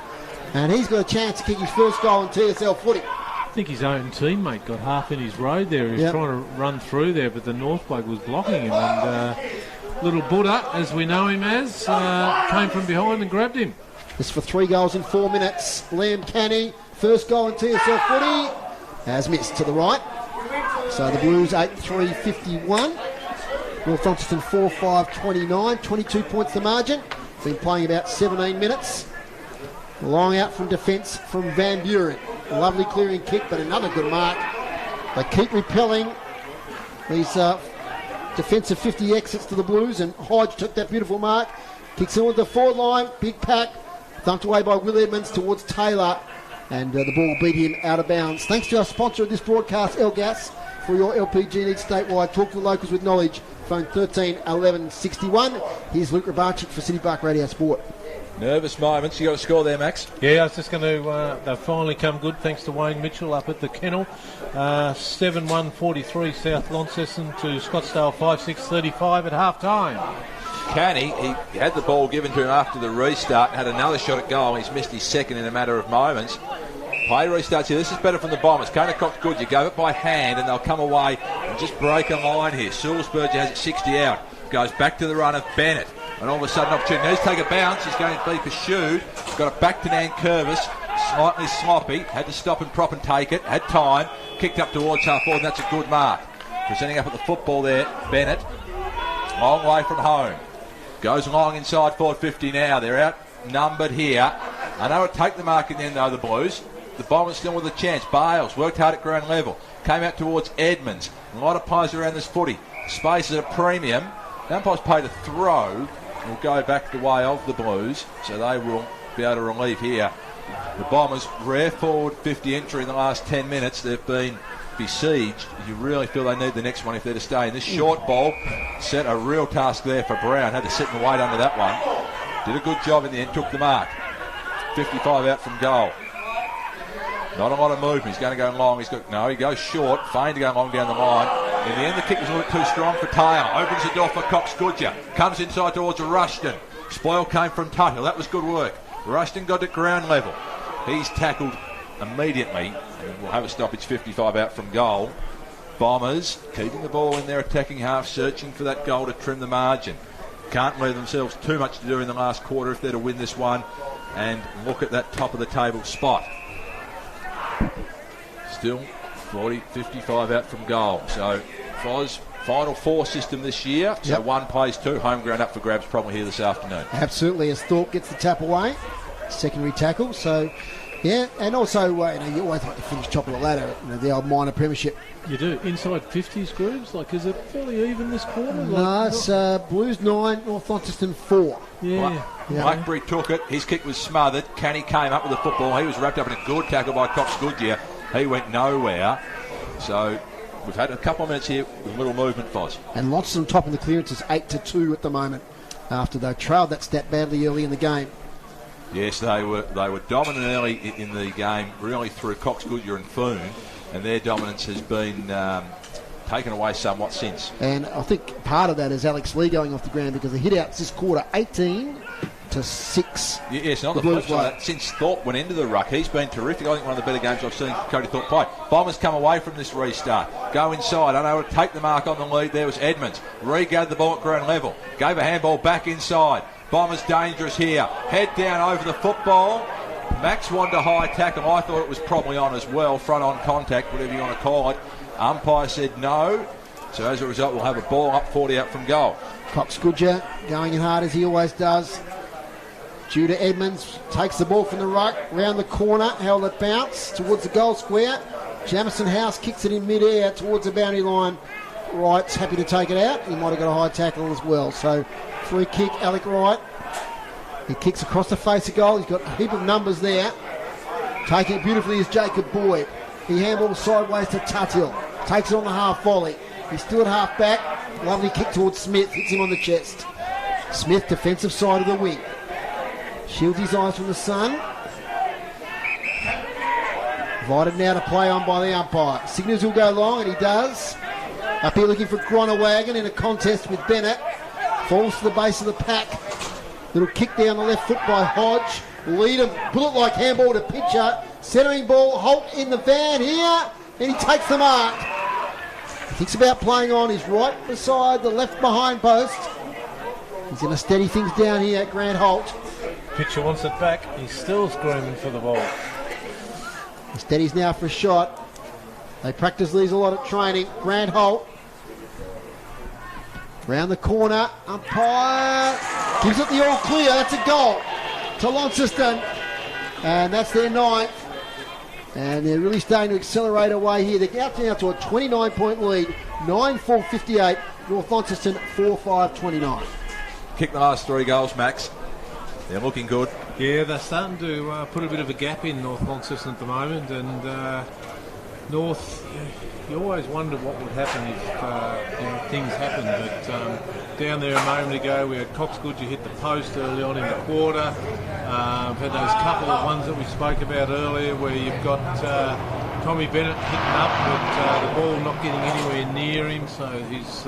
and he's got a chance to kick his first goal in TSL footy. I think his own teammate got half in his road there. He was trying to run through there, but the North bloke was blocking him. And little Buddha, as we know him as, came from behind and grabbed him. This for 3 goals in 4 minutes. Liam Canny, first goal in TSL footy, has missed to the right. So the Blues 8-3-51. North Launceston 4-5-29. 22 points the margin. Been playing about 17 minutes. Long out from defence from Van Buren. Lovely clearing kick, but another good mark. They keep repelling these defensive 50 exits to the Blues, and Hodge took that beautiful mark. Kicks it on the forward line. Big pack. Thumped away by Will Edmonds towards Taylor. And the ball beat him out of bounds. Thanks to our sponsor of this broadcast, Elgas. For your LPG needs statewide, talk to the locals with knowledge. Phone 13 11 61. Here's Luke Rabarchik for City Park Radio Sport. Nervous moments. You got a score there, Max? Yeah, I was just going to... they've finally come good thanks to Wayne Mitchell up at the kennel. 7-1-43 South Launceston to Scottsdale 5-6-35 at half-time. Canny, he had the ball given to him after the restart and had another shot at goal. He's missed his second in a matter of moments. Play restarts here. This is better from the Bombers. Kona Cox good. You go it by hand and they'll come away and just break a line here. Sulzberger has it 60 out. Goes back to the run of Bennett. And all of a sudden, opportunity. He's taken a bounce. He's going to be pursued. Got it back to Nankervis. Slightly sloppy. Had to stop and prop and take it. Had time. Kicked up towards half forward, and that's a good mark. Presenting up at the football there, Bennett. Long way from home. Goes long inside forward 50 now. They're outnumbered here. I know it'll take the mark in the end, though, the Blues. The Bombers still with a chance. Bales worked hard at ground level. Came out towards Edmonds. A lot of players around this footy. Space at a premium. The umpire's paid a throw. Will go back the way of the Blues, so they will be able to relieve here. The Bombers, rare forward 50 entry in the last 10 minutes. They've been besieged. You really feel they need the next one if they're to stay. And this short ball set a real task there for Brown. Had to sit and wait under that one. Did a good job in the end, took the mark. 55 out from goal. Not a lot of movement. He's going to go long. He goes short. Feigned to go long down the line. In the end, the kick was a little too strong for Taylor. Opens the door for Cox Goodyear. Comes inside towards Rushton. Spoil came from Tuthill. That was good work. Rushton got at ground level. He's tackled immediately. And we'll have a stoppage 55 out from goal. Bombers keeping the ball in their attacking half, searching for that goal to trim the margin. Can't leave themselves too much to do in the last quarter if they're to win this one and look at that top of the table spot. Still 55 out from goal. So Foz, Final Four system this year. So one plays two. Home ground up for grabs probably here this afternoon. Absolutely, as Thorpe gets the tap away. Secondary tackle. So, yeah, and also, you always like to finish top of the ladder, the old minor premiership. You do. Inside 50s groups? Is it fairly even this quarter? No, it's Blues 9, North Launceston 4. Yeah. Blackberry took it. His kick was smothered. Canny came up with the football. He was wrapped up in a good tackle by Cox Goodyear. He went nowhere. So we've had a couple of minutes here with little movement, Foz. And Launceston top in the clearances 8-2 at the moment after they trailed that stat badly early in the game. Yes, they were dominant early in the game, really through Cox Goodyear and Foon, and their dominance has been taken away somewhat since. And I think part of that is Alex Lee going off the ground because the hit-outs this quarter 18-6. Yes, and on the flip side, since Thorpe went into the ruck, he's been terrific. I think one of the better games I've seen Cody Thorpe play. Bombers come away from this restart. Go inside. Unable to take the mark on the lead. There was Edmonds. Regathered the ball at ground level. Gave a handball back inside. Bombers dangerous here. Head down over the football. Max wanted a high tackle. I thought it was probably on as well. Front on contact, whatever you want to call it. Umpire said no. So as a result, we'll have a ball up 40 out from goal. Cox Goodyear going in hard as he always does. Judah Edmonds takes the ball from the ruck, round the corner, held it bounce towards the goal square. Jamison House kicks it in mid-air towards the boundary line. Wright's happy to take it out. He might have got a high tackle as well. So free kick, Alec Wright. He kicks across the face of goal. He's got a heap of numbers there. Taking it beautifully is Jacob Boyd. He handballs sideways to Tuthill. Takes it on the half volley. He's still at half back. Lovely kick towards Smith. Hits him on the chest. Smith, defensive side of the wing. Shields his eyes from the sun. Invited now to play on by the umpire. Signals will go long, and he does. Up here looking for Gronewagen in a contest with Bennett. Falls to the base of the pack. Little kick down the left foot by Hodge. Lead him. Bullet like handball to pitcher. Centering ball. Holt in the van here. And he takes the mark. He thinks about playing on. He's right beside the left behind post. He's going to steady things down here at Grant Holt. Pitcher wants it back. He's still screaming for the ball. He steadies now for a shot. They practice these a lot at training. Grant Holt. Round the corner. Umpire gives it the all clear. That's a goal to Launceston. And that's their 9th. And they're really starting to accelerate away here. They're out now to a 29-point lead. 9-4-58. North Launceston 4-5-29. Kicked the last 3 goals, Max. They're looking good. Yeah, they're starting to put a bit of a gap in North Launceston at the moment, and North, you always wonder what would happen if things happen, but down there a moment ago we had Cox Goodyear hit the post early on in the quarter. We've had those couple of ones that we spoke about earlier where you've got Tommy Bennett hitting up, but the ball not getting anywhere near him, so he's...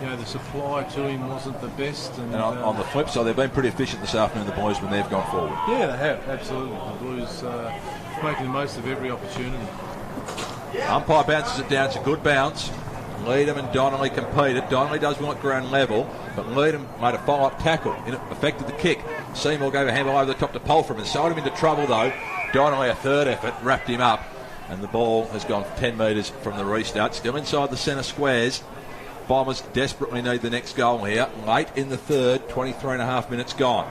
the supply to him wasn't the best. And on the flip side, they've been pretty efficient this afternoon, the boys, when they've gone forward. Yeah, they have, absolutely. The Blues making the most of every opportunity. Umpire bounces it down. It's a good bounce. Leadham and Donnelly competed. Donnelly does want ground level, but Leadham made a follow-up tackle. It affected the kick. Seymour gave a handball over the top to Polfram and sold him into trouble, though. Donnelly, a third effort, wrapped him up, and the ball has gone 10 metres from the restart. Still inside the centre squares. Bombers desperately need the next goal here. Late in the third, 23.5 minutes gone.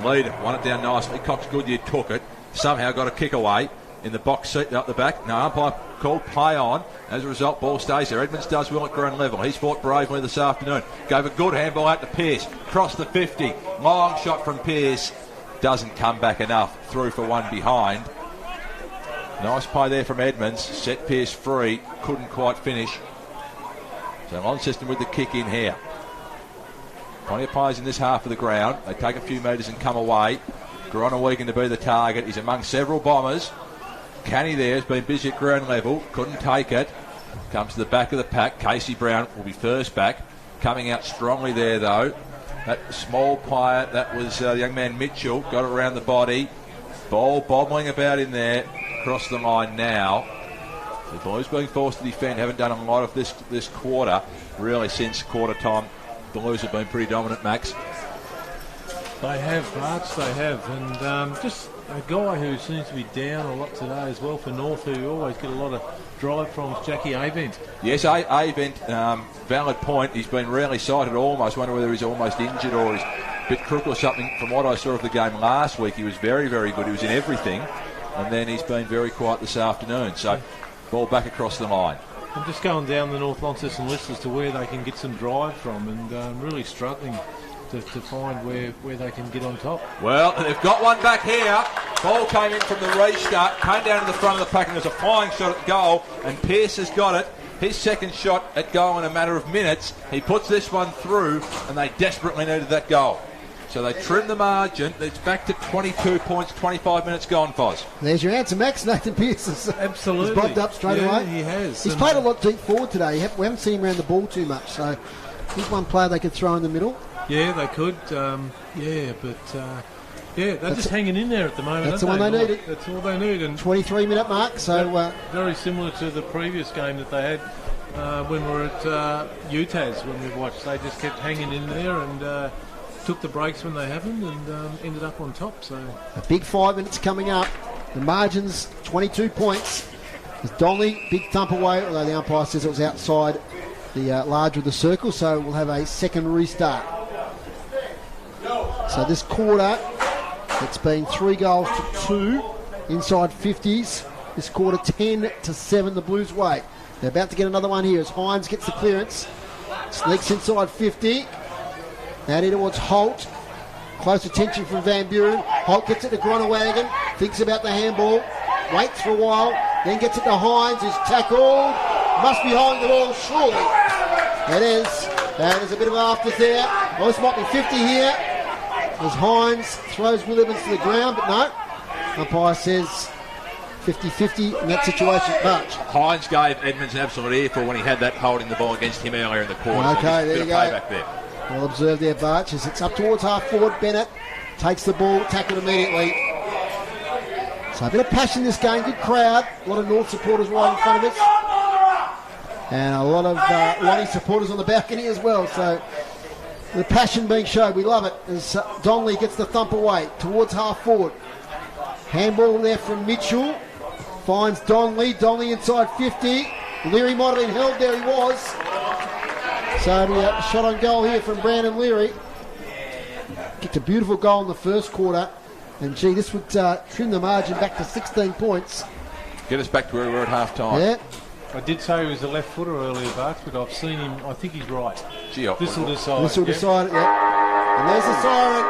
Leader won it down nicely. Cox Goodyear took it. Somehow got a kick away in the box seat up the back. No, umpire called play on. As a result, ball stays there. Edmonds does well at ground level. He's fought bravely this afternoon. Gave a good handball out to Pearce. Crossed the 50. Long shot from Pearce. Doesn't come back enough. Through for one behind. Nice play there from Edmonds. Set Pearce free. Couldn't quite finish. So Launceston with the kick in here. Plenty of players in this half of the ground. They take a few metres and come away. Gronewagen to be the target. He's among several Bombers. Canny there has been busy at ground level. Couldn't take it. Comes to the back of the pack. Casey Brown will be first back. Coming out strongly there, though. That small player, that was the young man Mitchell. Got it around the body. Ball bobbling about in there. Across the line now. The Blues being forced to defend. Haven't done a lot of this quarter, really, since quarter time. The Blues have been pretty dominant, Max. They have, Barts, they have. And just a guy who seems to be down a lot today as well for North, who you always get a lot of drive from, Jackie Avent. Yes, Avent, valid point. He's been rarely sighted almost. Wonder whether he's almost injured or he's a bit crook or something. From what I saw of the game last week, he was very, very good. He was in everything. And then he's been very quiet this afternoon. So... ball back across the line. I'm just going down the North Launceston list as to where they can get some drive from, and really struggling to find where they can get on top. Well, they've got one back here. Ball came in from the restart, came down to the front of the pack, and there's a flying shot at goal, and Pearce has got it. His second shot at goal in a matter of minutes. He puts this one through, and they desperately needed that goal. So they trim the margin. It's back to 22 points, 25 minutes gone, Foz. There's your answer, Max. Nathan Pearce has absolutely bobbed up straight away. He has. He's played a lot deep forward today. We haven't seen him around the ball too much, so he's one player they could throw in the middle. Yeah, they could. They're just hanging in there at the moment. That's the one they needed. That's all they need. And 23-minute mark. So very similar to the previous game that they had when we were at UTAS when we watched. They just kept hanging in there and took the breaks when they happened and ended up on top. So a big 5 minutes coming up. The margin's 22 points. There's Donnelly, big thump away, although the umpire says it was outside the larger of the circle, so we'll have a second restart. So this quarter, it's been 3 goals to 2 inside 50s. This quarter 10-7 the Blues way. They're about to get another one here as Hines gets the clearance. Sneaks inside 50. Out here towards Holt. Close attention from Van Buren. Holt gets it to Gronewagen. Thinks about the handball. Waits for a while. Then gets it to Hines. Who's tackled. Must be holding the ball, surely. It is. There's a bit of afters there. Well, this might be 50 here. As Hines throws Williams to the ground, but no. Umpire says 50-50 in that situation, but Hines gave Edmonds an absolute earful when he had that holding the ball against him earlier in the quarter. Okay, there you go. Payback there. Well observed there, Barch, as it's up towards half forward. Bennett takes the ball, tackled immediately. So a bit of passion in this game, good crowd. A lot of North supporters right in front of us. And a lot of Lonnie supporters on the balcony as well. So the passion being showed, we love it. As Donnelly gets the thump away towards half forward. Handball there from Mitchell. Finds Donnelly. Donnelly inside 50. Leary might have been held there, he was. So it'll be a shot on goal here from Brandon Leary. Kicked a beautiful goal in the first quarter. And gee, this would trim the margin back to 16 points. Get us back to where we were at half time. Yeah. I did say he was a left footer earlier, Bart, but I've seen him. I think he's right. This will decide. This will decide it, yeah. And there's the siren.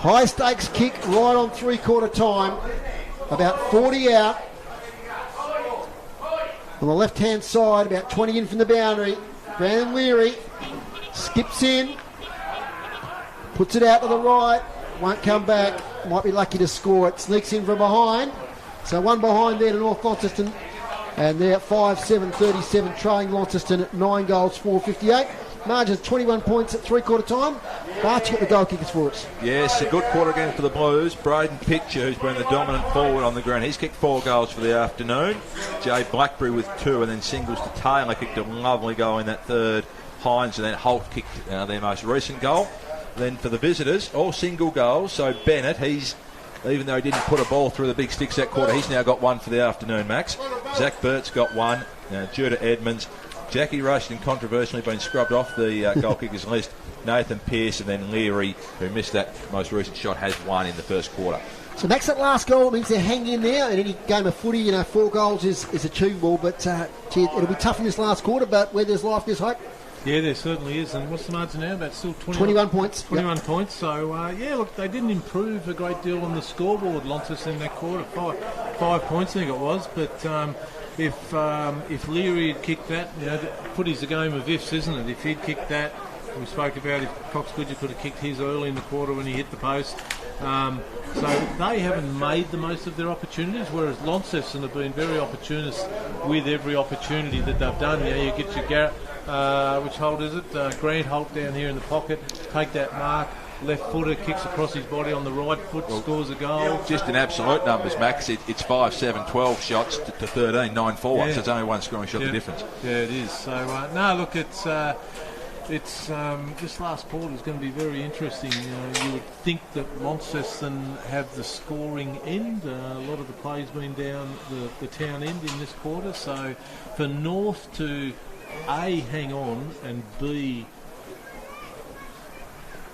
High stakes kick right on 3/4 time. About 40 out. On the left hand side, about 20 in from the boundary. Brandon Leary skips in. Puts it out to the right. Won't come back. Might be lucky to score it. Sneaks in from behind. So one behind there to North Launceston. And they're at 5-7-37, trailing Launceston at 9 goals, 458. Margin 21 points at 3/4 time. Bart, you get the goal kickers for us. Yes, a good quarter again for the Blues. Braden Pitcher, who's been the dominant forward on the ground, he's kicked 4 goals for the afternoon. Jay Blackberry with 2, and then singles to Taylor kicked a lovely goal in that third. Hines and then Holt kicked their most recent goal. Then for the visitors, all single goals. So Bennett, even though he didn't put a ball through the big sticks that quarter, he's now got 1 for the afternoon, Max. Zack Burt's got 1. Judah Edmonds. Jackie Rushton, controversially, been scrubbed off the goal kickers list. Nathan Pearce, and then Leary, who missed that most recent shot, has 1 in the first quarter. So Max, that last goal means they're hanging in there. In any game of footy, 4 goals is achievable. But gee, it'll be tough in this last quarter, but where there's life, there's hope. Yeah, there certainly is. And what's the margin now? About still 21 points. 21 points. So, yeah, look, they didn't improve a great deal on the scoreboard, Launceston, in that quarter. 5 points, I think it was. But if Leary had kicked that, footy's a game of ifs, isn't it? If he'd kicked that, we spoke about if Cox Goodger could have kicked his early in the quarter when he hit the post. So they haven't made the most of their opportunities, whereas Launceston have been very opportunist with every opportunity that they've done. You get your Garrett, which Holt is it? Grant Holt down here in the pocket, take that mark, left footer, kicks across his body on the right foot, scores a goal. Just in absolute numbers, Max, it's 5, 7, 12 shots to 13, 9 for 1, so it's only one scoring shot the difference. Yeah, it is. So, no, look, it's this last quarter is going to be very interesting. You would think that Launceston have the scoring end. A lot of the play's been down the town end in this quarter. So for North to A, hang on, and B,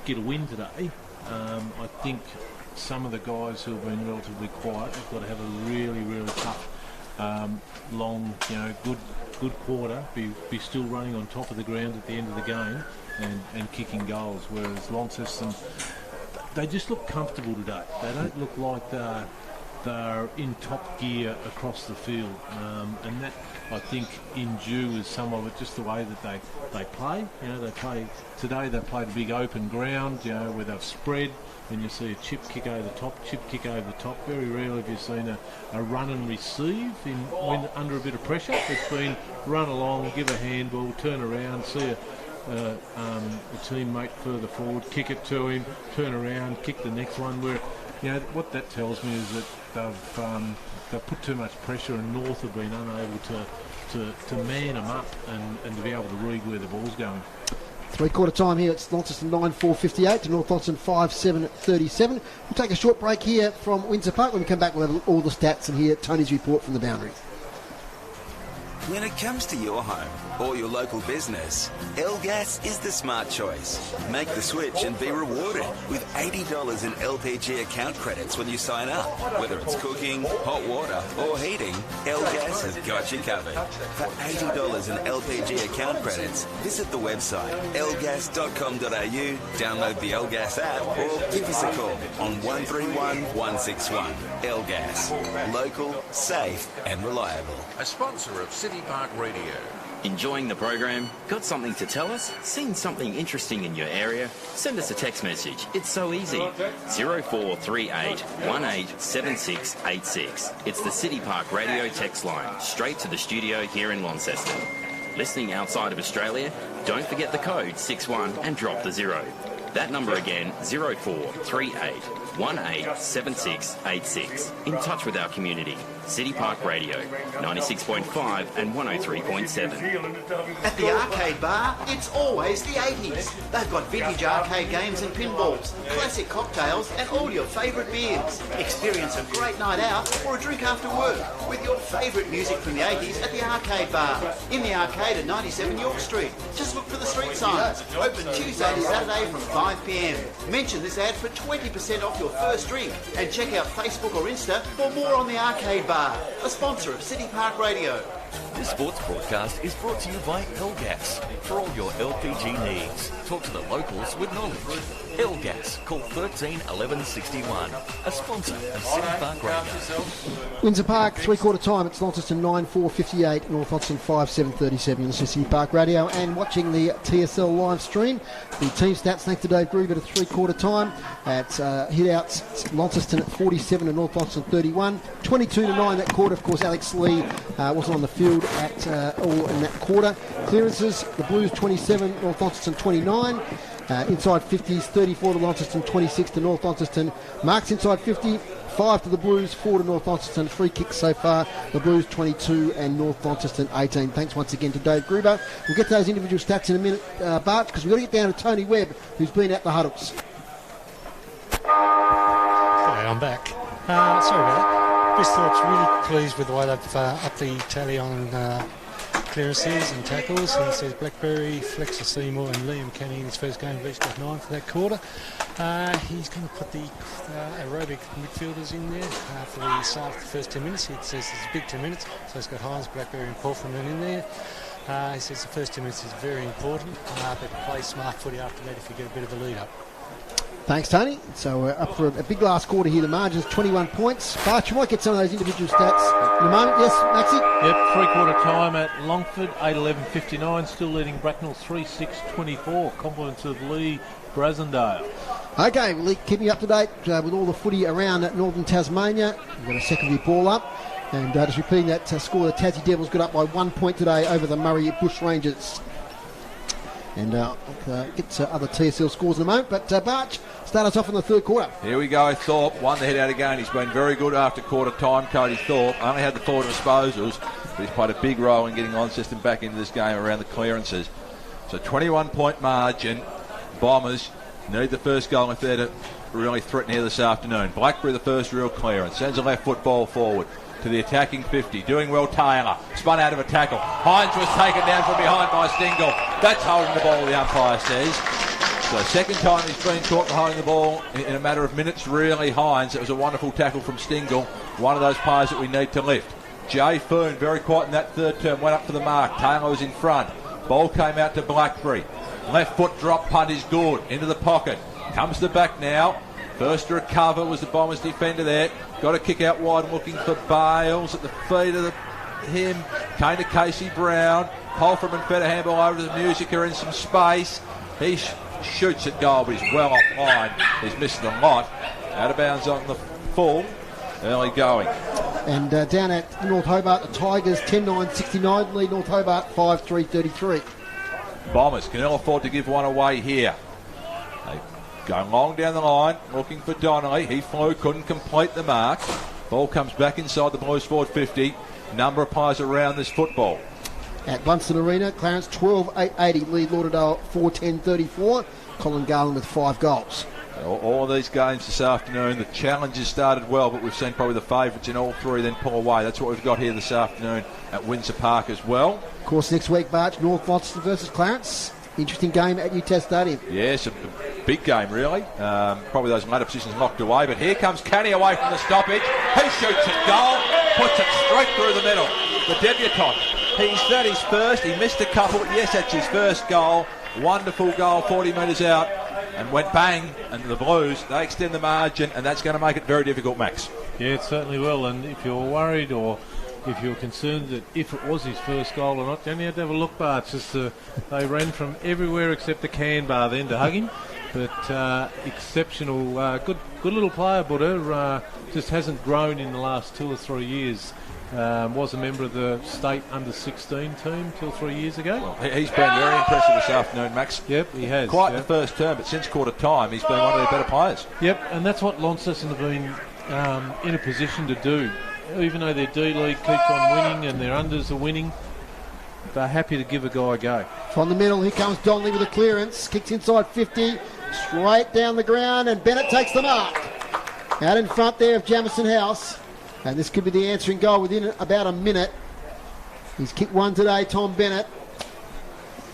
get a win today, I think some of the guys who have been relatively quiet have got to have a really, really tough, long, good quarter, be still running on top of the ground at the end of the game and kicking goals, whereas Launceston, they just look comfortable today. They don't look like they're in top gear across the field, and that, I think, in due is some of it just the way that they play. They play today. They played a big open ground, where they've spread, and you see a chip kick over the top. Very rarely have you seen a run and receive when under a bit of pressure. It's been run along, give a handball, turn around, see a teammate further forward, kick it to him, turn around, kick the next one. Where what that tells me is that they've put too much pressure, and North have been unable to man them up and to be able to read where the ball's going. 3/4 time here. It's Launceston 9-4-58 to North Launceston 5-7-37. We'll take a short break here from Windsor Park. When we come back, we'll have all the stats and hear Tony's report from the boundary. When it comes to your home or your local business, L-Gas is the smart choice. Make the switch and be rewarded with $80 in LPG account credits when you sign up. Whether it's cooking, hot water or heating, L-Gas has got you covered. For $80 in LPG account credits, visit the website lgas.com.au, download the L-Gas app or give us a call on 131 161. L-Gas. Local, safe and reliable. A sponsor of City Park Radio. Enjoying the program? Got something to tell us? Seen something interesting in your area? Send us a text message. It's so easy. 0438 187686. It's the City Park Radio text line, straight to the studio here in Launceston. Listening outside of Australia? Don't forget the code 61 and drop the 0. That number again, 0438 187686. In touch with our community. City Park Radio, 96.5 and 103.7. At the arcade bar, it's always the 80s. They've got vintage arcade games and pinballs, classic cocktails and all your favourite beers. Experience a great night out or a drink after work with your favourite music from the 80s at the arcade bar. In the arcade at 97 York Street. Just look for the street signs. Open Tuesday to Saturday from 5 p.m. Mention this ad for 20% off your first drink and check out Facebook or Insta for more on the arcade bar. A sponsor of City Park Radio. This sports broadcast is brought to you by Elgas. For all your LPG needs, talk to the locals with knowledge. Elgas, call 13 11 61. A sponsor of City Park Radio. Windsor Park, three-quarter time. It's Launceston 9:4:58, North Launceston 5:7:37 on City Park Radio. And watching the TSL live stream, the team stats thanks to Dave Gruber at three-quarter time. At hit-outs, Launceston at 47 and North Launceston 31. 22-9 that quarter. Of course, Alex Lee wasn't on the field at all in that quarter. Clearances, the Blues 27, North Launceston 29. Inside 50s, 34 to Launceston, 26 to North Launceston. Marks inside 50, 5 to the Blues, 4 to North Launceston. Free kicks so far, the Blues 22 and North Launceston 18. Thanks once again to Dave Gruber. We'll get to those individual stats in a minute, Bart, because we've got to get down to Tony Webb, who's been at the huddles. Okay, I'm back. Sorry about that. Bristol's really pleased with the way they've upped the tally on clearances and tackles. He says Blackberry, Fletcher Seymour and Liam Kenny in his first game have each got 9 for that quarter. He's going to put the aerobic midfielders in there for the start of the first 10 minutes. He says it's a big 10 minutes, so he's got Hines, Blackberry and Portman in there. He says the first 10 minutes is very important, but play smart footy after that if you get a bit of a lead up. Thanks, Tony. So we're up for a big last quarter here. The margin's 21 points. Bart, you might get some of those individual stats in a moment. Yes, Maxie? Yep, three-quarter time at Longford, 8:11:59. Still leading Bracknell 3-6-24. Compliments of Lee Brasendale. Okay, we'll keep you up to date with all the footy around northern Tasmania. We've got a secondary ball up. And just repeating that score, the Tassie Devils got up by 1 point today over the Murray Bush Rangers. And I'll get to other TSL scores in a moment. But Barch, start us off in the third quarter. Here we go. Thorpe won the head out again. He's been very good after quarter time. Cody Thorpe only had the forward disposals, but he's played a big role in getting Launceston back into this game around the clearances. So 21-point margin. Bombers need the first goal if they're to really threaten here this afternoon. Blackberry the first real clearance. Sends a left foot ball forward to the attacking 50. Doing well, Taylor. Spun out of a tackle. Hines was taken down from behind by Stingle. That's holding the ball, the umpire says. So second time he's been caught for holding the ball in a matter of minutes, really, Hines. It was a wonderful tackle from Stingle. One of those players that we need to lift. Jay Foon, very quiet in that third term, went up for the mark. Taylor was in front. Ball came out to Blackberry. Left foot drop punt is good. Into the pocket. Comes to back now. First to recover was the Bombers defender there. Got a kick out wide looking for Bales at the feet of him. Came to Casey Brown. Polfram and Feder handball over to the music are in some space. He shoots at goal, but he's well offline. He's missed a lot. Out of bounds on the full. Early going. And down at North Hobart, the Tigers 10-9-69 lead North Hobart 5-3-33. Bombers can ill afford to give one away here. They go long down the line, looking for Donnelly. He flew, couldn't complete the mark. Ball comes back inside the Blues forward 50. Number of players around this football. At Blunston Arena, Clarence 12-8-80 lead Lauderdale 4-10-34. Colin Garland with 5 goals. All of these games this afternoon, the challenges started well, but we've seen probably the favourites in all three then pull away. That's what we've got here this afternoon at Windsor Park as well. Of course, next week, Barch, North Launceston versus Clarence. Interesting game at UTAS Stadium. Yes, a big game, really. Probably those latter positions locked away, but here comes Canny away from the stoppage. He shoots at goal, puts it straight through the middle. The debutant. That his first. He missed a couple. Yes, that's his first goal. Wonderful goal, 40 metres out. And went bang, and the Blues, they extend the margin, and that's going to make it very difficult, Max. Yeah, it certainly will. And if you're worried or if you're concerned that if it was his first goal or not, you only had to have a look, Bart. Just they ran from everywhere except the can bar then to hug him. But exceptional, good little player, Butter. Just hasn't grown in the last 2 or 3 years. Was a member of the state under-16 team 2 or 3 years ago. Well, he's been very impressive this afternoon, Max. Yep, he has. Quite the first term, but since quarter time, he's been one of their better players. Yep, and that's what Launceston have been in a position to do. Even though their D-League keeps on winning and their unders are winning, they're happy to give a guy a go. From the middle, here comes Donnelly with a clearance. Kicks inside 50, straight down the ground, and Bennett takes the mark. Out in front there of Jamison House. And this could be the answering goal within about a minute. He's kicked one today, Tom Bennett.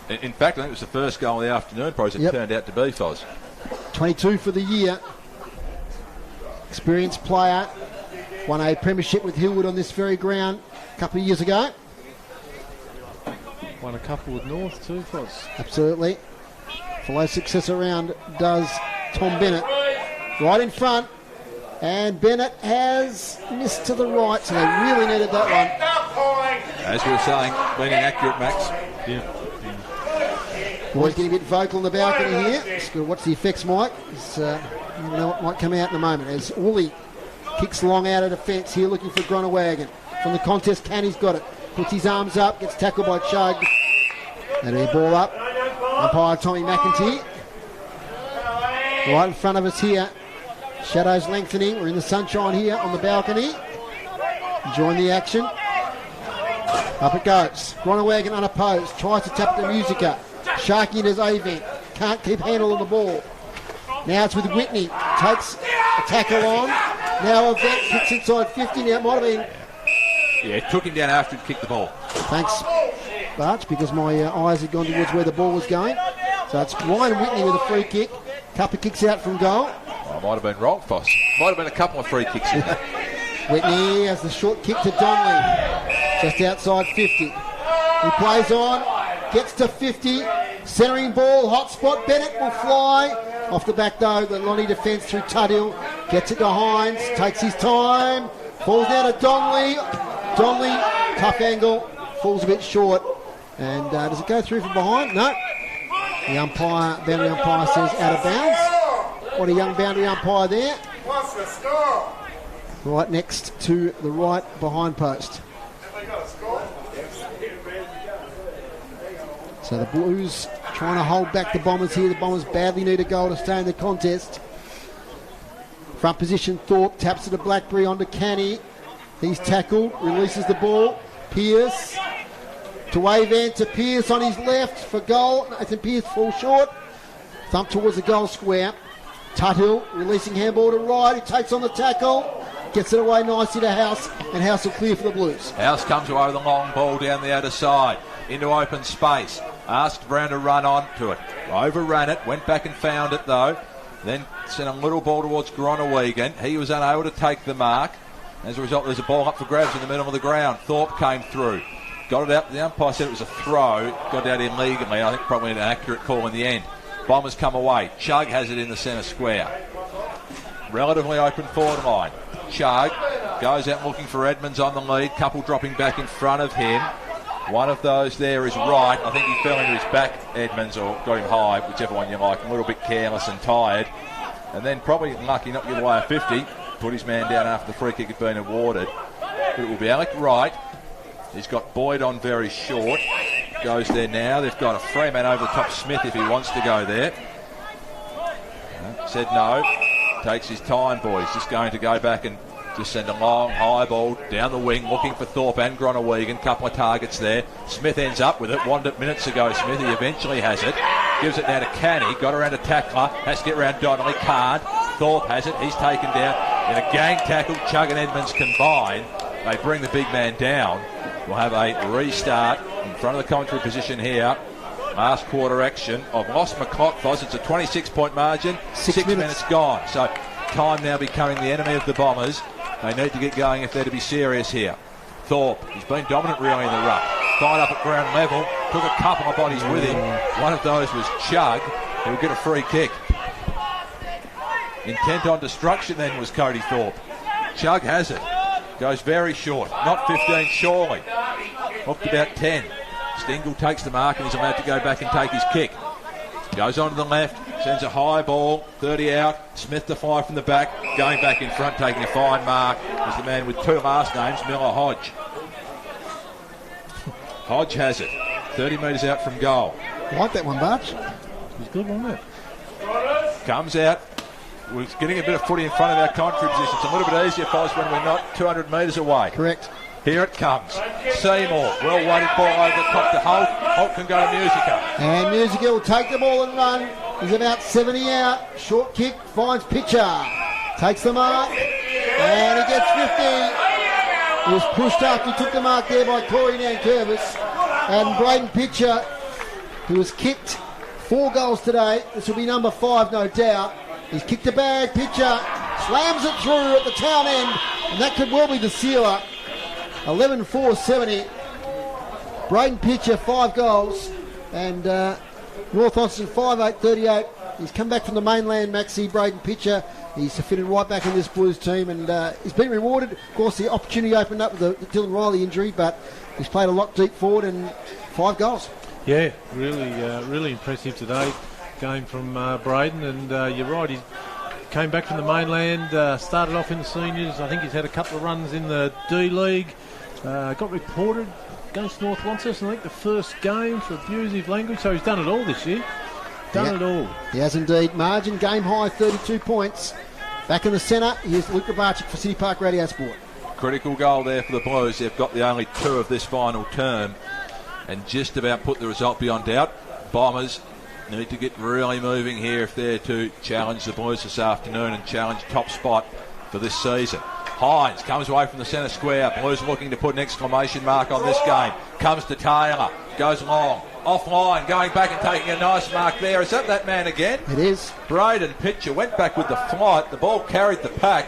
In fact, I think it was the first goal of the afternoon, probably, it turned out to be, Foz. 22 for the year. Experienced player. Won a premiership with Hillwood on this very ground a couple of years ago. Won a couple with North too, Foz. Absolutely. Follow success around does Tom Bennett. Right in front. And Bennett has missed to the right, so they really needed that one. As we were saying, being inaccurate, Max. Yeah. Boys getting a bit vocal in the balcony here. Just got to watch the effects, Mike. You never know what might come out in a moment. As Woolley kicks long out of defence here, looking for Gronawagon. From the contest, Canny's got it. Puts his arms up, gets tackled by Chug. That'll be a ball up. Umpire Tommy McEntee. Right in front of us here. Shadows lengthening. We're in the sunshine here on the balcony. Enjoying the action. Up it goes. Gronawagon unopposed. Tries to tap the Musica. Sharky in his A-vent. Can't keep handle on the ball. Now it's with Whitney. Takes a tackle on. Now a vet kicks inside 50. Now it might have been... Yeah, it took him down after he kicked the ball. Thanks, Barch, because my eyes had gone towards where the ball was going. So it's Ryan Whitney with a free kick. Couple of kicks out from goal. Oh, might have been wrong, Foss. Might have been a couple of free kicks in there. Whitney has the short kick to Donnelly. Just outside 50. He plays on. Gets to 50. Centering ball. Hot spot. Bennett will fly. Off the back though. The Lonnie defence through Tudhill. Gets it to Hines. Takes his time. Falls down to Donnelly. Donnelly. Tough angle. Falls a bit short. And does it go through from behind? No. The boundary umpire says out of bounds. What a young boundary umpire there. What's the score? Right next to the right behind post. So the Blues trying to hold back the Bombers here. The Bombers badly need a goal to stay in the contest. Front position, Thorpe taps it to Blackberry onto Canny. He's tackled, releases the ball. Pearce to Wavant to Pearce on his left for goal. Nathan Pearce falls short. Thump towards the goal square. Tuthill releasing handball to Wright. He takes on the tackle. Gets it away nicely to House. And House will clear for the Blues. House comes away with a long ball down the other side. Into open space. Asked Brown to run on to it. Overran it. Went back and found it though. Then sent a little ball towards Gronawagon. He was unable to take the mark. As a result, there's a ball up for grabs in the middle of the ground. Thorpe came through. Got it out. The umpire said it was a throw. Got it out illegally. I think probably an accurate call in the end. Bombers come away. Chug has it in the centre square. Relatively open forward line. Chug goes out looking for Edmonds on the lead. Couple dropping back in front of him. One of those there is Wright. I think he fell into his back, Edmonds, or got him high, whichever one you like. A little bit careless and tired. And then probably lucky not to get away a 50. Put his man down after the free kick had been awarded. But it will be Alec Wright. He's got Boyd on very short. Goes there now. They've got a free man over the top, Smith, if he wants to go there. Said no. Takes his time, boys. Just going to go back and just send a long high ball down the wing, looking for Thorpe and Gronawagan. Couple of targets there. Smith ends up with it. Wanted it minutes ago, Smith. He eventually has it. Gives it now to Canny. Got around a tackler. Has to get around Donnelly. Can't. Thorpe has it. He's taken down in a gang tackle. Chug and Edmonds combine. They bring the big man down. We'll have a restart in front of the commentary position here. Last quarter action. I've lost my clock, Foz. It's a 26-point margin. 6 minutes gone. So time now becoming the enemy of the Bombers. They need to get going if they're to be serious here. Thorpe, he's been dominant really in the ruck. Fired up at ground level. Took a couple of bodies with him. One of those was Chug. He'll get a free kick. Intent on destruction then was Cody Thorpe. Chug has it. Goes very short. Not 15, surely. Hooked about 10. Stingle takes the mark and he's allowed to go back and take his kick. Goes on to the left, sends a high ball, 30 out. Smith to fire from the back, going back in front, taking a fine mark. Is the man with 2 last names, Miller Hodge. Hodge has it, 30 metres out from goal. I like that one, Barch. It was good, wasn't it? Comes out. We're getting a bit of footy in front of our commentary position. It's a little bit easier for us when we're not 200 metres away. Correct. Here it comes. Seymour, well-weighted ball over the top to Holt. Holt can go to Musica. And Musica will take the ball and run. He's about 70 out. Short kick, finds Pitcher. Takes the mark. And he gets 50. He was pushed up. He took the mark there by Corey Nankervis. And Braden Pitcher, who was kicked 4 goals today. This will be number 5, no doubt. He's kicked a bag. Pitcher slams it through at the town end. And that could well be the sealer. 11-4-70. Braden Pitcher, 5 goals. And North Launceston 5-8-38. He's come back from the mainland, Maxi. Braden Pitcher. He's fitted right back in this Blues team and he's been rewarded. Of course, the opportunity opened up with the Dylan Riley injury, but he's played a lot deep forward and 5 goals. Yeah, really impressive today. Game from Braden, and you're right, he came back from the mainland, started off in the seniors. I think he's had a couple of runs in the D-League. Got reported against North Launceston, I think the first game for abusive language, so he's done it all this year. Done it all. He has indeed. Margin, game high, 32 points. Back in the centre, here's Luke Grabarczyk for City Park Radio Sport. Critical goal there for the Blues. They've got the only 2 of this final term and just about put the result beyond doubt. Bombers need to get really moving here if they're to challenge the Blues this afternoon and challenge top spot for this season. Hines comes away from the centre square. Blues looking to put an exclamation mark on this game. Comes to Taylor. Goes long. Offline. Going back and taking a nice mark there. Is that man again? It is. Braden Pitcher went back with the flight. The ball carried the pack.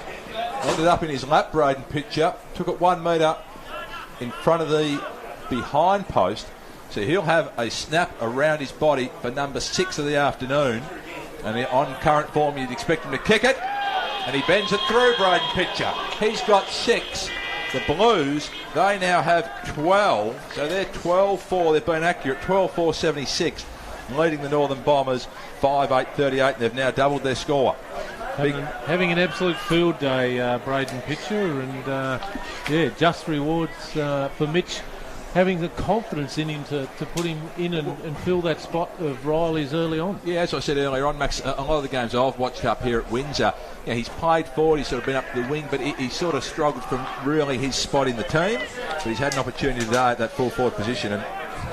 Ended up in his lap, Braden Pitcher. Took it 1 metre in front of the behind post. So he'll have a snap around his body for number 6 of the afternoon. And on current form, you'd expect him to kick it. And he bends it through, Braden Pitcher. He's got 6. The Blues, they now have 12. So they're 12-4. They've been accurate. 12-4-76. Leading the Northern Bombers 5-8-38. And they've now doubled their score. Having an absolute field day, Braden Pitcher. And, just rewards for Mitch having the confidence in him to put him in and fill that spot of Riley's early on. Yeah, as I said earlier on, Max, a lot of the games I've watched up here at Windsor, he's played forward, he's sort of been up to the wing, but he sort of struggled from really his spot in the team. But he's had an opportunity today at that full forward position and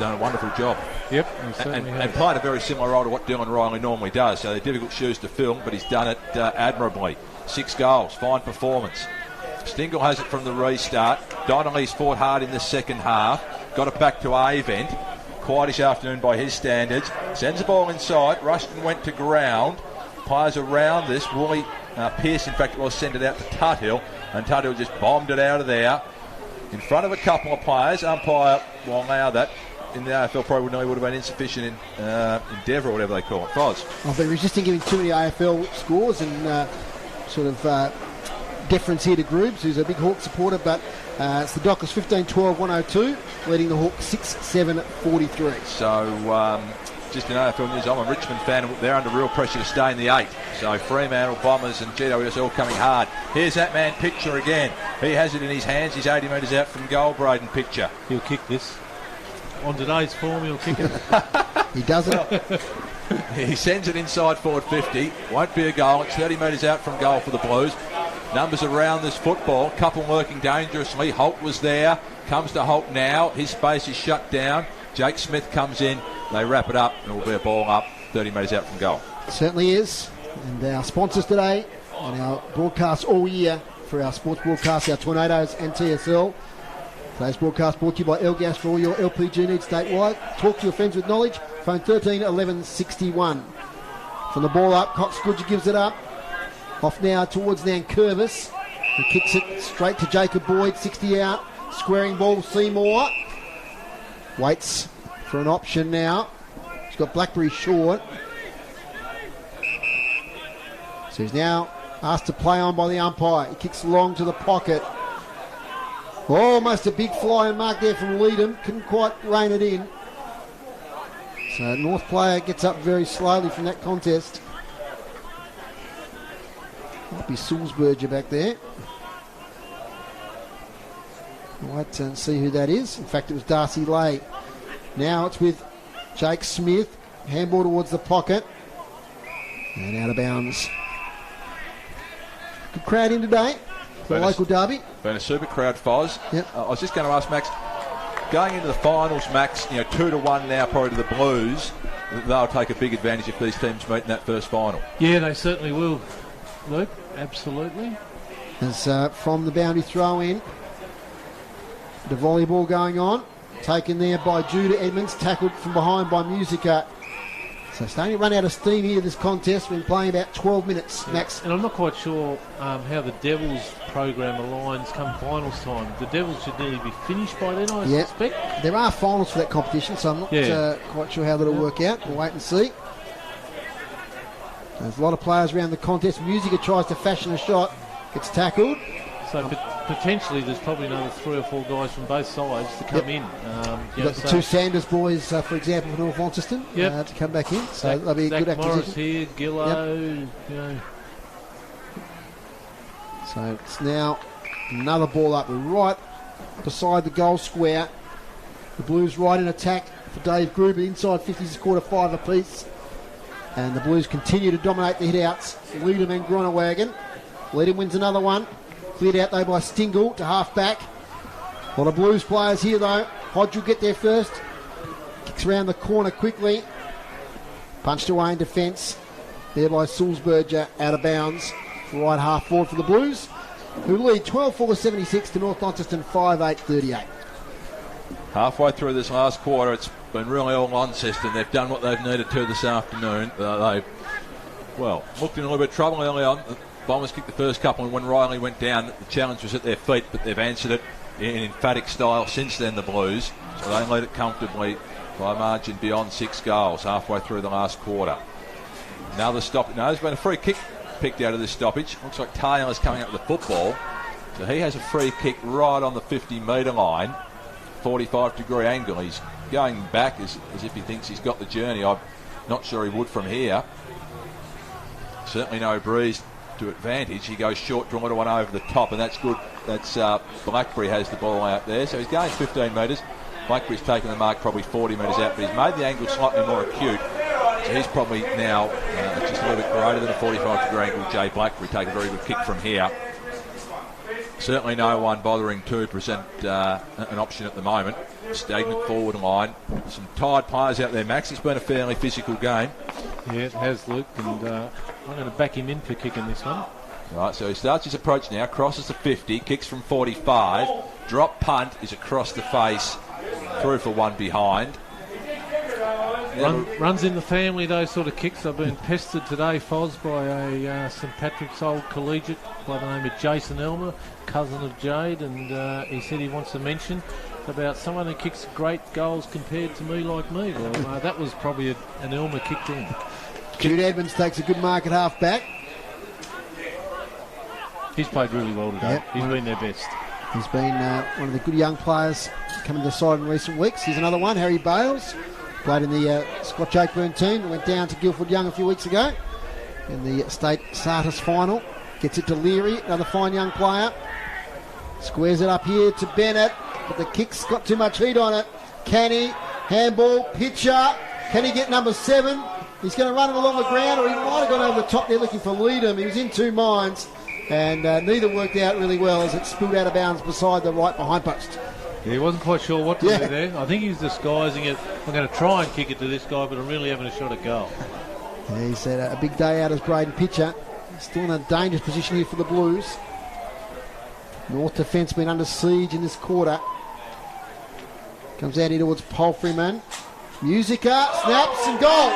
done a wonderful job. Yep, and played a very similar role to what Dylan Riley normally does. So they're difficult shoes to fill, but he's done it admirably. 6 goals, fine performance. Stingle has it from the restart. Donnelly's fought hard in the second half. Got it back to Avent. Quietish afternoon by his standards. Sends the ball inside. Rushton went to ground. Players around this. Woolley Pearce, in fact, will send it out to Tuthill. And Tuthill just bombed it out of there. In front of a couple of players. Umpire will allow that. In the AFL probably would have been insufficient endeavour or whatever they call it. Foz. I've been resisting giving too many AFL scores and deference here to Groobs, who's a big Hawk supporter, but it's the Dockers 15-12-102, leading the Hawks 6-7-43. So, just in AFL news, I'm a Richmond fan, and they're under real pressure to stay in the 8. So Fremantle, Bombers and GWS all coming hard. Here's that man Pitcher again. He has it in his hands. He's 80 metres out from goal, Braden Pitcher. He'll kick this. On today's form, he'll kick it. He doesn't. He sends it inside forward 50. Won't be a goal. It's 30 metres out from goal for the Blues. Numbers around this football. Couple lurking dangerously. Holt was there. Comes to Holt now. His space is shut down. Jake Smith comes in. They wrap it up and it will be a ball up 30 metres out from goal. Certainly is. And our sponsors today on our broadcast all year for our sports broadcast, our Tornadoes and TSL. Today's broadcast brought to you by Elgas for all your LPG needs statewide. Talk to your friends with knowledge. Phone 13 11 61. From the ball up, Cox Goodger gives it up. Off now towards Nankervis. He kicks it straight to Jacob Boyd, 60 out. Squaring ball, Seymour. Waits for an option now. He's got Blackberry short. So he's now asked to play on by the umpire. He kicks long to the pocket. Almost a big flying mark there from Leedham. Couldn't quite rein it in. So North player gets up very slowly from that contest. Might be Sulzberger back there. Wait and see who that is. In fact, it was Darcy Lay. Now it's with Jake Smith. Handball towards the pocket. And out of bounds. Good crowd in today. The local derby. Been a super crowd, Foz. Yep. I was just going to ask Max, going into the finals, Max, 2-1 now probably to the Blues. They'll take a big advantage if these teams meet in that first final. Yeah, they certainly will, Luke. Absolutely. As from the boundary throw in, the volleyball going on. Taken there by Judah Edmonds. Tackled from behind by Musica. So starting to run out of steam here this contest. We've been playing about 12 minutes, Max. And I'm not quite sure how the Devils program aligns come finals time. The Devils should nearly be finished by then, I suspect. There are finals for that competition, so I'm not quite sure how that'll work out. We'll wait and see. There's a lot of players around the contest. Musica tries to fashion a shot. Gets tackled. So potentially there's probably another 3 or 4 guys from both sides to come in. You've got the 2 Sanders boys, for example, from North Launceston to come back in. So that'll be a good acquisition. Morris here, Gillow, So it's now another ball up right beside the goal square. The Blues right in attack for Dave Gruber. Inside 50s is quarter 5 apiece. And the Blues continue to dominate the hit-outs. Leedham and Gronewagen. Leedham wins another one. Cleared out though by Stingle to half back. A lot of Blues players here though. Hodge will get there first. Kicks around the corner quickly. Punched away in defence. There by Sulzberger, out of bounds. Right half forward for the Blues, who lead 12-4-76 to North Launceston 5-8-38. Halfway through this last quarter, it's been really all Launceston. They've done what they've needed to this afternoon. They looked in a little bit of trouble early on. The Bombers kicked the first couple, and when Riley went down, the challenge was at their feet, but they've answered it in emphatic style since then, the Blues. So they lead it comfortably by a margin beyond 6 goals halfway through the last quarter. Another stop. No, there's been a free kick picked out of this stoppage. Looks like Taylor's coming up with the football. So he has a free kick right on the 50-metre line. 45-degree angle. He's going back as if he thinks he's got the journey. I'm not sure he would from here. Certainly no breeze to advantage. He goes short, drawn to one over the top, and that's good. That's Blackberry has the ball out there. So he's going 15 metres. Blackberry's taken the mark probably 40 metres out, but he's made the angle slightly more acute. So he's probably now just a little bit greater than a 45-degree angle. Jay Blackberry take a very good kick from here. Certainly no one bothering to present an option at the moment. Stagnant forward line. Some tired players out there, Max. It's been a fairly physical game. Yeah, it has, Luke, and I'm going to back him in for kicking this one. Right, so he starts his approach now, crosses the 50, kicks from 45. Drop punt is across the face, through for one behind. Runs in the family, those sort of kicks. I've been pestered today, Foz, by a St Patrick's old collegiate by the name of Jason Elmer, cousin of Jade, and he said he wants to mention about someone who kicks great goals compared to me like me. Well, that was probably an Elmer kick to him. Jude Edmonds takes a good mark at half back. He's played really well today. Yep. He's been their best. He's been one of the good young players coming to the side in recent weeks. Here's another one, Harry Bales. Played in the Scotch Oakburn team. Went down to Guildford Young a few weeks ago in the state Sartis final. Gets it to Leary, another fine young player. Squares it up here to Bennett, but the kick's got too much heat on it. Can he? Handball, pitcher. Can he get number 7? He's going to run it along the ground, or he might have gone over the top there looking for Leedham. He was in 2 minds, and neither worked out really well as it spilled out of bounds beside the right behind post. Yeah, he wasn't quite sure what to do there. I think he's disguising it. I'm going to try and kick it to this guy, but I'm really having a shot at goal. Yeah, he's had a big day out as Braden pitcher. Still in a dangerous position here for the Blues. North defence been under siege in this quarter. Comes out here towards Palfreyman. Musica, snaps and goals.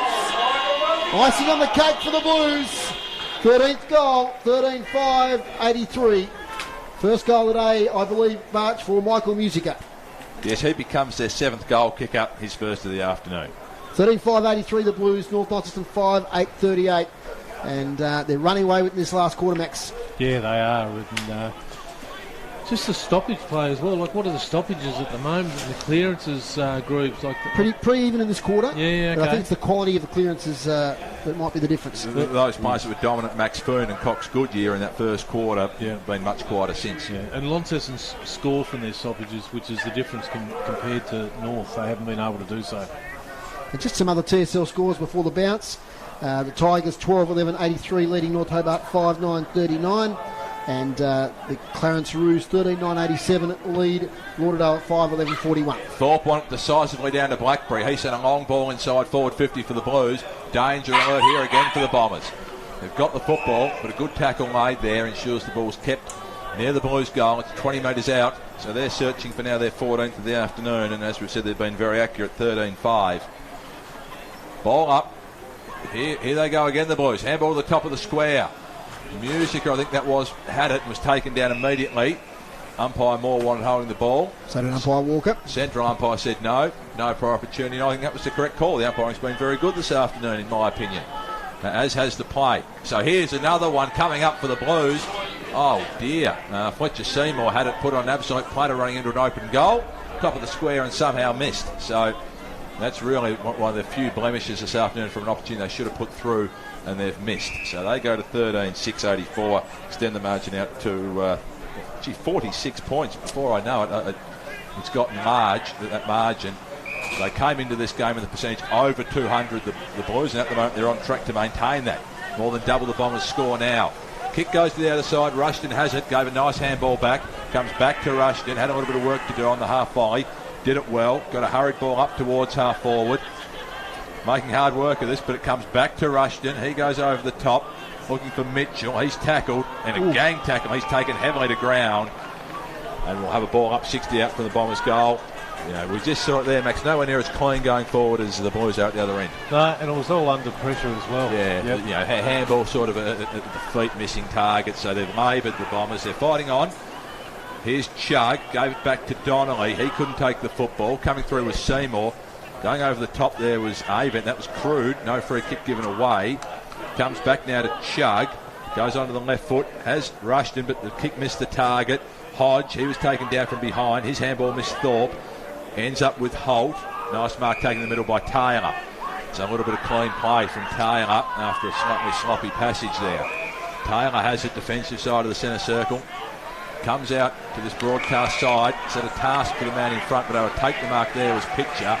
Icing on the cake for the Blues. 13th goal, 13-5-83. First goal today, I believe, March, for Michael Musica. Yes, he becomes their 7th goal kicker, his first of the afternoon. 13-5-83 the Blues, North Launceston 5-8-38. And they're running away with this last quarter, Max. Yeah, they are. And, Just the stoppage play as well. Like, what are the stoppages at the moment? The clearances groups like pretty even in this quarter. Yeah, okay. But I think it's the quality of the clearances that might be the difference. Those players that were dominant, Max Foon and Cox Goodyear in that first quarter, have been much quieter since. Yeah, and Launceston score from their stoppages, which is the difference compared to North. They haven't been able to do so. And just some other TSL scores before the bounce. The Tigers 12-11-83 leading North Hobart 5-9-39. And the Clarence Roos 13-9-87 lead Lauderdale at 5-11-41. Thorpe won it decisively down to Blackberry. He sent a long ball inside forward 50 for the Blues. Danger alert here again for the Bombers. They've got the football, but a good tackle made there ensures the ball's kept near the Blues goal. It's 20 metres out, so they're searching for now their 14th of the afternoon, and as we've said, they've been very accurate, 13-5. Ball up. Here they go again, the Blues. Handball to the top of the square. Musica, I think that had it and was taken down immediately. Umpire Moore wanted holding the ball. So did umpire Walker. Central umpire said no prior opportunity. I think that was the correct call. The umpiring's been very good this afternoon, in my opinion, as has the play. So here's another one coming up for the Blues. Oh dear, Fletcher Seymour had it put on an absolute platter running into an open goal, top of the square, and somehow missed. So that's really one of the few blemishes this afternoon from an opportunity they should have put through, and they've missed. So they go to 13-6-84, extend the margin out to 46 points. Before I know it, it's gotten large, that margin. They came into this game with a percentage over 200, the Blues, and at the moment they're on track to maintain that. More than double the Bombers' score now. Kick goes to the other side. Rushton has it, gave a nice handball back, comes back to Rushton, had a little bit of work to do on the half volley, did it well, got a hurried ball up towards half forward. Making hard work of this, but it comes back to Rushton. He goes over the top, looking for Mitchell. He's tackled, and a gang tackle. He's taken heavily to ground, and we'll have a ball up 60 out from the Bombers' goal. You know, we just saw it there, Max. Nowhere near as clean going forward as the Blues are at the other end. No, and it was all under pressure as well. Yeah, yep. You know, handball sort of at the feet missing target, so they've laboured the Bombers. They're fighting on. Here's Chug, gave it back to Donnelly. He couldn't take the football. Coming through was Seymour. Going over the top there was Avent. That was crude. No free kick given away. Comes back now to Chug. Goes onto the left foot. Has rushed him, but the kick missed the target. Hodge, he was taken down from behind. His handball missed Thorpe. Ends up with Holt. Nice mark taken in the middle by Taylor. So a little bit of clean play from Taylor after a slightly sloppy passage there. Taylor has it, defensive side of the centre circle. Comes out to this broadcast side. Set a task for the man in front, but they would take the mark there was Pitcher.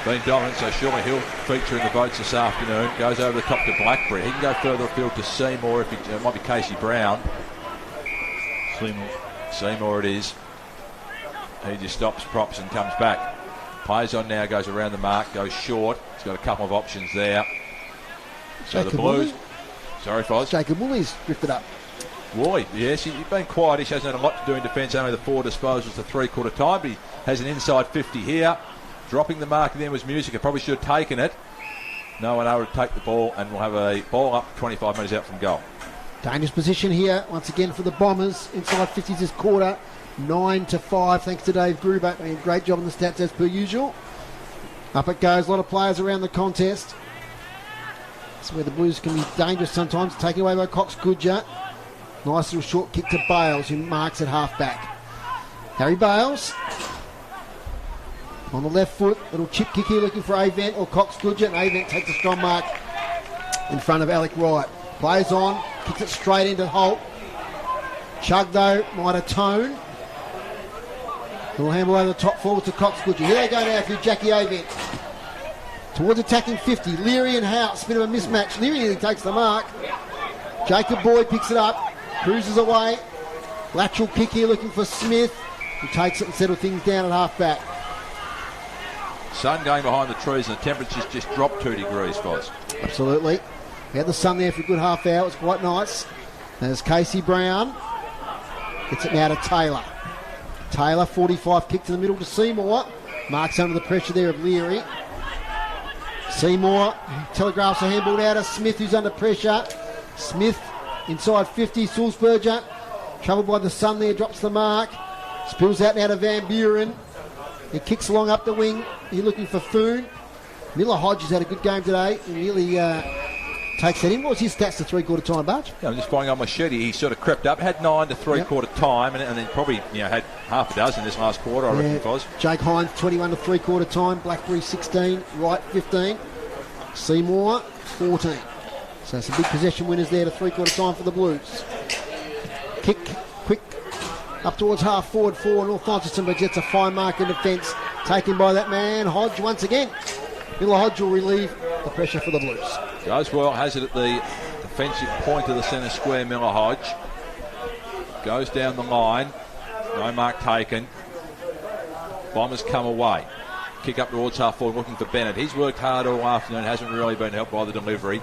Been dominant, so surely he'll feature in the votes this afternoon. Goes over the top to Blackberry. He can go further afield to Seymour. It might be Casey Brown. Seymour it is. He just stops, props, and comes back. Plays on now, goes around the mark, goes short. He's got a couple of options there. So Jacob the Blues... Woolley. Sorry, Foz. Jacob Woolley's drifted up. Woolley, yes, he's been quiet. He hasn't had a lot to do in defence, only the 4 disposals to 3/4 time, but he has an inside 50 here. Dropping the mark then was Musica. Probably should have taken it. No one able to take the ball, and we'll have a ball up 25 metres out from goal. Dangerous position here once again for the Bombers. Inside 50s this quarter. 9-5 thanks to Dave Gruber. Doing a great job on the stats as per usual. Up it goes. A lot of players around the contest. That's where the Blues can be dangerous sometimes. Taken away by Cox Goodyear. Nice little short kick to Bales, who marks at half back. Harry Bales. On the left foot, little chip kick here looking for Avent or Cox Goodyear, and Avent takes a strong mark in front of Alec Wright. Plays on, kicks it straight into Holt. Chug though, might atone. Little handball over the top forward to Cox Goodyear. Here they go now through Jackie Avent. Towards attacking 50, Leary and House, bit of a mismatch. Leary nearly takes the mark. Jacob Boyd picks it up, cruises away. Lateral kick here looking for Smith, who takes it and settles things down at half back. Sun going behind the trees and the temperature's just dropped 2 degrees, Foz. Absolutely. We had the sun there for a good half hour. It's quite nice. There's Casey Brown. Gets it now to Taylor. Taylor, 45, kick to the middle to Seymour. Marks under the pressure there of Leary. Seymour telegraphs a handball now to Smith, who's under pressure. Smith inside 50. Sulzberger, troubled by the sun there, drops the mark. Spills out now to Van Buren. He kicks along up the wing. You're looking for Foon. Miller Hodge has had a good game today. He nearly takes that in. What was his stats to three-quarter time, Barge? Yeah, I'm just finding on my sheet. He sort of crept up, had 9 to three-quarter time, and then probably had half a dozen this last quarter, I reckon it was. Jake Hines, 21 to three-quarter time. Blackberry, 16. Wright, 15. Seymour, 14. So some big possession winners there to three-quarter time for the Blues. Kick, quick, up towards half-forward for North Launceston, but gets a fine mark in defence. Taken by that man, Hodge, once again. Miller Hodge will relieve the pressure for the Blues. Goes well, has it at the defensive point of the centre square, Miller Hodge. Goes down the line. No mark taken. Bombers come away. Kick up towards half forward, looking for Bennett. He's worked hard all afternoon, hasn't really been helped by the delivery.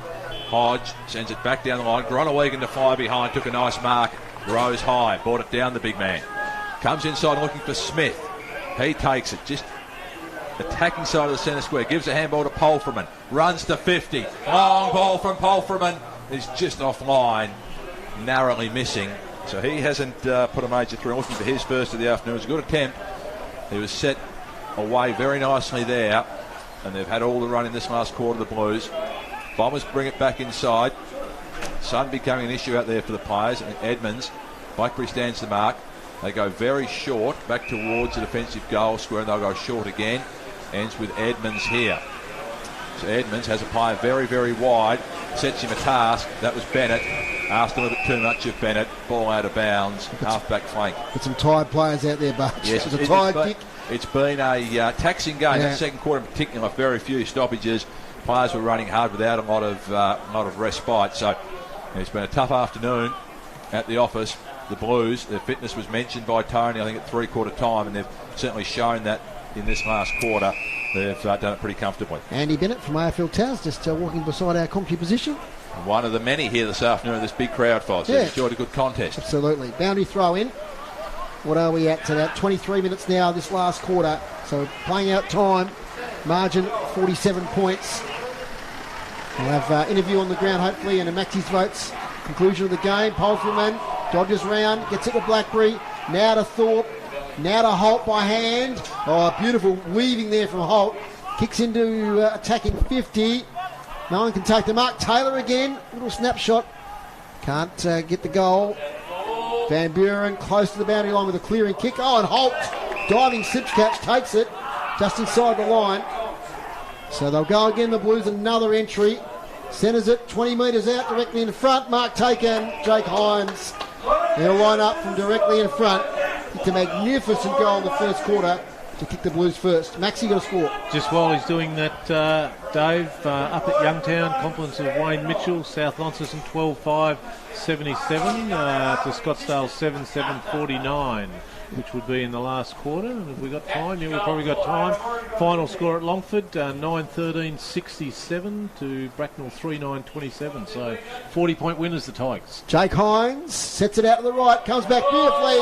Hodge sends it back down the line. Groenewegen to fire behind, took a nice mark. Rose high, brought it down the big man. Comes inside looking for Smith. He takes it, just attacking side of the centre square. Gives a handball to Polferman. Runs to 50. Long ball from Polferman. He's just offline, narrowly missing. So he hasn't put a major through. Looking for his first of the afternoon. It was a good attempt. He was set away very nicely there. And they've had all the run in this last quarter, the Blues. Bombers bring it back inside. Sun becoming an issue out there for the players. And Edmonds, Blackberry stands the mark. They go very short, back towards the defensive goal square, and they'll go short again. Ends with Edmonds here. So Edmonds has a player very, very wide, sets him a task. That was Bennett. Asked a little bit too much of Bennett. Ball out of bounds, half-back flank. With some tired players out there, but yes, it's a tired kick. It's been a taxing game. That second quarter in particular, very few stoppages. Players were running hard without a lot of respite. So it's been a tough afternoon at the office. The Blues, their fitness was mentioned by Tony, I think, at three-quarter time, and they've certainly shown that in this last quarter. They've done it pretty comfortably. Andy Bennett from AFL Towers just walking beside our commentary position. One of the many here this afternoon, this big crowd fight. So they've enjoyed a good contest. Absolutely. Boundary throw in. What are we at? About 23 minutes now this last quarter. So playing out time. Margin 47 points. We'll have interview on the ground hopefully and a Maxi's votes. Conclusion of the game. Polferman dodges round, gets it to Blackberry. Now to Thorpe. Now to Holt by hand. Oh, beautiful weaving there from Holt. Kicks into attacking 50. No one can take the mark. Taylor again. Little snapshot. Can't get the goal. Van Buren close to the boundary line with a clearing kick. Oh, and Holt, diving slips catch, takes it just inside the line. So they'll go again, the Blues, another entry. Centres it 20 metres out, directly in front. Mark taken. Jake Hines. They'll line up from directly in front. It's a magnificent goal in the first quarter to kick the Blues first. Maxi got a score. Just while he's doing that, Dave, up at Youngtown, compliments of Wayne Mitchell, South Launceston 12-5, 77 to Scottsdale 7-7, 49, which would be in the last quarter. And have we got time? Yeah, we've probably got time. Final score at Longford, 9-13, 67 to Bracknell 3-9, 27. So 40-point winners, the Tigers. Jake Hines sets it out to the right, comes back beautifully.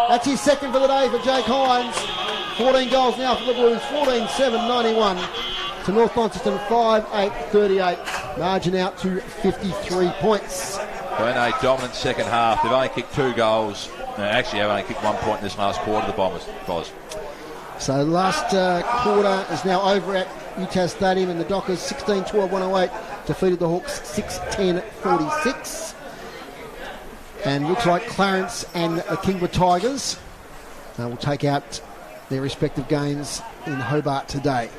That's his second for the day for Jake Hines. 14 goals now for the Blues, 14-7, 91 to North Launceston, 5-8, 38. Margin out to 53 points. Been a dominant second half. They've only kicked 2 goals. Actually, they've only kicked 1 point in this last quarter, the Bombers. So the last quarter is now over at UTAS Stadium, and the Dockers 16-12, 108 defeated the Hawks 6-10-46. And looks like Clarence and the Kingwood Tigers will take out their respective games in Hobart today.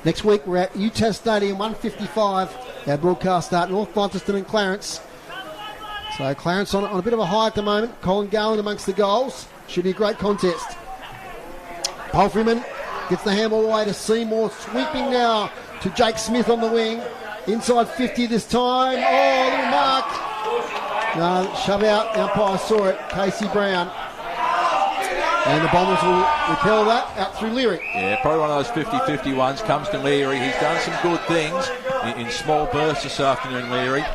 Next week we're at UTAS Stadium, 1:55. Our broadcast start North Launceston and Clarence. So Clarence on a bit of a high at the moment. Colin Garland amongst the goals. Should be a great contest. Polferman gets the handball away to Seymour. Sweeping now to Jake Smith on the wing. Inside 50 this time. Oh, little mark. No, shove out. The umpire saw it. Casey Brown. And the Bombers will repel that out through Leary. Yeah, probably one of those 50-50 ones. Comes to Leary. He's done some good things in small bursts this afternoon, Leary.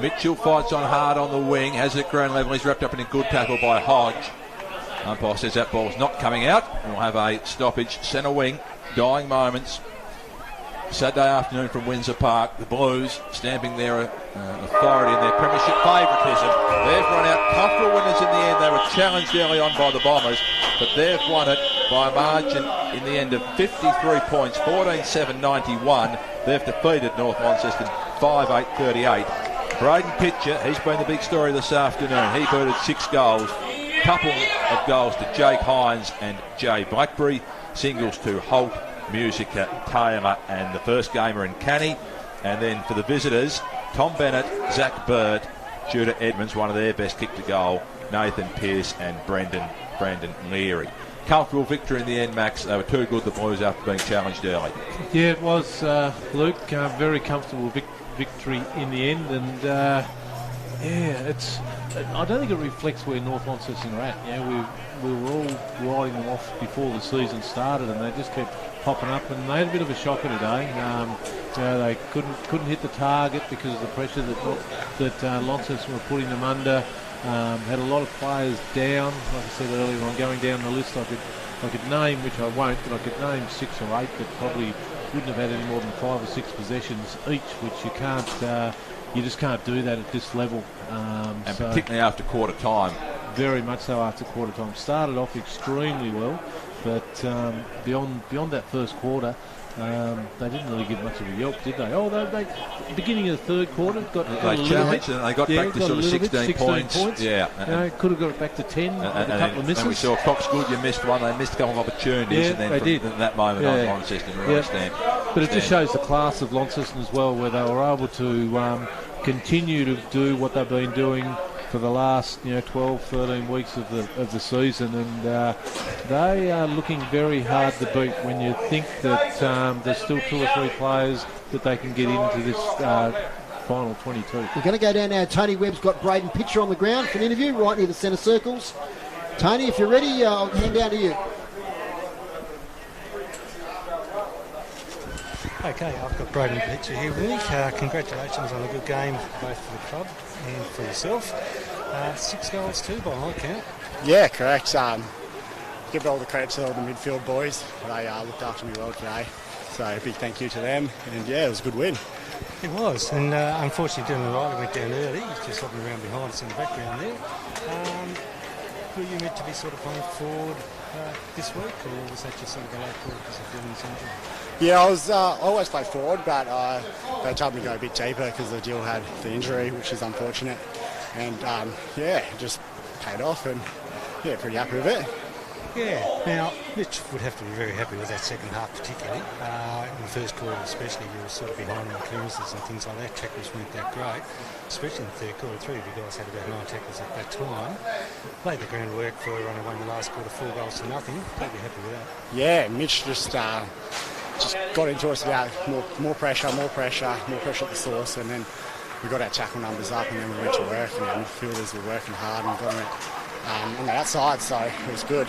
Mitchell fights on hard on the wing, has it at ground level. He's wrapped up in a good tackle by Hodge. Umpire says that ball's not coming out. We'll have a stoppage. Centre wing, dying moments. Saturday afternoon from Windsor Park. The Blues stamping their authority and their premiership favouritism. They've run out comfortable winners in the end. They were challenged early on by the Bombers, but they've won it by a margin in the end of 53 points, 14-7, 91. They've defeated North Launceston 5-8-38. Braden Pitcher, he's been the big story this afternoon. He booted 6 goals. Couple of goals to Jake Hines and Jay Blackberry. Singles to Holt, Musica, Taylor and the first gamer in Canny. And then for the visitors, Tom Bennett, Zack Burt, Judah Edmonds, one of their best kick to goal, Nathan Pearce and Brandon Leary. Comfortable victory in the end, Max. They were too good, the Blues, after being challenged early. Yeah, it was, Luke. Very comfortable victory in the end, and I don't think it reflects where North Launceston are at. We were all writing them off before the season started, and they just kept popping up, and they had a bit of a shocker today. They couldn't hit the target because of the pressure that Launceston were putting them under. Had a lot of players down. Like I said earlier on, going down the list, I could name, which I won't, but I could name 6 or 8 that probably wouldn't have had any more than 5 or 6 possessions each, which you can't. You just can't do that at this level. And particularly after quarter time. Very much so after quarter time. Started off extremely well, but beyond that first quarter, they didn't really give much of a yelp, did they? Oh, they beginning of the third quarter got they challenged and they got back to sort of 16 points. Yeah, could have got it back to 10 with a couple of misses. And we saw Cox Good, you missed one. They missed a couple of opportunities, and then they did. At that moment on, Launceston really stamped. But it just shows the class of Launceston as well, where they were able to continue to do what they've been doing for the last 12, 13 weeks of the season, and they are looking very hard to beat when you think that there's still 2 or 3 players that they can get into this final 22. We're going to go down now. Tony Webb's got Braden Pitcher on the ground for an interview right near the centre circles. Tony, if you're ready, I'll hand down to you. Okay, I've got Braden Pitcher here with me. Congratulations on a good game, both for the club and for yourself. 6 goals too, by my count. Yeah, correct. Give all the credit to all the midfield boys. They looked after me well today. So a big thank you to them. And yeah, it was a good win. It was, and unfortunately Dylan Riley went down early. He's just hopping around behind us in the background there. Were you meant to be sort of playing forward this week, or was that just sort of a late call because of Dylan's injury? Yeah, I was always play forward, but they told me to go a bit deeper because the deal had the injury, which is unfortunate. And it just paid off, and yeah, pretty happy with it. Yeah, now Mitch would have to be very happy with that second half, particularly in the first quarter, especially. You were sort of behind in clearances and things like that. Tackles weren't that great, especially in the third quarter. 3 of you guys had about 9 tackles at that time. Played the groundwork for a runaway in the last quarter, 4 goals to nothing. Totally happy with that. Yeah, Mitch just got into us about more pressure at the source, and then we got our tackle numbers up, and then we went to work, and our midfielders were working hard and got it on the outside, so it was good.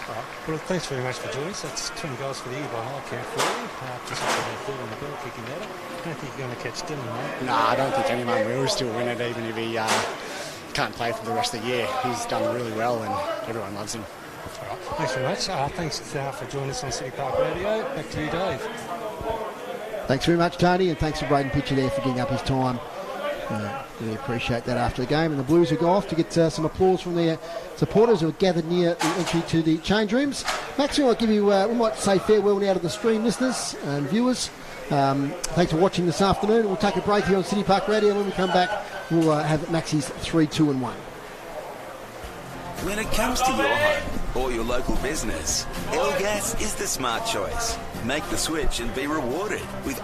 All right. Well, thanks very much for joining us. That's 20 goals for the year by my count for you. Just a third on the ball, kicking that up. I don't think you're going to catch Dylan, mate. No, I don't think anyone will still win it, even if he can't play for the rest of the year. He's done really well, and everyone loves him. All right. Thanks very much. Thanks for joining us on City Park Radio. Back to you, Dave. Thanks very much, Tony, and thanks to Braden Pitcher there for giving up his time. Really appreciate that after the game, and the Blues will go off to get some applause from their supporters who are gathered near the entry to the change rooms. Max, we might say farewell now to the stream listeners and viewers. Thanks for watching this afternoon. We'll take a break here on City Park Radio. When we come back, we'll have Maxie's 3, 2 and 1. When it comes to your home or your local business, L Gas is the smart choice. Make the switch and be rewarded with